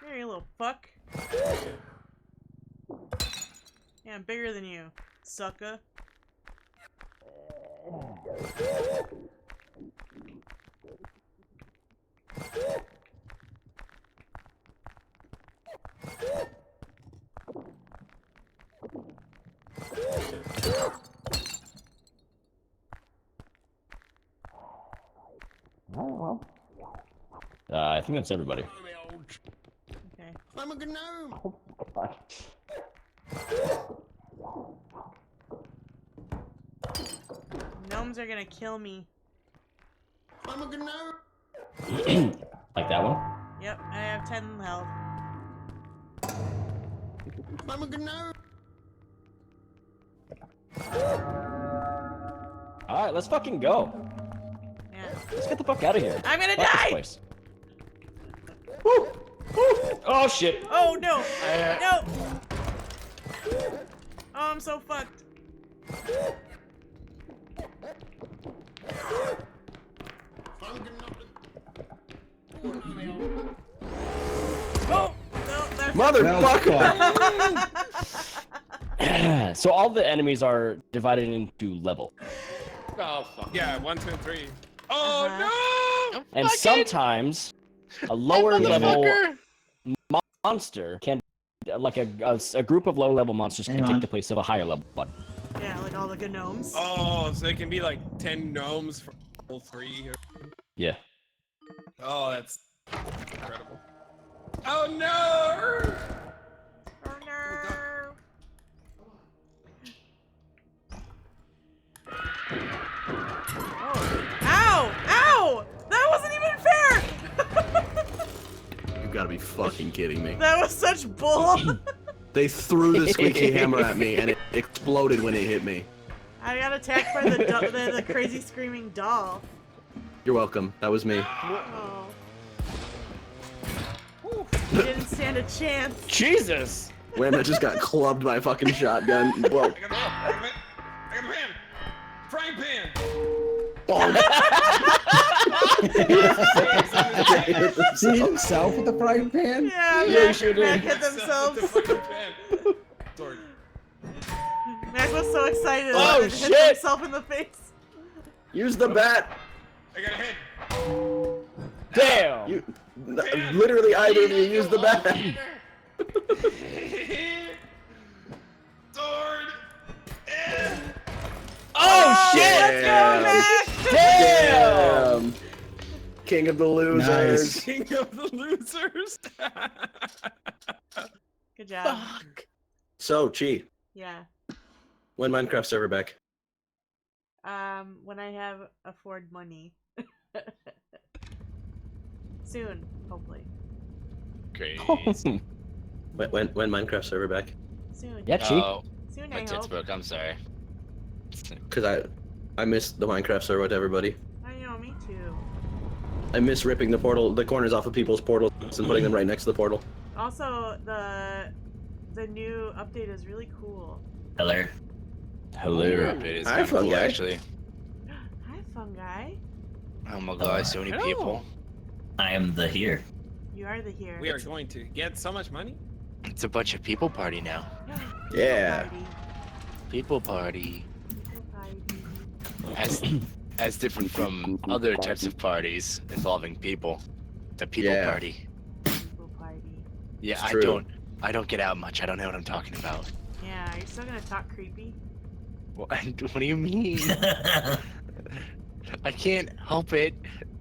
Here, you little fuck. Yeah, I'm bigger than you, sucker. I think that's everybody. Okay. I'm a gnome. Oh, God. Gnomes are gonna kill me. I'm a gnome. Like that one? Yep, I have 10 health. I'm a gnome. Alright, let's fucking go. Yeah. Let's get the fuck out of here. I'm gonna Fuck this die! place. Woo! Woo! Oh shit! Oh no! No! Oh, I'm so fucked. Oh! No, that's Motherfucker! So all the enemies are divided into level. Oh fuck. Yeah, 1, 2, 3. Oh no! And sometimes a lower level monster can, like a group of low level monsters can take the place of a higher level one. Yeah, like all the good gnomes. Oh, so it can be like 10 gnomes for level 3 or... Yeah. Oh, that's incredible. Oh no! Oh no! Oh. Ow! Ow! That wasn't even fair! You gotta be fucking kidding me. That was such bull! They threw the squeaky hammer at me and it exploded when it hit me. I got attacked by the crazy screaming doll. You're welcome. That was me. Oh. You didn't stand a chance. Jesus! Wham, I just got clubbed by a fucking shotgun. Whoa. I got a pan! Frying pan! See himself with the frying pan? Yeah, Yeah, you Mac, sure Mac did. hit themselves. The fucking pan. Sword. Mac was so excited Oh, that he shit. hit himself in the face. Use the bat. I got a hit. Damn! You, literally either of you use the bat. Sword! Oh shit! Let's go, Mac! Damn! King of the losers. Nice. King of the losers! Good job. So, Chi, Yeah. when Minecraft server back? When I have afford money. Soon, hopefully. Great. When Minecraft server back? Soon. Yeah, Chi. Oh, Soon, my I tits hope. broke. I'm sorry. Cause I missed the Minecraft server with everybody. I know, me too. I miss ripping the corners off of people's portals and putting them right next to the portal. Also, the new update is really cool. Hello. Hello. It is Hi, kind of fun cool, guy. actually. Hi, fungi. Oh my god, so many people. I am the here. You are the here. We are going to get so much money. It's a bunch of people party now. Yeah. People party. People party. As different from other types of parties involving people. The people Yeah. party. People party. Yeah, It's I true. don't get out much. I don't know what I'm talking about. Yeah, are you still gonna talk creepy? What do you mean? I can't help it.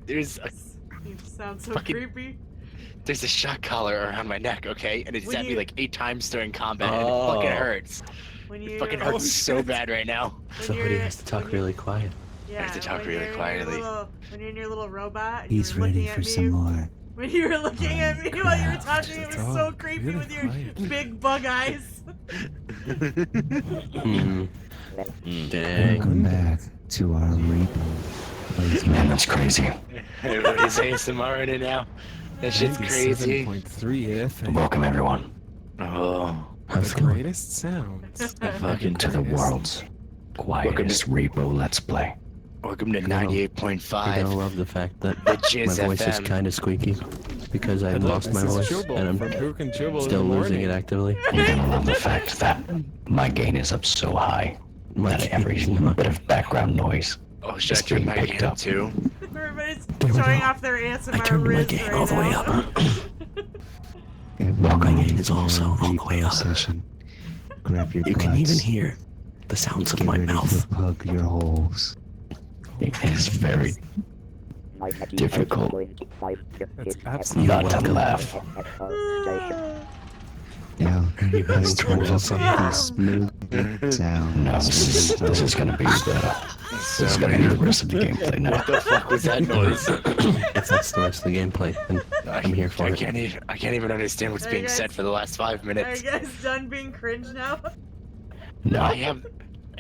There's a You sound so fucking- creepy. there's a shock collar around my neck, okay? And it's When at me you- like 8 times during combat, and it fucking hurts. When It you fucking hurts so bad right now. when Somebody you're- has to talk when you- really quiet. Yeah, have to talk when really you're in your quietly. when you're in your little robot, and He's you were looking ready at for me. some more. When you were looking at me while you were talking, it was so Talk creepy really with your quiet. big bug eyes. Dang. Welcome back to our repo. Man, that's crazy. Everybody's ASMR in it now. That shit's crazy. 7.3 FM. Welcome everyone. Oh, How's it The going? greatest sounds. Welcome to the world's quietest repo let's play. welcome to You're gonna 98.5. love the fact that The my Jizz voice is FM. kind of squeaky because I lost my voice and I'm Who can Jubal still losing it actively. You're gonna love the fact that my gain is up so high that every bit of background noise Oh, should I is turn being my picked hand up up. too? Everybody's There we showing go. off their ASMR I turned my riz gain right all the way now. up. Welcome gain is also all the way up. session. Grab your You can butts. even hear the sounds of Get my ready mouth. to plug your holes. It is very difficult That's absolutely not to laugh. Now, You guys turned it up. smooth sound. No, this is gonna be the rest of the gameplay now. What the fuck was that noise? If that's the rest of the gameplay, then I'm here for I it. can't even understand what's Hey, being guys. said for the last 5 Are minutes. you guys done being cringe now? No, I have.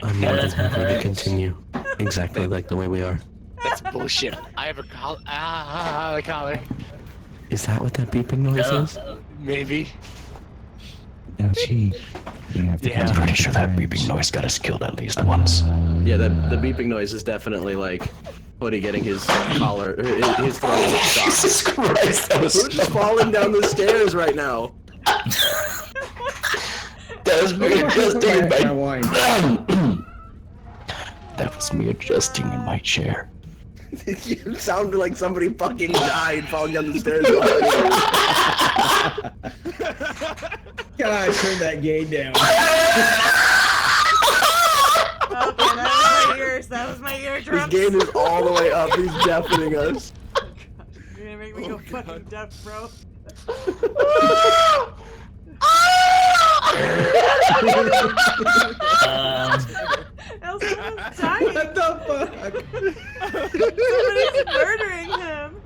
I'm more than happy to continue exactly like the way we are. That's bullshit. I have a collar. A collar. Is that what that beeping noise is? Maybe. no, gee. I'm pretty sure that beeping noise got us killed at least once. Yeah, the beeping noise is definitely like Woody getting his collar, his throat shot. Jesus Christ, that was Who's just falling down the stairs right now? That was me adjusting in My my wine. That was me adjusting in my chair. You sounded like somebody fucking died falling down the stairs. God, turn that gain down. Okay, that was my ears. That was my His eardrums. game is all the way up. He's deafening us. You're gonna make me go fucking deaf, bro. Elsa was dying. What the fuck? Somebody's murdering him.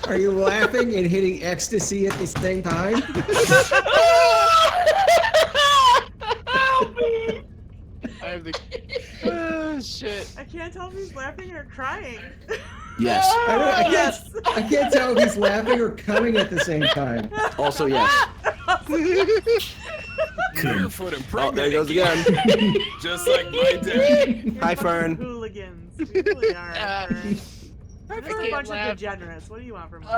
Are you laughing and hitting ecstasy at the same time? I have the. Oh, shit. I can't tell if he's laughing or crying. Yes. Yes. I can't tell if he's laughing or coming at the same time. Also, yes. Barefoot and Oh, there he goes pregnant. again. Just like my dad. You're Hi, fucking Fern. Hooligans. You really are, Fern. We're a can't bunch laugh. of degenerates. What do you want from us?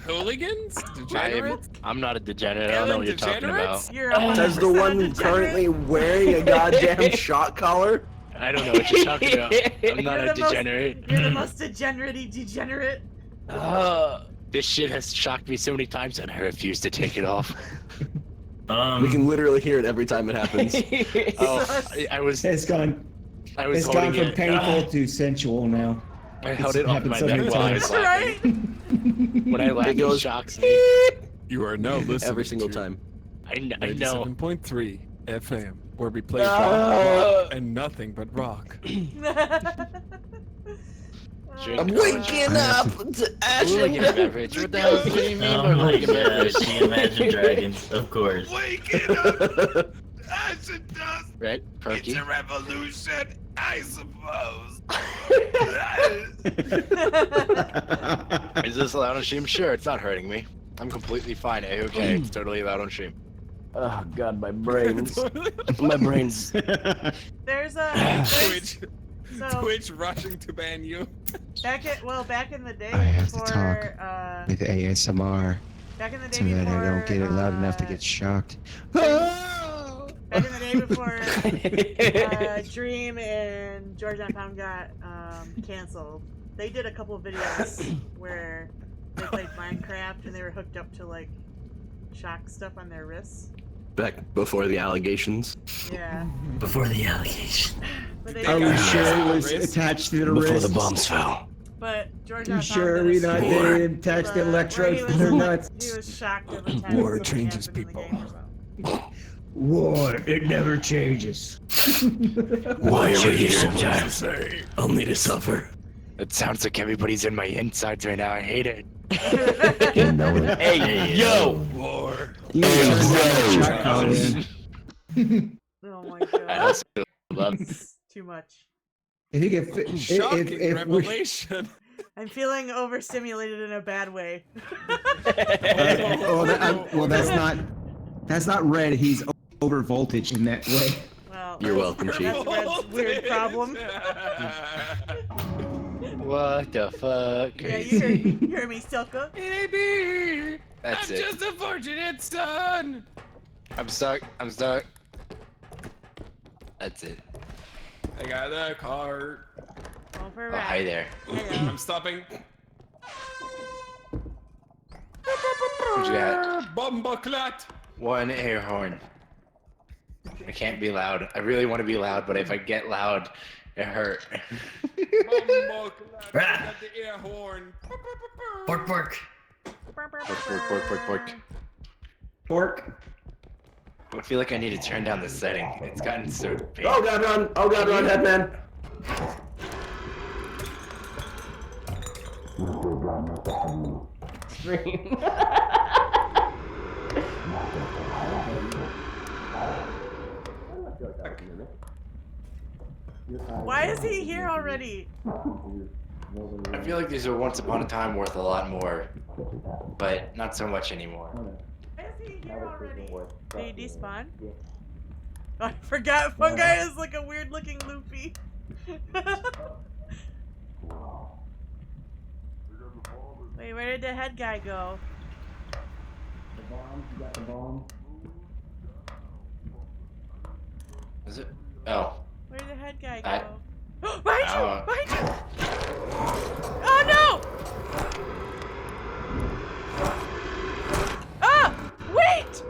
Hooligans? Degenerates? I'm not a degenerate. I don't know what you're talking Degenerates? about. You're 100% Says the one degenerate. currently wearing a goddamn shot collar. I don't know what you're talking about. I'm not You're a the most- degenerate. You're the most degenerate degenerate. This shit has shocked me so many times and I refuse to take it off. We can literally hear it every time it happens. Oh, I was It's gone holding from it. painful to sensual now. I held It's it off happened my so neck many while I times. was Right? laughing. When I laugh, It goes- it shocks me. You are now listening Every single to time. I know. 97.3 FM, where we play rock and nothing but rock. I'm waking up to Hooligan action. beverage. What the hell do you mean by Oh my hooligan beverage? gosh, the Imagine Dragons, of course. Waking up! Acid dust! Right, Perky? It's a revolution, I suppose. Is this allowed on stream? Sure, it's not hurting me. I'm completely fine. Okay, it's totally allowed on stream. Oh god, my brains. My brain's. There's a Twitch, so Twitch rushing to ban you. back in the day I have to before talk. With ASMR back in the day so that before I don't get it loud enough to get shocked. back in the day before Dream and George on Pound got canceled. They did a couple of videos where they played Minecraft and they were hooked up to like shock stuff on their wrists. back before the allegations. Yeah. Before the allegation. But they Are we got- sure it was attached to the Before wrist? the bombs fell. But George You sure we not did attach the electrodes to their nuts? He was shocked every time War something changes happened in the people. game or something. War, it never changes. Why are we here sometimes? Only to suffer. It sounds like everybody's in my insides right now. I hate it. You know it. Hey, yo! War. You can turn that shot collar in. Oh my I god. also love. It's too much. If you get fit, Shocking if we, revelation. I'm feeling overstimulated in a bad way. well, that's not red. He's over voltage in that way. Well, You're welcome, Chief. that's Red's weird problem. What the fuck? Yeah, you heard me, Silka. Baby, That's I'm it. just a fortunate son. I'm stuck. I'm stuck. That's it. I got a car. Going for a Oh, hi ride. there. Hello. I'm stopping. What you got? Bumbleclat. One air horn. I can't be loud. I really want to be loud, but if I get loud, it hurt. Bumbleclat. I got the air horn. Pork, pork. Pork, pork, pork, pork, pork. Pork. I feel like I need to turn down the setting. It's gotten so big. Oh god, run! Oh god, run, headman! Why is he here already? I feel like these were once upon a time worth a lot more, but not so much anymore. Why is he here already? Did he despawn? Oh, I forgot Fungi is like a weird looking Luffy. Wait, where did the head guy go? The bomb, you got the bomb. Is it? Oh. Where did the head guy I- go? Behind you! Oh. Behind you! Oh no! Ah! Wait!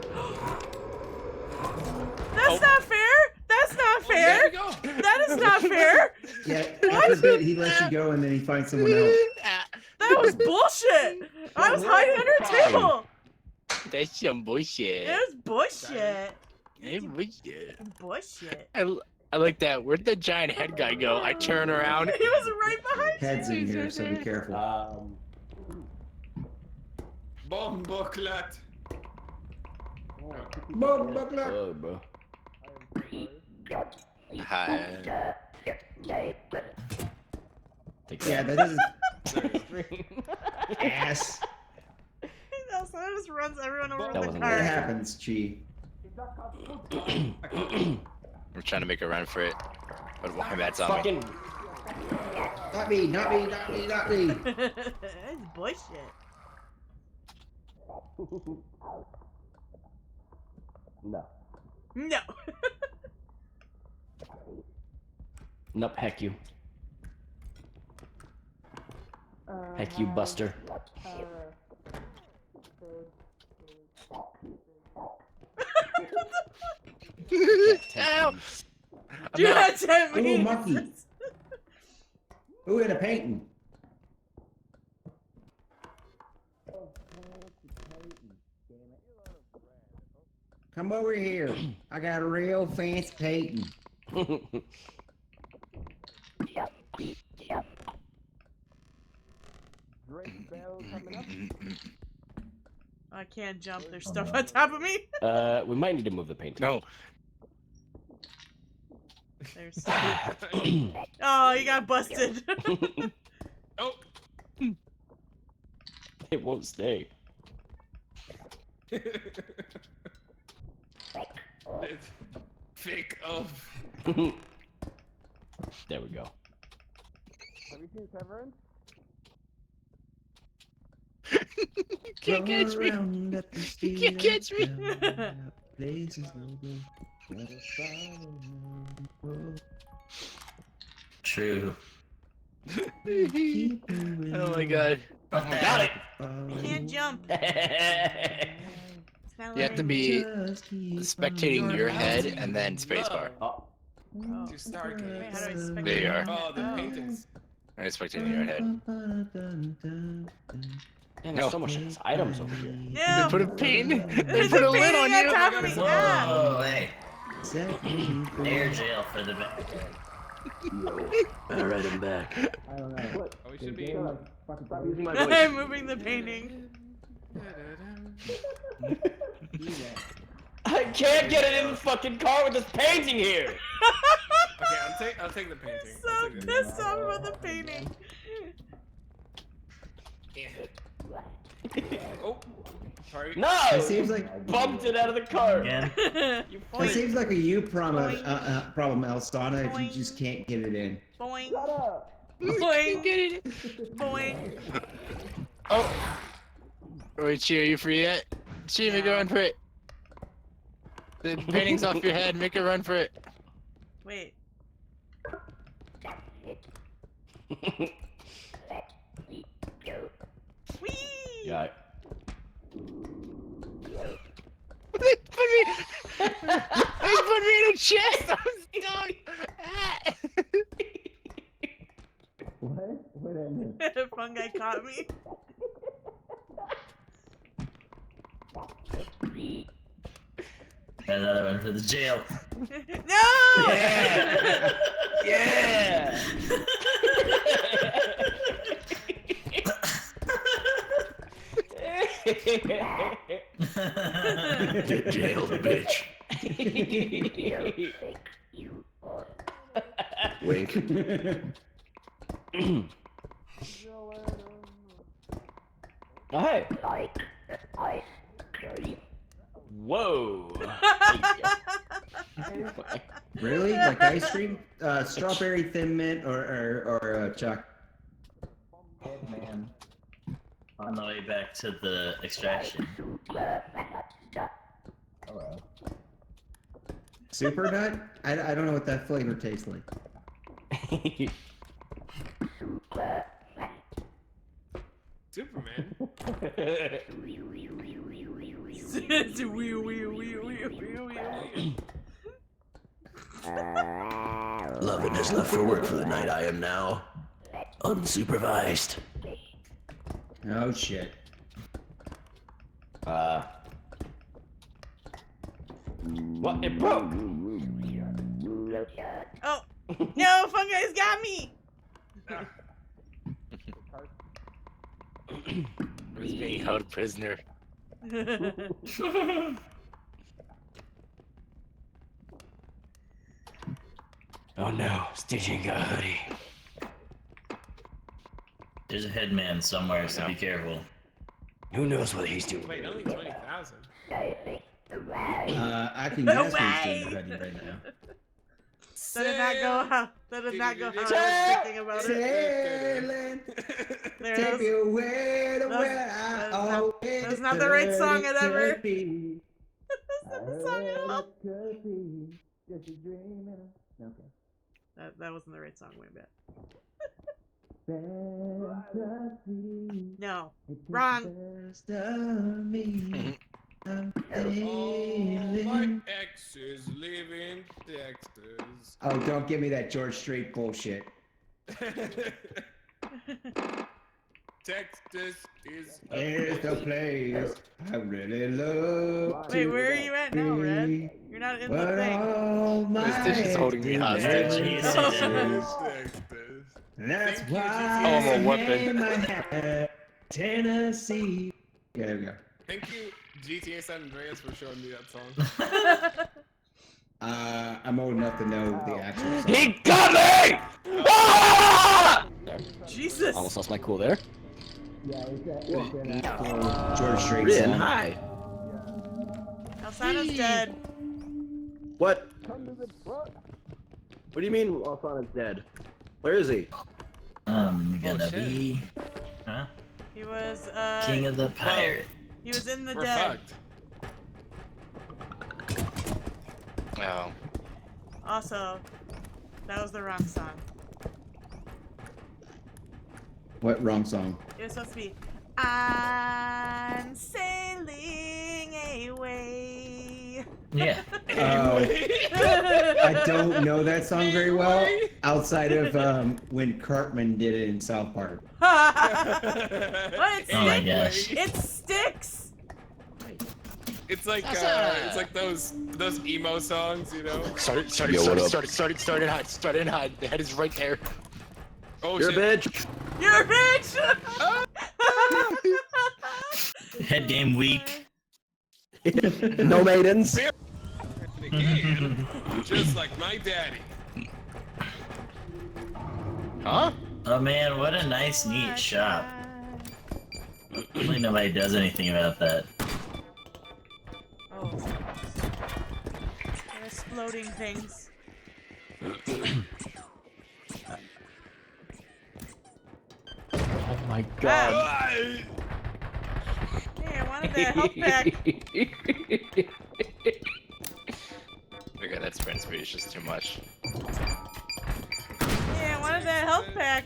That's not fair! That's not fair! That is not fair! Yeah, after a bit, he lets you go and then he finds someone else. That was bullshit! I was hiding under a table! That's some bullshit. It was bullshit. Hey, bullshit. Bullshit. I like that. Where'd the giant head guy go? I turn around. He was right behind Heads in here, so be careful. Bumbleclat. Bomb buckler. Oh, bro. Hi. Yeah, that doesn't. Ass. That just runs everyone over That with the wasn't car. What happens, Chi? I'm trying to make a run for it, but Wombat's on me. Fucking. Not me, not me, not me, not me. That's bullshit. No. No. Nope, heck you. Heck you, Buster. Ow! Do not tempt Ooh, me. monkey. Ooh, and a painting. Come over here. I got a real fancy painting. I can't jump. There's stuff on top of me. We might need to move the painting. No. There's. Oh, you got busted. Oh. It won't stay. It's fake of. There we go. Have you seen Severance? You can't catch me. You can't catch me. True. Oh my god. Got it! Can't jump. It's You have to be spectating your head and then spacebar. To Stargate. Wait, how do I spectate? There you are. Oh, the paintings. Alright, spectating your head. Man, there's so much items over here. They No! put a paint. They There's put a a lid on painting you. top of me. Ah! Whoa, hey. Air jail for the back. Alright, I'm back. I don't know. Oh, we should be. Stop using my I'm moving the painting. I can't get it in the fucking car with this painting here. Okay, I'll take the painting. So I'll take the pissed off about the painting. Oh, sorry. No! It seems like Bumped it out of the car. Again. You it seems like a you problem, Boing. problem, Alstana, if you Boing. just can't get it in. Boing. Shut up. Boing. Boing. Oh. Wait, Chi, are you free yet? Chi, make a run for it. The painting's off your head. Make a run for it. Wait. Whee! Yeah. They put me in a chest. I was down. What? What did I miss? Fungi caught me. Another one for the jail. No! Yeah! Yeah! Get jailed, bitch. Wink. Oh, hey. Whoa. Really? Like ice cream? Strawberry thin mint or chocolate? Man. On the way back to the extraction. Super nut? I don't know what that flavor tastes like. Superman. Lovin has left for work for the night. I am now unsupervised. Oh shit. What? It broke. Oh no! Fungi's got me. I was being held prisoner. Oh no, Stitching got a hoodie. There's a headman somewhere, so No. be careful. Who knows what he's doing? Wait, only 20,000. I can No guess way! who's doing ready right now. That did not go how. That did not go how I was thinking about it. Sailing, There it take is. me away to That was- where that I was not- always that was not the right song thought I'd it ever- could be. That's not the song at all. Could be just a dream in a- Okay. That wasn't the right song. Wait a bit. Fantasy, No. it's the Wrong. best of me. I'm All my feeling. exes live in Texas. Oh, don't give me that George Strait bullshit. Texas is Here's the place I really love. Wait, to where are you at now, Red? be. You're not in the But thing. all my Stitch is holding me hostage. He's Oh. Texas. That's Thank you, why GTA. Oh, I'm a I weapon. name my hat Tennessee. Yeah, there we go. Thank you, GTA San Andreas, for showing me that song. I'm old enough to know the actual song. He got me! Ah! Jesus. Almost lost my cool there. Yeah, it's an actual George Strait Rin, song. hi. Alsana's dead. What? What do you mean Alsana's dead? Where is he? Gonna shit. be huh? He was King of the Pirate. he was in the We're dead. fucked. Oh. Also, that was the wrong song. What wrong song? It was supposed to be I'm sailing away Anyway. Yeah. I don't know that song very well, outside of when Cartman did it in South Park. What? It Oh my sticks? gosh. It sticks. It's like those emo songs, you know. Started hot. The head is right there. Oh You're a shit. bitch. You're a bitch. Head game weak. No maidens. Again, just like my daddy. Huh? Oh man, what a nice, neat shop. Really nobody does anything about that. Oh. They're exploding things. Oh my god. Hey, I wanted that health pack. Okay, that sprint speed is just too much. Hey, I wanted that health pack.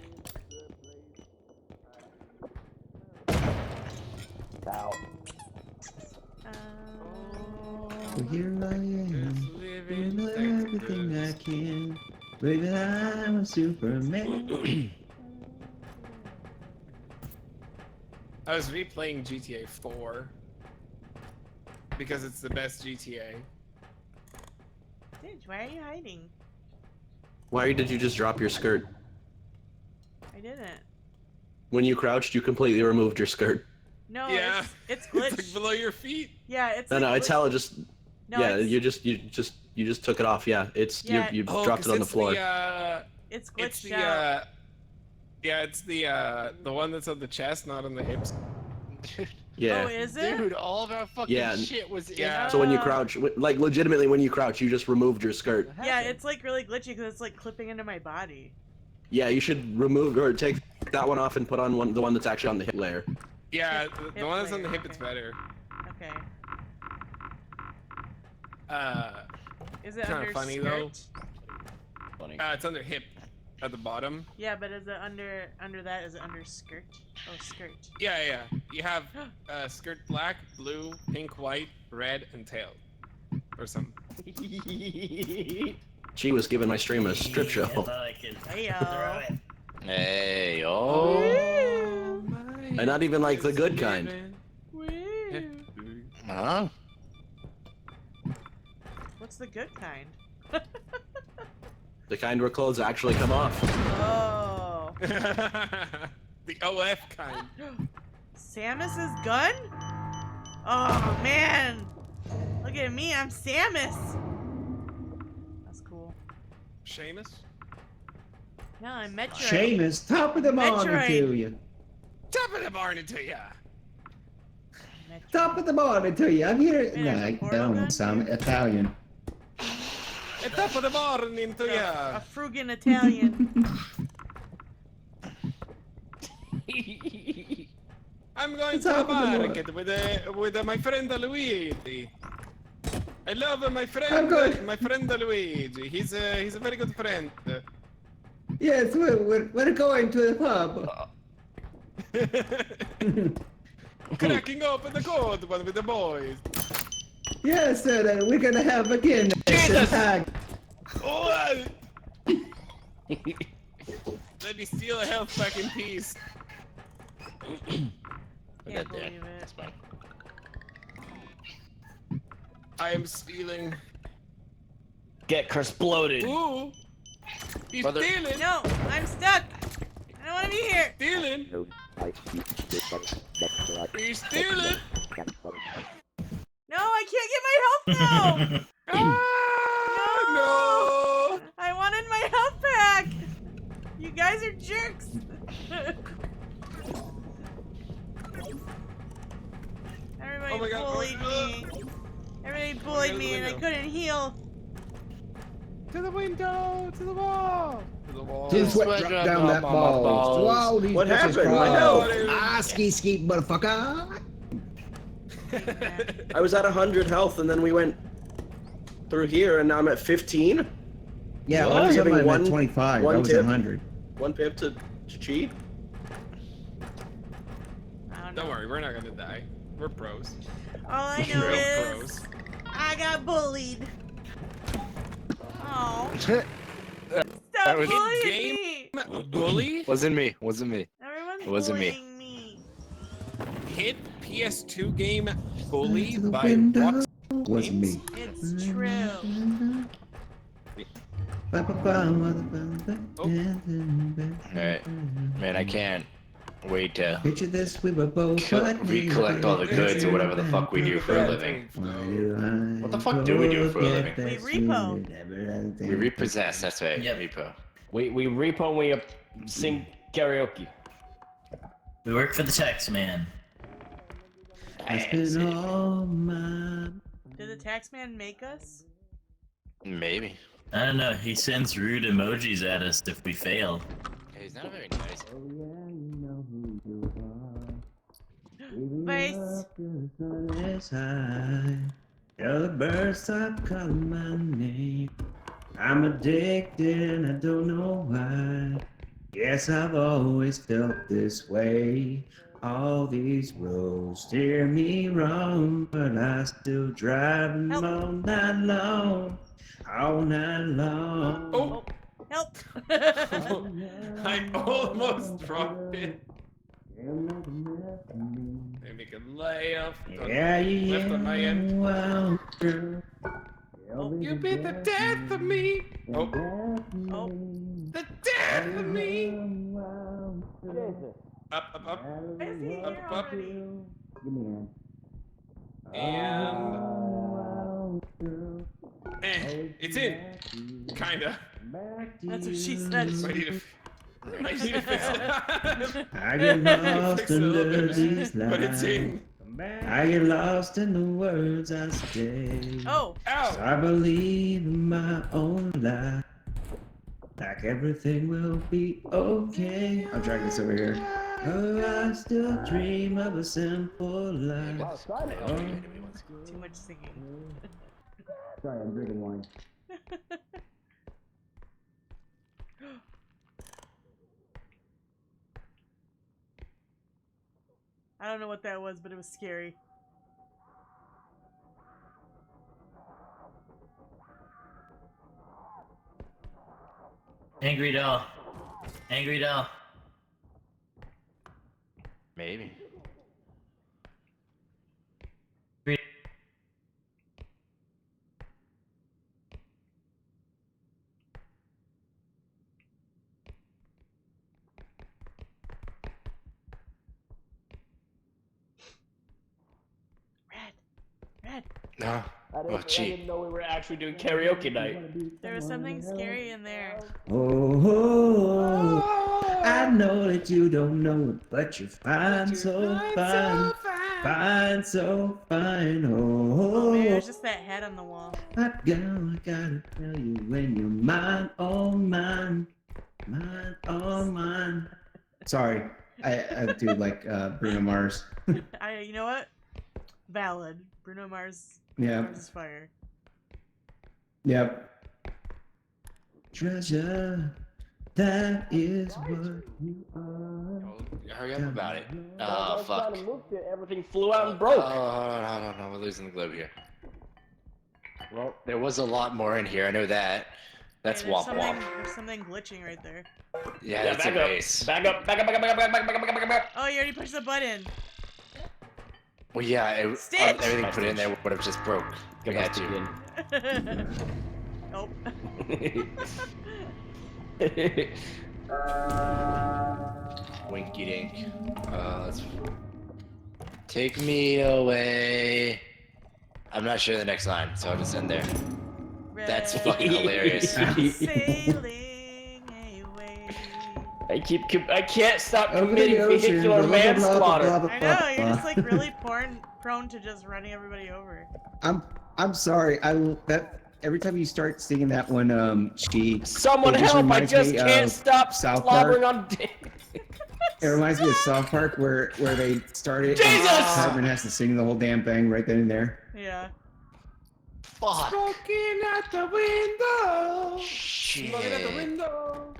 Ow. So here I am, doing everything I can. Baby, I'm a Superman. I was replaying GTA 4 because it's the best GTA. Dude, why are you hiding? Why did you just drop your skirt? I didn't. When you crouched, you completely removed your skirt. No, Yeah. it's glitched. It's like below your feet. Yeah, it's No, like no, it's glitched. hella just. No, Yeah, it's- you just took it off. Yeah, it's Yeah. you Oh, dropped it 'cause on the it's floor. It's It's glitched the out. yeah, it's the one that's on the chest, not on the hips. Yeah. Oh, is it? Dude, all of our fucking Yeah. shit was in Yeah. So when you crouch, like legitimately when you crouch, you just removed your skirt. Yeah, it's like really glitchy because it's like clipping into my body. Yeah, you should remove or take that one off and put on the one that's actually on the hip layer. Yeah, the Hip one that's on the layer, hip, it's okay. better. Okay. Is it Kinda under funny, skirt? though. Funny. It's under hip, at the bottom. Yeah, but is it under that? Is it under skirt? Oh, skirt. Yeah. You have skirt black, blue, pink, white, red, and tail, or something. She was giving my stream a strip show. I thought I could Hey-o. throw it. Hey, oh. And not even like the good kind. Huh? What's the good kind? The kind where clothes actually come off. Oh. The OF kind. Samus's gun? Oh man! Look at me, I'm Samus. That's cool. Seamus? No, I'm Metroid. Seamus, top of the morning Metroid. to you. Top of the morning to ya! Metroid. Top of the morning to you. I'm here. Wait, No, there's a I portal don't gun? want some Italian. Top of the morning to A ya! fruggin' Italian. I'm going It's to the top of the market with my friend Luigi. I love my I'm friend, good. my friend Luigi. He's a very good friend. Yes, we're going to the pub. Cracking open the cold one with the boys. Yes, sir, we're gonna have again. Jesus! Oh, let me steal a health pack in peace. Put Can't that there. believe it. That's fine. I am stealing. Get exploded. Ooh! He's Brother. stealing! No, I'm stuck. I don't want to be here. Stealing! He's stealing! No, I can't get my health now. No! I wanted my health pack. You guys are jerks. Everybody Oh my God, bullied oh, me. Everybody bullied to the me and I window. couldn't heal. To the window! To the wall! To the wall! Just Sweat drop drop down on that my ball. balls. Wow, these What bitches happened? cry. My health. Ah, ski, motherfucker. I was at 100 health and then we went through here and now I'm at 15. Yeah, What? all of a sudden Giving I'm one- at 25. one I was tip? at 100. One pip to cheat. I don't Don't know. worry, we're not gonna die. We're pros. All I know Real is pros. I I got bullied. Oh. That Stop was bullying game. me. Bully. Wasn't me. Wasn't me. Everyone's It wasn't me. bullying me. Hit PS2 game Bully To the by window. Rockstar Wasn't Games? me. It's true. Alright. Man, I can't wait to Picture this, we were both recollect all the goods or whatever the fuck we do for a living. What the fuck do we do for a living? We repo. We repossess, that's right. Yep. Repo. We repo and we sing karaoke. We work for the tax man. I spent all my... Did the tax man make us? Maybe. I don't know. He sends rude emojis at us if we fail. Hey, he's not very nice. Vice. Tell the birds stop calling my name. I'm addicted and I don't know why. Yes, I've always felt this way. All these roads steer me wrong, but I still drive them all night long. All night long. Oh, Help. I almost dropped it. They make a layup. Yeah, yeah, Left on my end. wow, girl. You be the death of me. Oh, Oh. the death of me. Up, up, up. Why is he here Up, up. already? Give me a And it's in. Kinda. That's what she said. I need to fix it. I get lost Fix it a little under bit, these but it's lines. in. I get lost in the words I say. Oh. Ow. I believe in my own life. Like everything will be okay. I'll drag this over here. Oh, I still dream of a simple life. Too much singing. Sorry, I'm drinking wine. I don't know what that was, but it was scary. Angry doll. Angry doll. Maybe. Red. No. Oh, I gee. didn't know we were actually doing karaoke night. There was something scary in there. Oh, I know that you don't know it, but you're fine, so fine. Fine, so fine. Oh, maybe it Oh, was just that head on the wall. hot girl, I gotta tell you when you're mine, oh mine. Mine, oh mine. Sorry, I do like Bruno Mars. You know what? Valid. Bruno Mars. Yeah. Mars is fire. Yep. Treasure, that is what you are. Oh, hurry up about it. Oh, fuck. Everything flew out and broke. Oh, no, we're losing the globe here. Well, there was a lot more in here, I know that. That's Hey, womp womp. There's something glitching right there. Yeah, that's a back up. base. Back up, back up, back up, back up, back up, back up, back up, back up. Oh, you already pushed the button. Well, yeah, Stitch! everything put in there would have just broke. We had to. Nope. Winky dink. Let's take me away. I'm not sure the next line, so I'll just end there. That's fucking hilarious. Sailing away. I can't stop Over the committing ocean, vehicular blah, blah, blah, manslaughter. blah, blah, I know, you're blah. just like really prone to just running everybody over. I'm sorry. Every time you start singing that one, Someone it just help! I reminds just me can't of stop South slobbering Park. on dick. It reminds me of South Park where they started. Jesus! And Cartman has to sing the whole damn thing right then and there. Yeah. Fuck. Smoking at the window. Shit. Smoking at the window.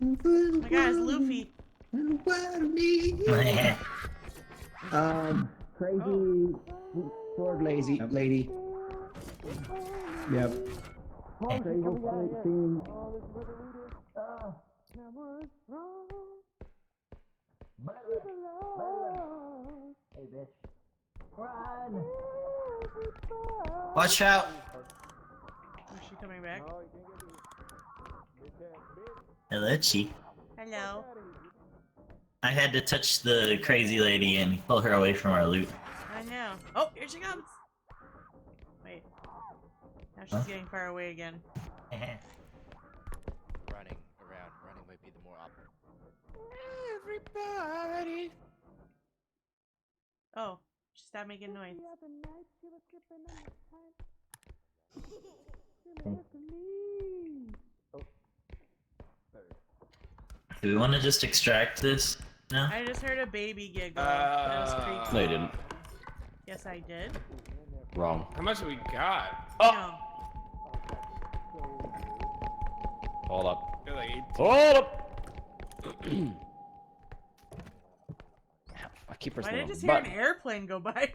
Oh my god, it's Luffy. Crazy sword lady. Yep. Crazy scene. Hey, bitch. Run! Watch out! Is she coming back? Hello, Chi. Hello. I had to touch the crazy lady and pull her away from our loot. I know. Oh, here she comes. Wait. Now she's getting far away again. Running around. Running might be the more optimal. Everybody. Oh, she stopped making noise. Do we want to just extract this now? I just heard a baby giggle. That was creepy. No, you didn't. Yes, I did. Wrong. How much have we got? No. Hold up. Got like 18. Hold up! I keep Why pressing did I the just hear an button. airplane go by?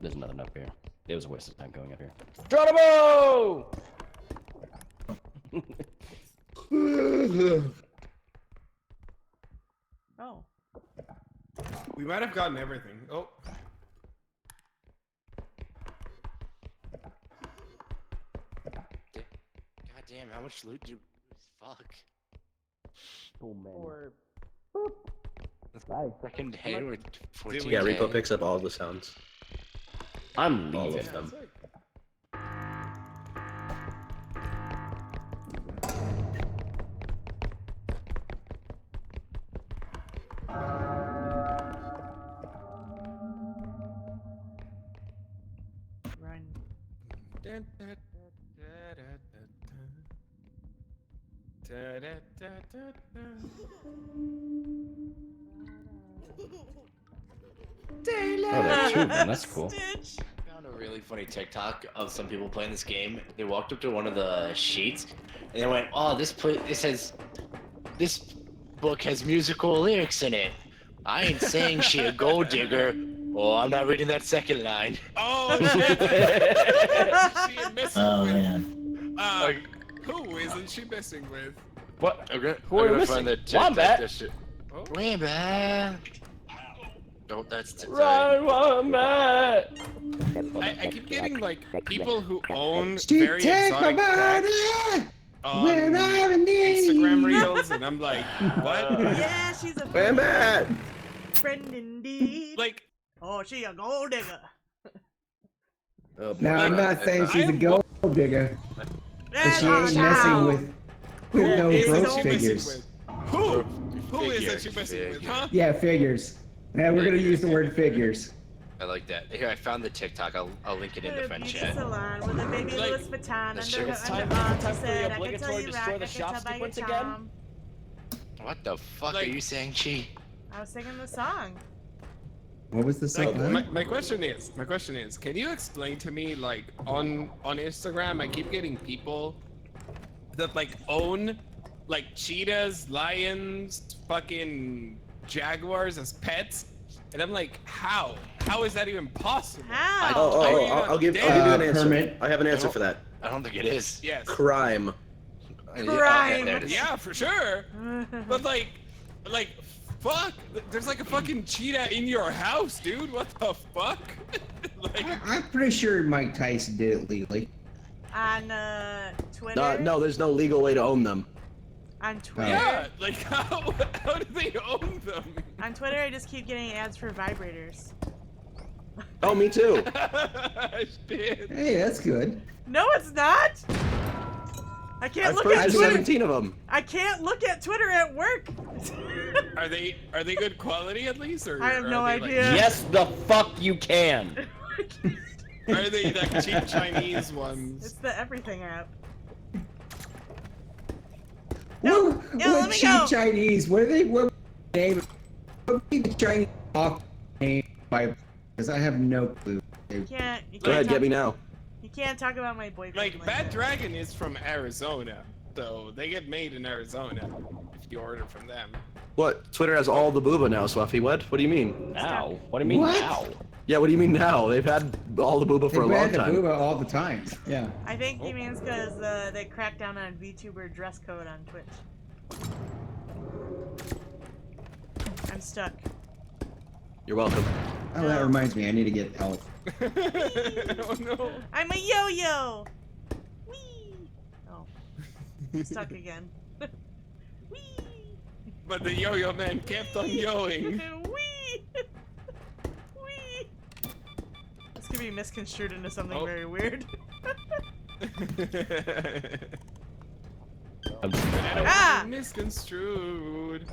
There's nothing up here. It was a waste of time going up here. Geronimo! Oh. We might have gotten everything. Oh. God damn, how much loot do you... Fuck. Oh, man. Second day with 14K. Yeah, Repo picks up all the sounds. I'm All leaving. of them. Run. Oh, there are two of them. That's cool. Stitch. I found a really funny TikTok of some people playing this game. They walked up to one of the sheets and they went, "Oh, this book has musical lyrics in it. I ain't saying she a gold digger. Oh, I'm not reading that second line." Oh shit! She ain't messing Oh, with. man. Who isn't she messing with? What? I'm gonna missing? find the TikTok. Wombat? That shit. Oh. Wombat. No, that's Run, Wombat! I keep getting like people who own She very take exotic my pets body on wherever need. Instagram reels, and I'm like, what? Yeah, she's a Wombat! friend indeed. Like, Oh, she a gold digger. Oh, boy. Now I'm not saying she's a gold digger, but she Oh, ain't no. messing with no isn't broke she messing figures. with? Who? Who is Figure, that she messing with, figure. huh? Yeah, figures. Yeah, we're gonna use the word figures. I like that. Here, I found the TikTok. I'll link it in the friend Beauty chat. salon with a baby Like, Louis Vuitton under shit her was time underarm. for She said, the I can tell obligatory you destroy rock, the I shop can tell by your sequence again? charm. What the fuck Like- are you saying, Chi? I was singing the song. What was the Like, second? my question is, can you explain to me, like, on Instagram, I keep getting people that like own like cheetahs, lions, fucking jaguars as pets, and I'm like, how? How is that even possible? How? I'll give you an answer. Kermit. I have an answer for that. I don't think it is. Yes. Crime. Crime. There it is. Yeah, for sure. But like, fuck. There's like a fucking cheetah in your house, dude. What the fuck? Like, I'm pretty sure Mike Tyson did it legally. On Twitter. No, there's no legal way to own them. On Twitter. yeah, like how do they own them? On Twitter, I just keep getting ads for vibrators. Oh, me too. Shit. Hey, that's good. No, it's not. I can't I've look at purchased Twitter. 17 of them. I can't look at Twitter at work. Are they good quality at least, or I have are no they, like, idea. Yes, the fuck you can! are they like cheap Chinese ones? It's the everything app. No, no, let me cheap go. Chinese. What name? What would be the Chinese off name by? Because I have no clue. You can't. You Go can't ahead, talk, get me now. You can't talk about my boyfriend. Like Bad Dragon is from Arizona, so they get made in Arizona if you order from them. What? Twitter has all the booba now, Swaffy. What? What do you mean? Now? What do you mean What? now? Yeah, what do you mean now? They've had all the booba for a They've long had the time. booba all the time. Yeah. I think he means because they cracked down on VTuber dress code on Twitch. I'm stuck. You're welcome. Oh, that reminds me. I need to get help. Oh no. I'm a yo-yo! Whee! Oh. I'm stuck again. Whee! But the yo-yo man kept on yoing. Whee! Whee! This could be misconstrued into something very weird. Ah! Misconstrued.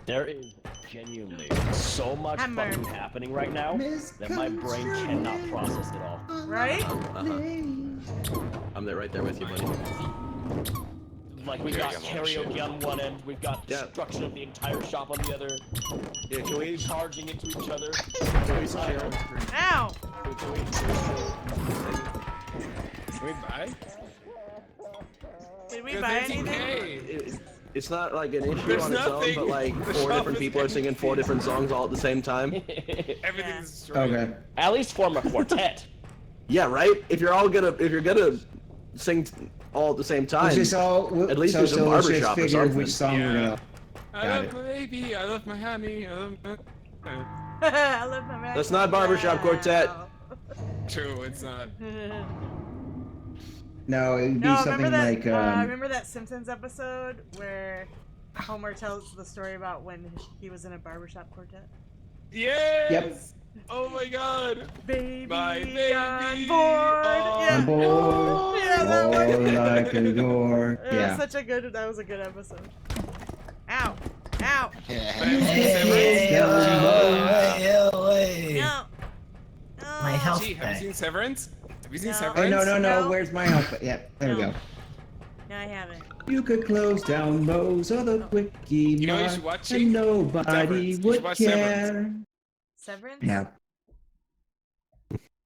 There is genuinely so much fucking happening right now that my brain cannot process it all. Right? I'm there, right there with you, buddy. Like we got karaoke on one end, we've got destruction of the entire shop on the other. Yeah, can we charging into each other? Can we chill? Ow! Can we buy? Did we buy anything? It's not like an issue There's on its own, nothing. but like The 4 shop different is people are singing 4 different songs all at the same time. Everything's destroyed. Okay. At least form a quartet. Yeah, right. If you're gonna sing all at the same time, Let's just all, at least so, there's a so let's just barbershop or figure something. which song we're gonna. I Got love it. my baby, I love my honey, I love my... I love my man. That's not barbershop quartet. True, it's not. No, it would be No, something remember that? like. Remember that Simpsons episode where Homer tells the story about when he was in a barbershop quartet? Yes! Yep. Oh my god! Baby, My baby on board! Yeah. On board, Yeah, that one. roll like a door. It was Yeah. such a good. That was a good episode. Ow! Ow! No! My health Gee, have back. you seen Severance? Have you seen No. Severance? Oh no. No. Where's my help? Yeah, there we No. go. No, I haven't. You could close down those other quickie You know what you marks should watch, and Chief? nobody Severance. You should would watch care. Severance? Yeah.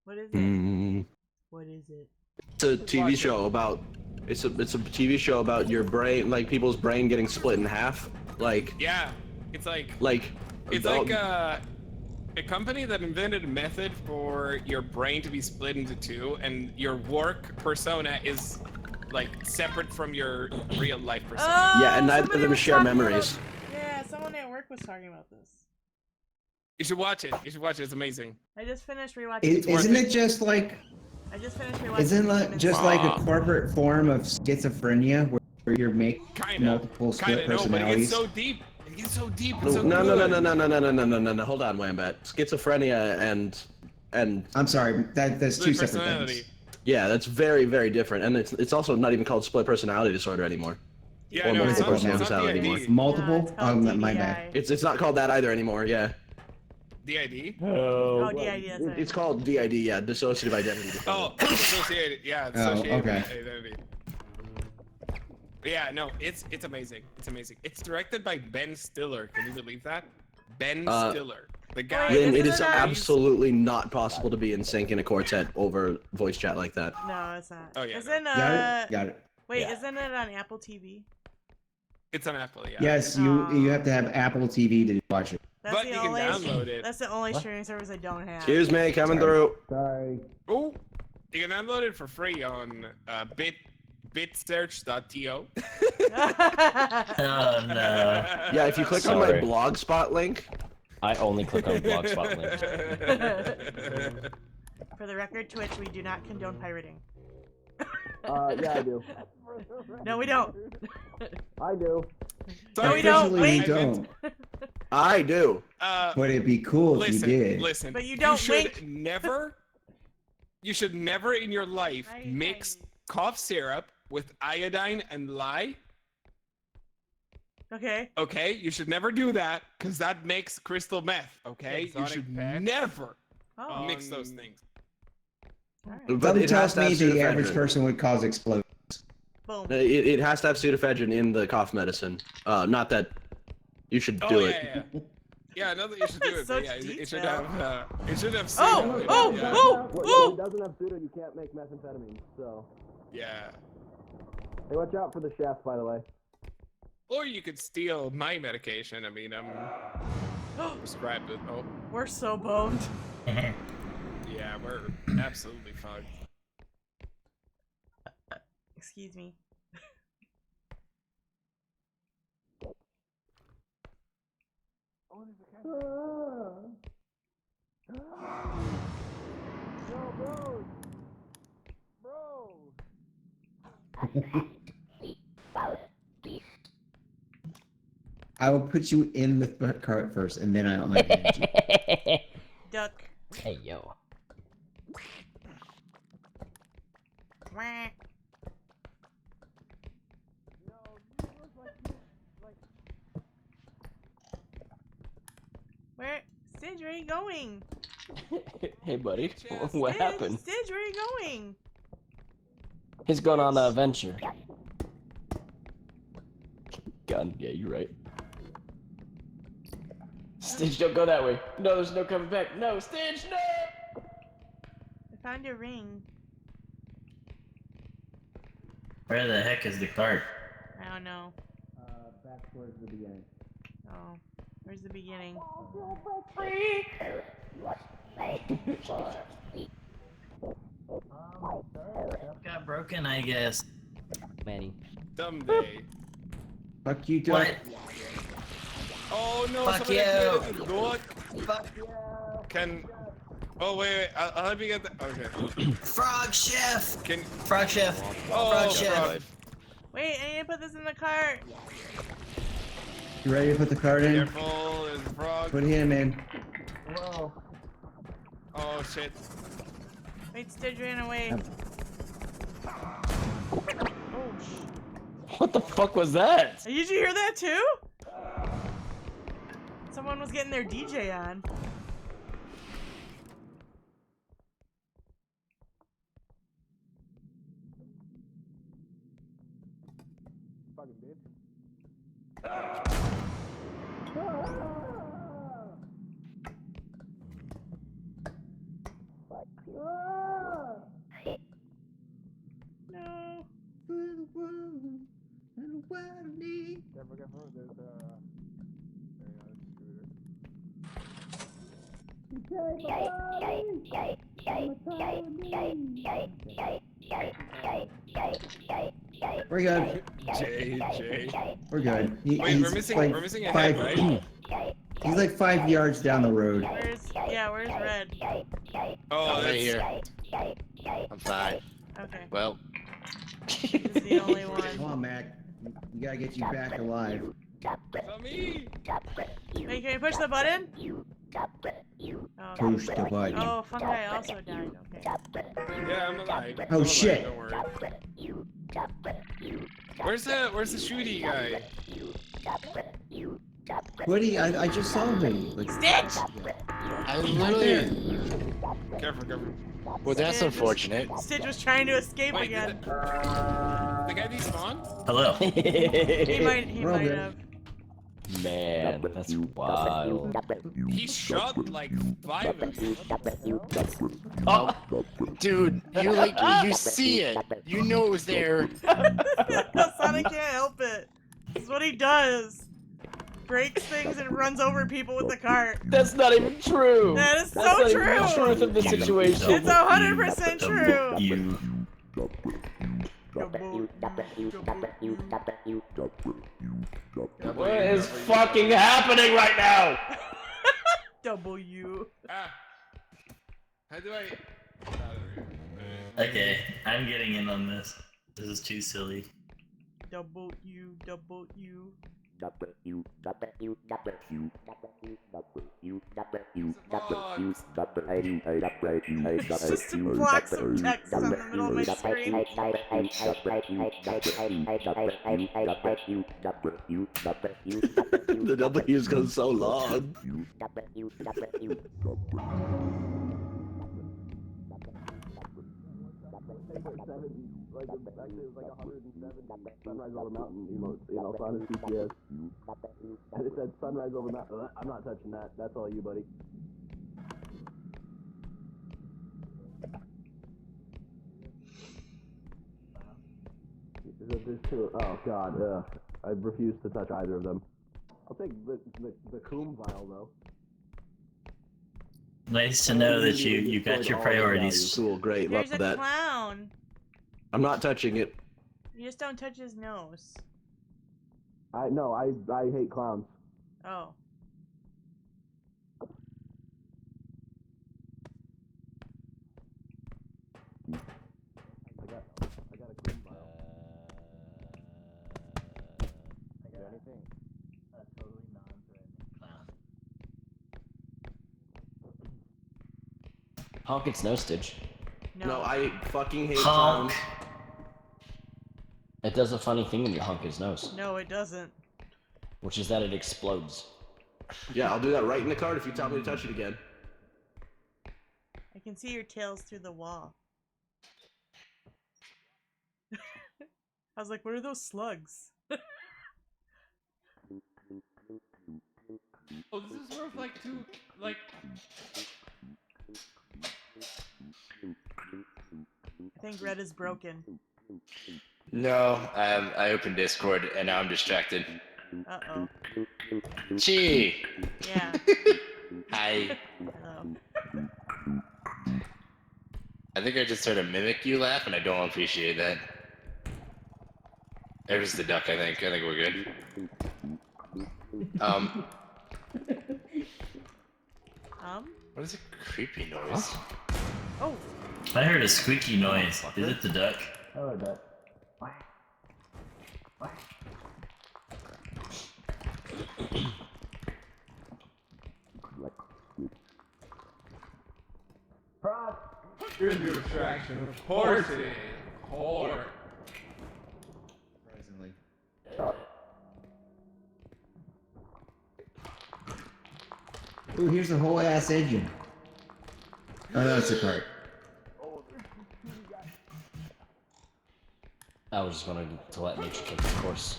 What is it? Mm. What is it? It's a TV show about. It's a TV show about your brain, like people's brain getting split in half. Like Yeah, it's like it's about- like a company that invented a method for your brain to be split into 2, and your work persona is like separate from your real life persona. Yeah, and neither of somebody them was share talking about- memories. Yeah, someone at work was talking about this. You should watch it. You should watch it. It's amazing. I just finished rewatching. Isn't it just like? I just finished rewatching. Isn't it Demon just Slayer. like a corporate form of schizophrenia where you're making Kinda. multiple split Kinda, no, but it personalities? gets so deep. It gets so deep. And No, so no, good. no. Hold on, Wambat. Schizophrenia and I'm sorry, that's Split two separate personality. things. yeah, that's very, very different, and it's also not even called split personality disorder anymore. Yeah, Or no, it's multiple not personality DID. anymore. Multiple? No, it's called my DDI. bad. It's not called that either anymore. Yeah, DID? Oh, DID. That's right. it's called DID. Yeah, dissociative identity disorder. Oh, associated. Yeah, it's Oh, associated okay. with identity. Yeah, no, it's amazing. It's amazing. It's directed by Ben Stiller. Can you believe that? Ben Stiller. The guy. Lynn, Wait, it is isn't it- absolutely not possible to be in sync in a quartet over voice chat like that. No, it's not. Oh, yeah, Isn't Got it. Wait, Yeah. isn't it on Apple TV? It's on Apple, yeah. Yes, you have to have Apple TV to watch it. That's But the you can only. download it. That's the only streaming service I don't have. Excuse me, coming through. Sorry. Oh, you can download it for free on bitsearch.to. Oh no. Yeah, if you click on my Sorry. blogspot link. I only click on Blogspot links. For the record, Twitch, we do not condone pirating. Yeah, I do. No, we don't. I do. No, we don't. Officially, Wait. you don't. I do. But it'd be cool if you did. Listen. But you don't should wink. never. You should never in your life mix cough syrup with iodine and lye. Okay. Okay, you should never do that because that makes crystal meth. Okay, you should never Oh. mix those things. But Something it has tells to have me the average pseudoephedrine. person would cause explosions. Boom. It has to have pseudoephedrine in the cough medicine. Not that you should do Oh it. yeah. Yeah, I know that you should do it. Such But yeah, it should detail. have. It should have. Oh, pseudo in it, oh, yeah. oh, doesn't have pseudo, you can't make methamphetamine. So, Yeah. hey, watch out for the chef, by the way. Or you could steal my medication. I mean, I'm prescribed it. Oh, We're so boned. yeah, we're absolutely fucked. Excuse me. I will put you in the cart first, and then I'll unhand you. Duck. Hey, yo. Quack. Where? Stitch, where are you going? Hey, buddy. What happened? Stitch, where are you going? He's going on a venture. Gun. Yeah, you're right. Stitch, don't go that way. No, there's no coming back. No, Stitch, no! I found your ring. Where the heck is the cart? I don't know. Back towards the beginning. Oh, where's the beginning? Stuff got broken, I guess. Manny. Someday. Fuck you, Duck. What? Oh no! Fuck somebody you. activated the door. Fuck you. Can. Oh wait, I'll help you get the. Okay. Frog chef! Can. Frog chef! Oh, Frog chef! Wait, I need to put this in the cart. You ready to put the cart in? Careful, there's a frog. Put it in, man. Whoa. Oh shit. Wait, Stitch ran away. Oh, What the fuck was that? Did you hear that too? Someone was getting their DJ on. Fucking bitch. No. Careful, there's We're good. Jay. We're good. Wait, He's we're missing like a head, 5 right? He's like 5 yards down the road. Where's Red? Oh, I'm right that's here. I'm fine. Okay. Well. He's the only one. Come on, Mac. We gotta get you back alive. not me. Wait, can you push the button? Oh, Push the button. oh, Fungi also died. Okay. Yeah, I'm alive. Oh, I'm alive, shit. Don't worry. Where's the shooty guy? Woody, I just saw him. Like, Stitch! I literally. Careful. Well, that's Stitch. unfortunate. Stitch was trying to escape Wait, again. the guy despawned? Hello. He might We're all have. good. Man, that's wild. He shot like 5 of you. Oh, dude, you see it. You know it was there. Sonic can't help it. This is what he does. Breaks things and runs over people with the cart. That's not even true. That is That's so not even true. the truth of the situation. It's 100% true. You. What is fucking happening right now? W. Ah. How do I? Okay, I'm getting in on this. This is too silly. W. It's just two blocks of text on the middle of my screen. The W's go so long. Like actually it was like 107 sunrise over mountain emotes, on his GPS. And it said sunrise over mountain. I'm not touching that. That's all you, buddy. There's two. Oh god. I refuse to touch either of them. I'll take the coom vial though. Nice to know that you got your priorities. Cool, great, There's love a that. clown. I'm not touching it. You just don't touch his nose. I hate clowns. Oh. I got a coom vial. Anything? A totally non-threatening clown. Honk its nose, Stitch. No, I fucking hate Honk. clowns. It does a funny thing when you honk its nose, No, it doesn't. which is that it explodes. Yeah, I'll do that right in the card if you tell me to touch it again. I can see your tails through the wall. I was like, what are those slugs? Oh, this is worth like I think Red is broken. No, I opened Discord and now I'm distracted. Uh-oh. Chi! Yeah. Hi. Hello. I think I just heard a mimic you laugh and I don't appreciate that. There's the duck, I think. I think we're good. What is a creepy noise? Oh. I heard a squeaky noise. Is it the duck? Hello, duck. Here's your distraction. Of course it is. Whore. Surprisingly. Ooh, here's a whole ass engine. Oh, no, it's a cart. I was just going to let nature take its course.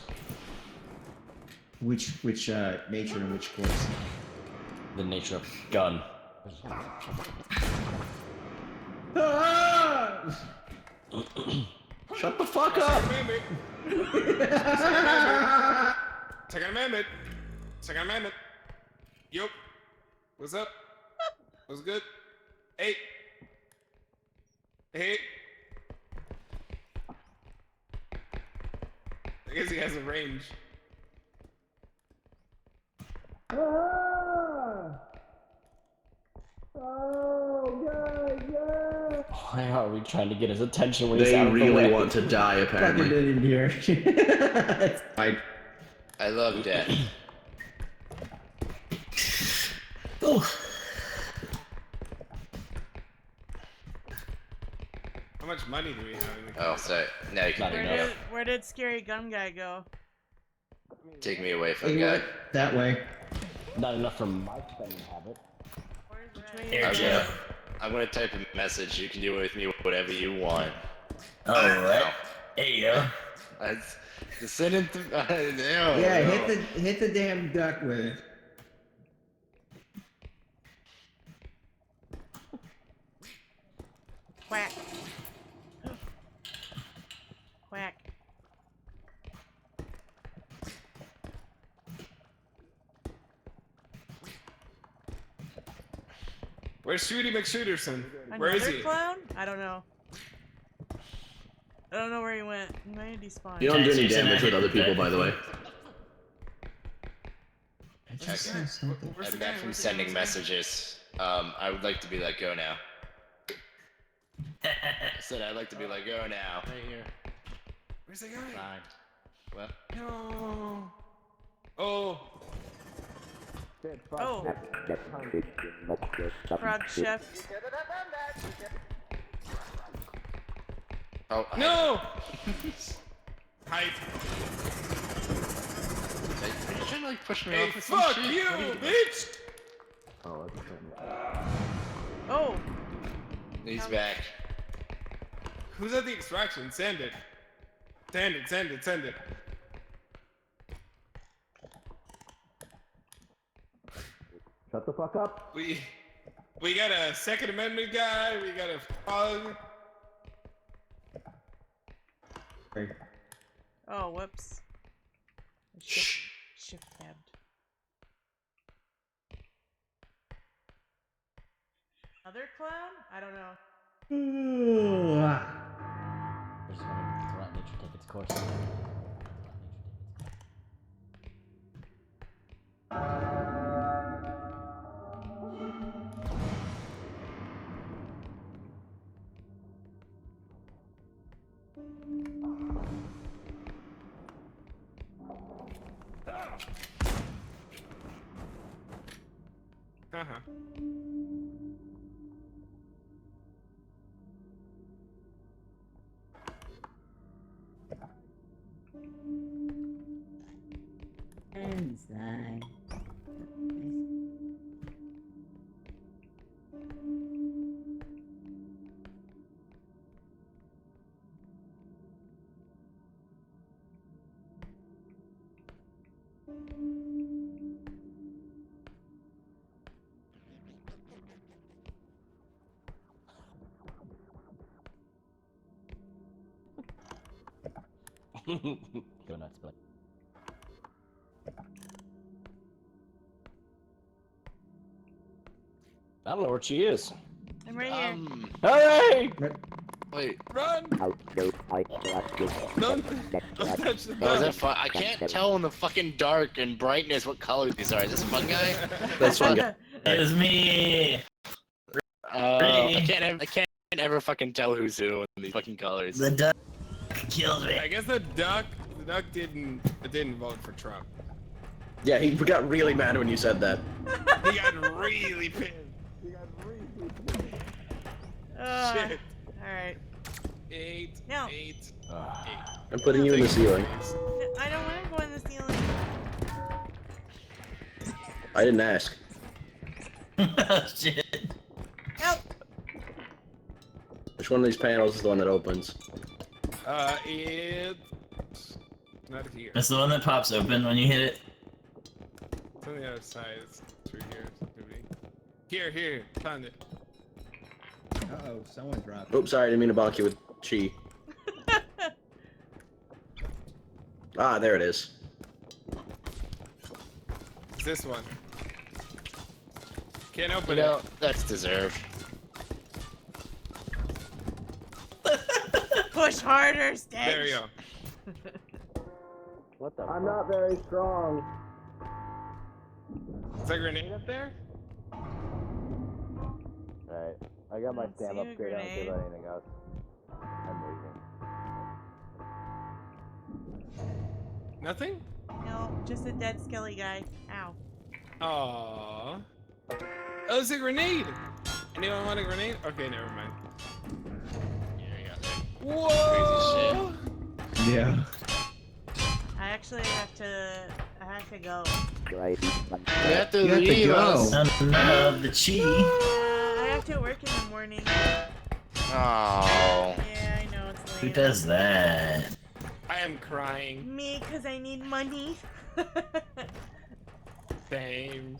Which nature and which course? The nature of gun. Ah! Shut the fuck up! Second Amendment. Second Amendment. Yup. What's up? What's good? Hey. Hey. I guess he has a range. Why are we trying to get his attention when he's They out of the really way? want to die, apparently. Fucking in here. It's fine. I love death. How much money do we have in the Oh, sorry. Now you can pick me up. Where did Scary Gun Guy go? Take me away from You the know guy. what? That way. Not enough for my spending habit. Here, I'm gonna type a message. You can do with me whatever you want. Alright. Hey, yo. Send it to. Yeah, hit the damn duck with it. Quack. Quack. Where's Shooty McShooterson? Where is Another he? clown? I don't know. I don't know where he went. He might have despawned. You don't do any damage with other people, by the way. Okay. I'm back from sending messages. I would like to be let go now. I said I'd like to be let go now. Right here. Where's the guy? Fine. Well. No. Oh. Oh. Frog Chef. Oh. No. Hype. Are you trying to like push me Hey, off with some fuck shit? you, What are bitch! Oh, that's Oh. He's back. Who's at the extraction? Send it. Send it, send it, send it. Shut the fuck up. We got a Second Amendment guy, we got a frog. Oh, whoops. Shift tabbed. Other clown? I don't know. Just wanted to let nature take its course. Uh-huh. Inside. Go nuts, Blake. I don't know where she is. I'm right here. Hurry! Wait. Run! Don't touch the Oh, is that fun? I can't tell in the fucking dark and brightness what color these are. Is this a fun guy? That's fun guy. It's me. I can't ever fucking tell who's who in these fucking colors. The duck killed me. I guess the duck didn't vote for Trump. Yeah, he got really mad when you said that. He got really pissed. He got really pissed. Shit. Alright. 8. No. 8. 8. I'm putting you in the ceiling. I don't want to go in the ceiling. I didn't ask. Oh, shit. Help! Which one of these panels is the one that opens? It's not here. That's the one that pops open when you hit it. It's on the other side. It's through here. Here. Found it. Uh-oh, someone dropped. Oops, sorry, I didn't mean to bonk you with chi. Ah, there it is. It's this one. Can't open You know, it. that's deserved. Push harder, Stage! There you go. What the? I'm not very strong. Is there a grenade up there? Alright, I got my Don't stamp see a upgrade. I don't care grenade. about anything else. I'm leaving. Nothing? No, just a dead skelly guy. Ow. Aww. Oh, it's a grenade! Anyone want a grenade? Okay, never mind. Whoa! Yeah. I actually have to go. You have to You have to leave go. us. None of the chi. I have to work in the morning. Oh. Yeah, I know it's Who late. does that? I am crying. Me, cause I need money. Same.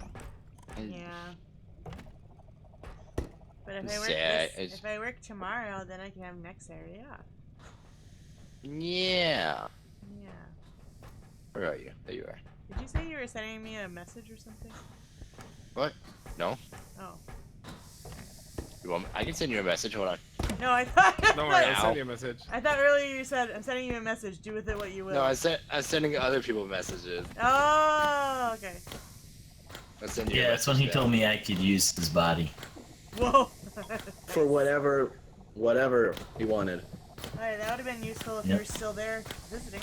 Yeah. But if I work tomorrow, then I can have next Saturday off. Yeah. Yeah. Where are you? There you are. Did you say you were sending me a message or something? What? No? Oh. You want me? I can send you a message. Hold on. No, I thought. Don't worry, I'll send you a message. I thought earlier you said I'm sending you a message. Do with it what you will. No, I'm sending other people messages. Oh, okay. I'll send you a Yeah, that's when message he now. told me I could use his body. Whoa. For whatever he wanted. Alright, that would have been useful if Yep. you're still there visiting.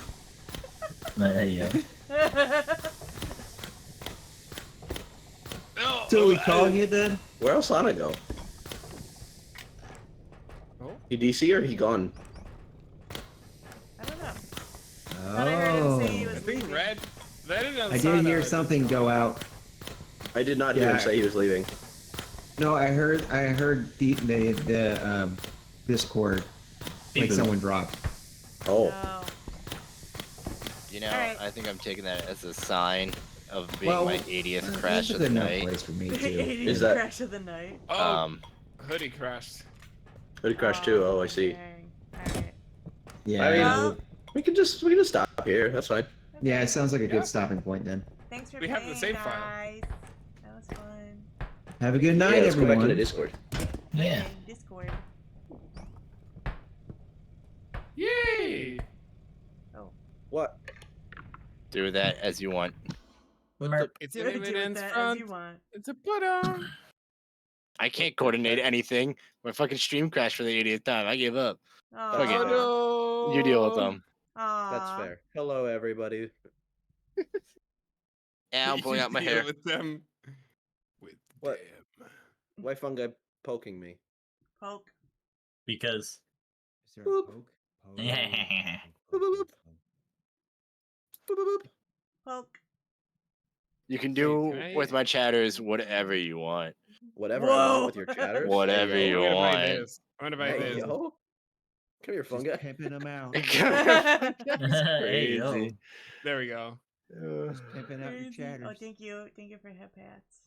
There you go. No! So we calling it then? Where else Sonic go? Oh? He DC or he gone? I don't know. Thought I heard him say he Oh. was I think leaving. Red and I did hear something go out. I did not hear him Yeah. say he was leaving. No, I heard the Discord, like People. someone dropped. Oh. Oh. You know, Alright. I think I'm taking that as a sign of being Well, my 80th this crash is of the enough night. place for me too. 80s Is that- crash of the night. Oh, hoodie crashed. Hoodie Crash 2. Oh, I see. Dang. Alright. Yeah. I mean, Well, we can just stop here. That's fine. Yeah, it sounds like a Yeah. good stopping point then. Thanks for We playing, have the save file. guys. That was fun. Have a good night, Yeah, let's go everyone. back to the Discord. Yeah. Okay, Discord. Yay! Oh. What? Do that as you want. It's Do an it evidence that as front. you want. It's a put on. I can't coordinate anything. My fucking stream crashed for the 80th time. I give up. Fuck it. no. You deal with them. That's fair. Hello, everybody. Yeah, I'm You pulling out my deal hair. with them. With What? them. Why fungi poking me? Poke. Because. Is there a poke? Yeah. Boop, boop, boop. Boop, boop, boop. Poke. You can Wait, do can I- with my chatters whatever you want. Whatever I want with your chatters. Whatever Hey, you yo. I'm gonna buy want. this. I'm gonna buy Hey, this. yo. Come here, fungi. Just pimping them out. Hey, yo. Crazy. There we go. Just pimping out your Crazy. chatters. Oh, thank you. Thank you for hip hats.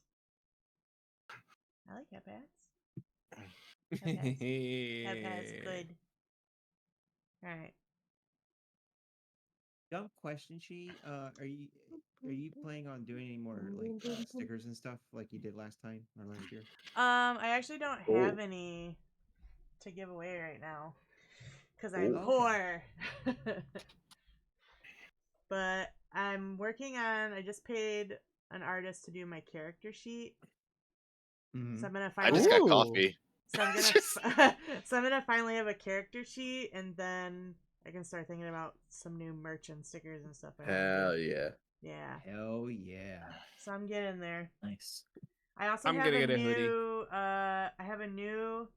I like hip hats. Hip hats, good. Alright. Dumb question, are you planning on doing any more like stickers and stuff like you did last time or last year? I actually don't have any to give away right now. Because I'm Okay. poor. But I'm working on, I just paid an artist to do my character sheet. So I'm gonna I finally just got coffee. So I'm gonna finally have a character sheet, and then I can start thinking about some new merch and stickers and stuff. Hell yeah. Yeah. Hell yeah. So I'm getting there. Nice. I also I'm have gonna a get a hoodie. new I have a new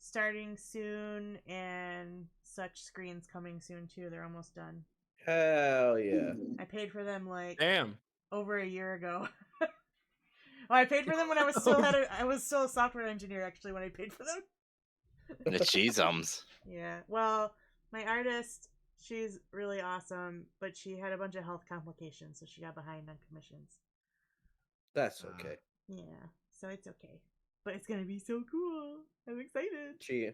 starting soon and such screens coming soon too. They're almost done. Hell yeah. I paid for them like Damn. over a year ago. Well, I paid for them when I was still a software engineer actually when I paid for them. The cheesums. Yeah. Well, my artist, she's really awesome, but she had a bunch of health complications, so she got behind on commissions. That's okay. Yeah. So it's okay. But it's gonna be so cool. I'm excited. Gee,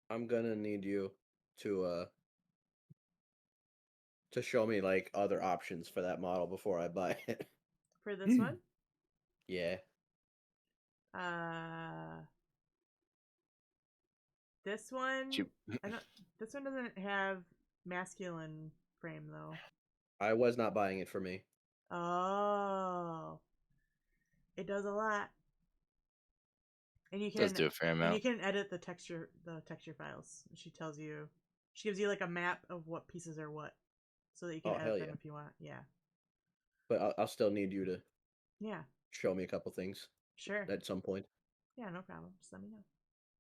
I'm gonna need you to show me like other options for that model before I buy it. For this one? Yeah. This one this one doesn't have masculine frame though. I was not buying it for me. Oh. It does a lot. And you can Does do a fair and amount. you can edit the texture files. She gives you like a map of what pieces are what. So that you can Oh, hell edit them yeah. if you want. Yeah. But I'll still need you to Yeah. show me a couple things Sure. at some point. Yeah, no problem. Just let me know.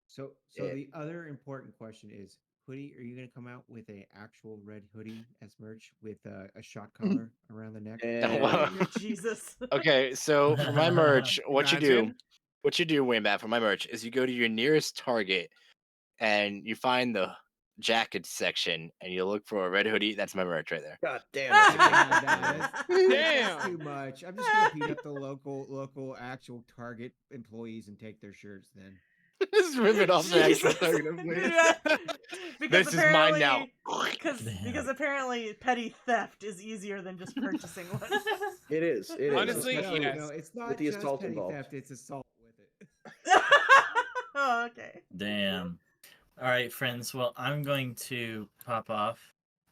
So Yeah. the other important question is, hoodie, are you gonna come out with a actual red hoodie as merch with a shot collar around the neck? Oh, Jesus. Okay, so for my merch, what you Imagine. do, Wayne, for my merch is you go to your nearest Target and you find the jacket section and you look for a red hoodie. That's my merch right there. God damn That's Damn. too much. I'm just gonna beat up the local actual Target employees and take their shirts then. Just rip it off the actual Jesus. Target employees. Yeah. Because This is mine now. Because apparently petty theft is easier than just purchasing one. It is. It is. Honestly, No, yes. no, it's not With the just assault petty involved. theft; it's assault with it. Oh, okay. Damn. All right, friends. Well, I'm going to pop off.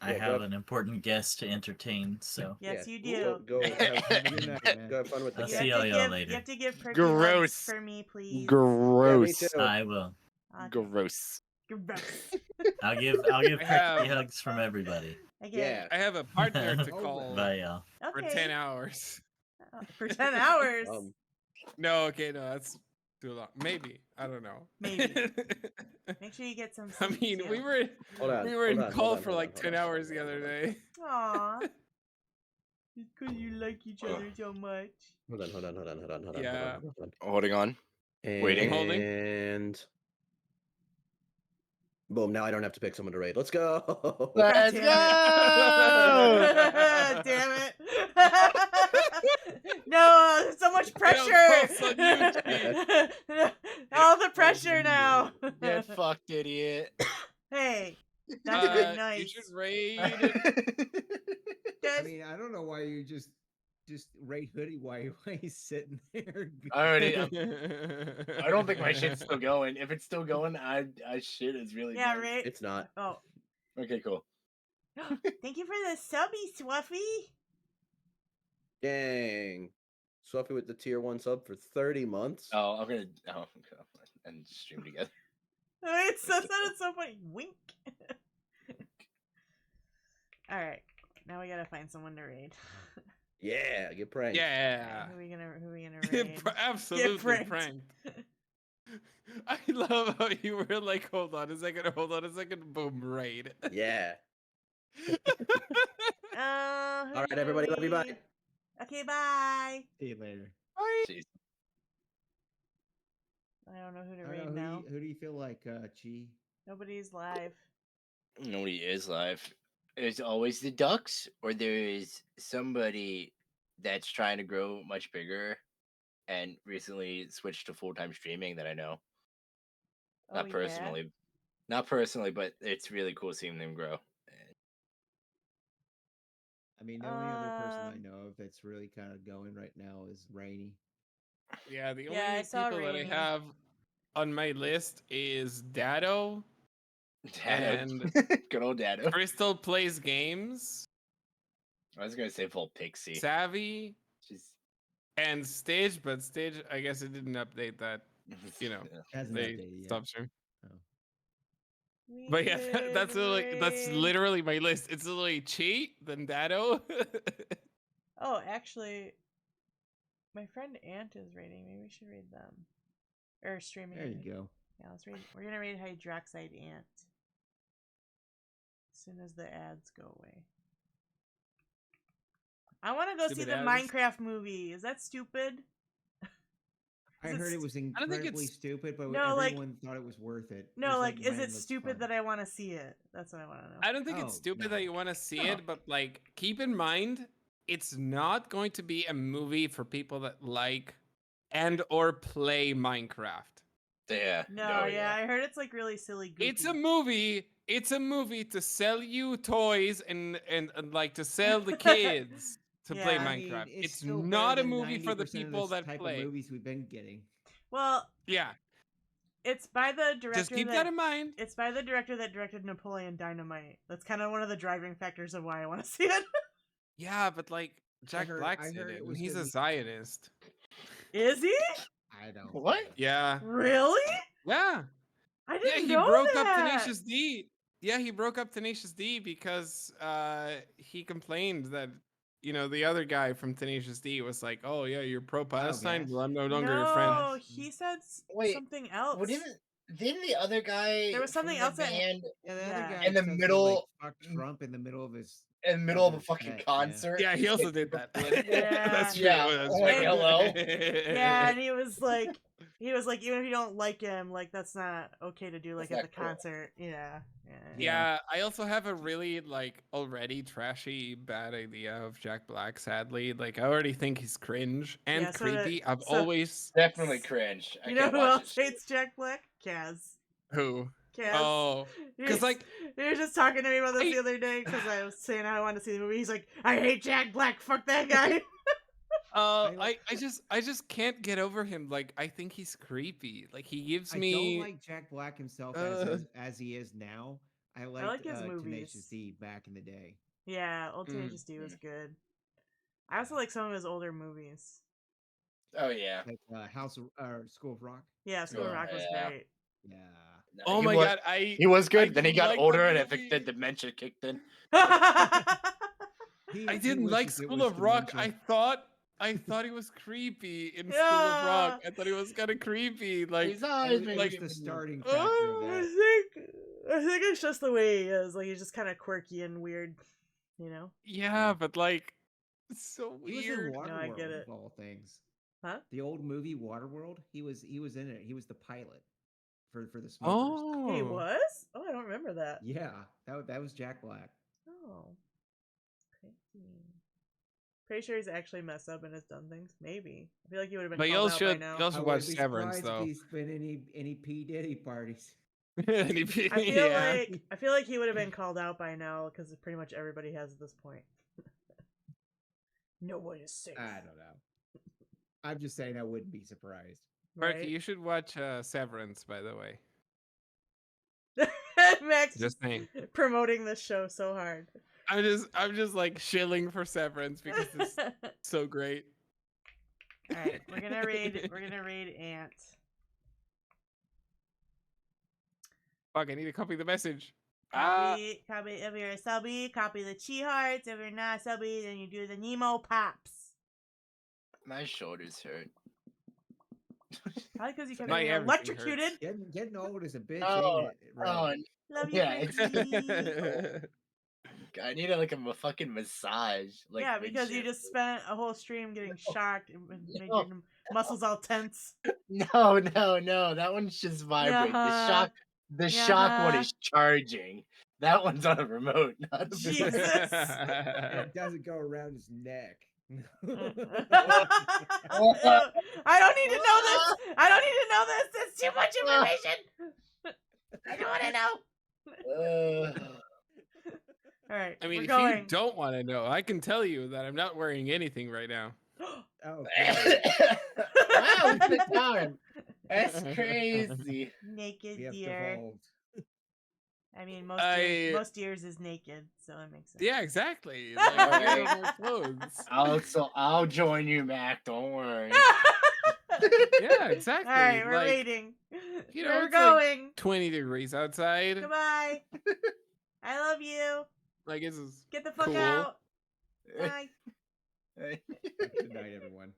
I Yeah, go have ahead. an important guest to entertain, so Yes, you Go, do. go, have, Have a good night, man. go have fun with the I'll You see have to y'all give- later. You have to give perky Gross. hugs for me, please. Gross. too. I will. Okay. Gross. Gross. I'll give I perky have- hugs from everybody. Okay. Yeah. I have a partner to Over. call Bye, y'all. for Okay. 10 hours. For 10 hours. No, okay, no, that's too long. Maybe. I don't know. Maybe. Make sure you get some. I sleep, mean, too. we were Hold on, we were in hold on, call hold on, for hold like on, hold 10 on, hours hold the on, other hold on. day. Aw. It's because you like each other so much. Hold on. Yeah. Hold on. Holding on. Waiting. Holding. And boom, now I don't have to pick someone to raid. Let's go. Let's damn go! Damn it. No, so much pressure. post on YouTube. All the pressure now. Get fucked, idiot. Hey, that's been You nice. should raid. I mean, I just rate Hoodie while he's sitting there. I already. I don't think my shit's still going. If it's still going, I shit is really. Yeah, done. right. It's not. Oh. Okay, cool. Thank you for the subby, Swaffy. Dang. Swaffy with the tier 1 sub for 30 months. Oh, I'm gonna. Oh, okay. And stream together. It sounded so funny. Wink. All right, now we gotta find someone to raid. Yeah, get pranked. Yeah. Who are we gonna raid? Absolutely Get pranked. I love how you were like, hold on a second, boom, raid. Yeah. Who All right, do you everybody, love you, bye. raid? Okay, bye. See you later. Bye. Jeez. I don't know who to I raid don't know, now. who do you feel like, Chi? Nobody's live. Nobody is live. There's always the ducks, or there is somebody that's trying to grow much bigger, and recently switched to full-time streaming that I know. Oh, Not yeah? personally, but it's really cool seeing them grow. I mean, the only other person I know of that's really kind of going right now is Rainy. Yeah, the Yeah, I only saw people that I Rainy. have on my list is Dado. And good old Dado. Crystal plays games. I was gonna say full Pixie. Savvy. She's... And Stage, but Stage, I guess it didn't update that. You know, Hasn't they updated yet. stopped streaming. Oh. But yeah, that's literally my list. It's literally Chi, then Dado. Oh, actually, my friend Ant is raiding. Maybe we should raid them. Or streaming. There you go. Yeah, let's raid. We're gonna raid Hydroxide Ant. As soon as the ads go away. I want to go see the Minecraft movie. Is that stupid? I heard it was incredibly stupid, but No, everyone thought it was worth it. No, It was is it mindless stupid fun. that I want to see it? That's what I want to know. I don't think it's stupid that you want to see it, but like, keep in mind, it's not going to be a movie for people that like and or play Minecraft. Yeah. No, yeah, I heard it's like really silly. Goofy. It's a movie. It's a movie to sell you toys and like to sell the kids to play I mean, Minecraft. it's It's still not better a than movie for the 90% of people this that type play. of movies we've been getting. Well, yeah. It's by the director. Just keep that in mind. It's by the director that directed Napoleon Dynamite. That's kind of one of the driving factors of why I want to see it. Yeah, but like Jack Black's in it, and he's a Zionist. Is he? I don't. What? Yeah. Really? Yeah. I didn't he know broke that. up Tenacious D. Yeah, he broke up Tenacious D because he complained that, you know, the other guy from Tenacious D was like, "Oh yeah, you're pro-Palestine. Well, I'm no longer your friend." No, he said something else. Well, didn't the other guy? There was something from else the that- band Yeah, the other guy in the said something middle, like, fuck Trump in the middle of his. a fucking concert. Yeah, he also did that. Yeah. That's true. Yeah. That's Like, true. hello. Yeah, and he was like, even if you don't like him, like that's not okay to do, like That's at the not cool. concert. Yeah. Yeah, I also have a really like already trashy bad idea of Jack Black. Sadly, like I already think he's cringe and Yeah, so that- creepy. I've so- always Definitely cringe. I You know can't who watch else this hates Jack Black? Kaz. who. Kaz. Oh, because like he was just talking to me about this the other day because I was saying I wanted to see the movie. He's like, I hate Jack Black. Fuck that guy. I just can't get over him. Like I think he's creepy. Like he gives me. I don't like Jack Black himself as he is now. I like his movies. Tenacious D back in the day. Yeah, old Tenacious D was good. I also like some of his older movies. Oh yeah. Like School of Rock. Yeah, School of Rock was great. Yeah. No, Oh he my was- god, he was good. I Then he didn't got like older, that and movie. the dementia kicked in. I didn't like School of Rock. I thought he was creepy in School of Rock. I thought he was kind of creepy. Like He's always been like creepy. the starting factor of I that. think it's just the way he is. Like he's just kind of quirky and weird, you know. yeah, but like it's so He was in weird. Waterworld, No, I get it. of all things. Huh? The old movie Waterworld. He was in it. He was the pilot for the smokers. Oh, He was? Oh, I don't remember that. Yeah, that was Jack Black. Oh. Pretty sure he's actually messed up and has done things. Maybe. I feel like he would have been But you called also out by should now. you also I watch wouldn't be Severance surprised though. if he's been any P Diddy parties. I feel like he would have been called out by now because pretty much everybody has at this point. No one is safe. I don't know. I'm just saying I wouldn't be surprised. Quirky, you should watch Severance, by the way. Max Just saying. promoting this show so hard. I'm just like shilling for Severance because it's so great. All right, we're gonna raid Ant. Fuck, I need to copy the message. Copy if you're a subby, copy the chi hearts. If you're not a subby, then you do the Nemo pops. My shoulders hurt. Probably because you kept My getting everything electrocuted. Getting old is a bitch, Oh, ain't it? oh, Love you, yeah. Fritzy. I need like a fucking massage. Like Yeah, because you just spent a whole stream getting shocked and made your muscles all tense. No, that one's just vibrating. The shock one is charging. That one's on a remote, not a Jesus. It doesn't go around his neck. I don't need to know this. I don't need to know this. It's too much information. I don't want to know. All right. I mean, we're if going. you don't want to know, I can tell you that I'm not wearing anything right now. Oh, wow, good time. That's crazy. Naked we have deer. devolved. I mean, most deers is naked, so it makes sense. Yeah, exactly. Like, clothes. I'll join you, Mac. Don't worry. Yeah, exactly. All right, we're like, waiting. You know, we're it's going. Like 20 degrees outside. Goodbye. I love you. Like, this is Get the fuck cool. out. Bye. Good night, everyone.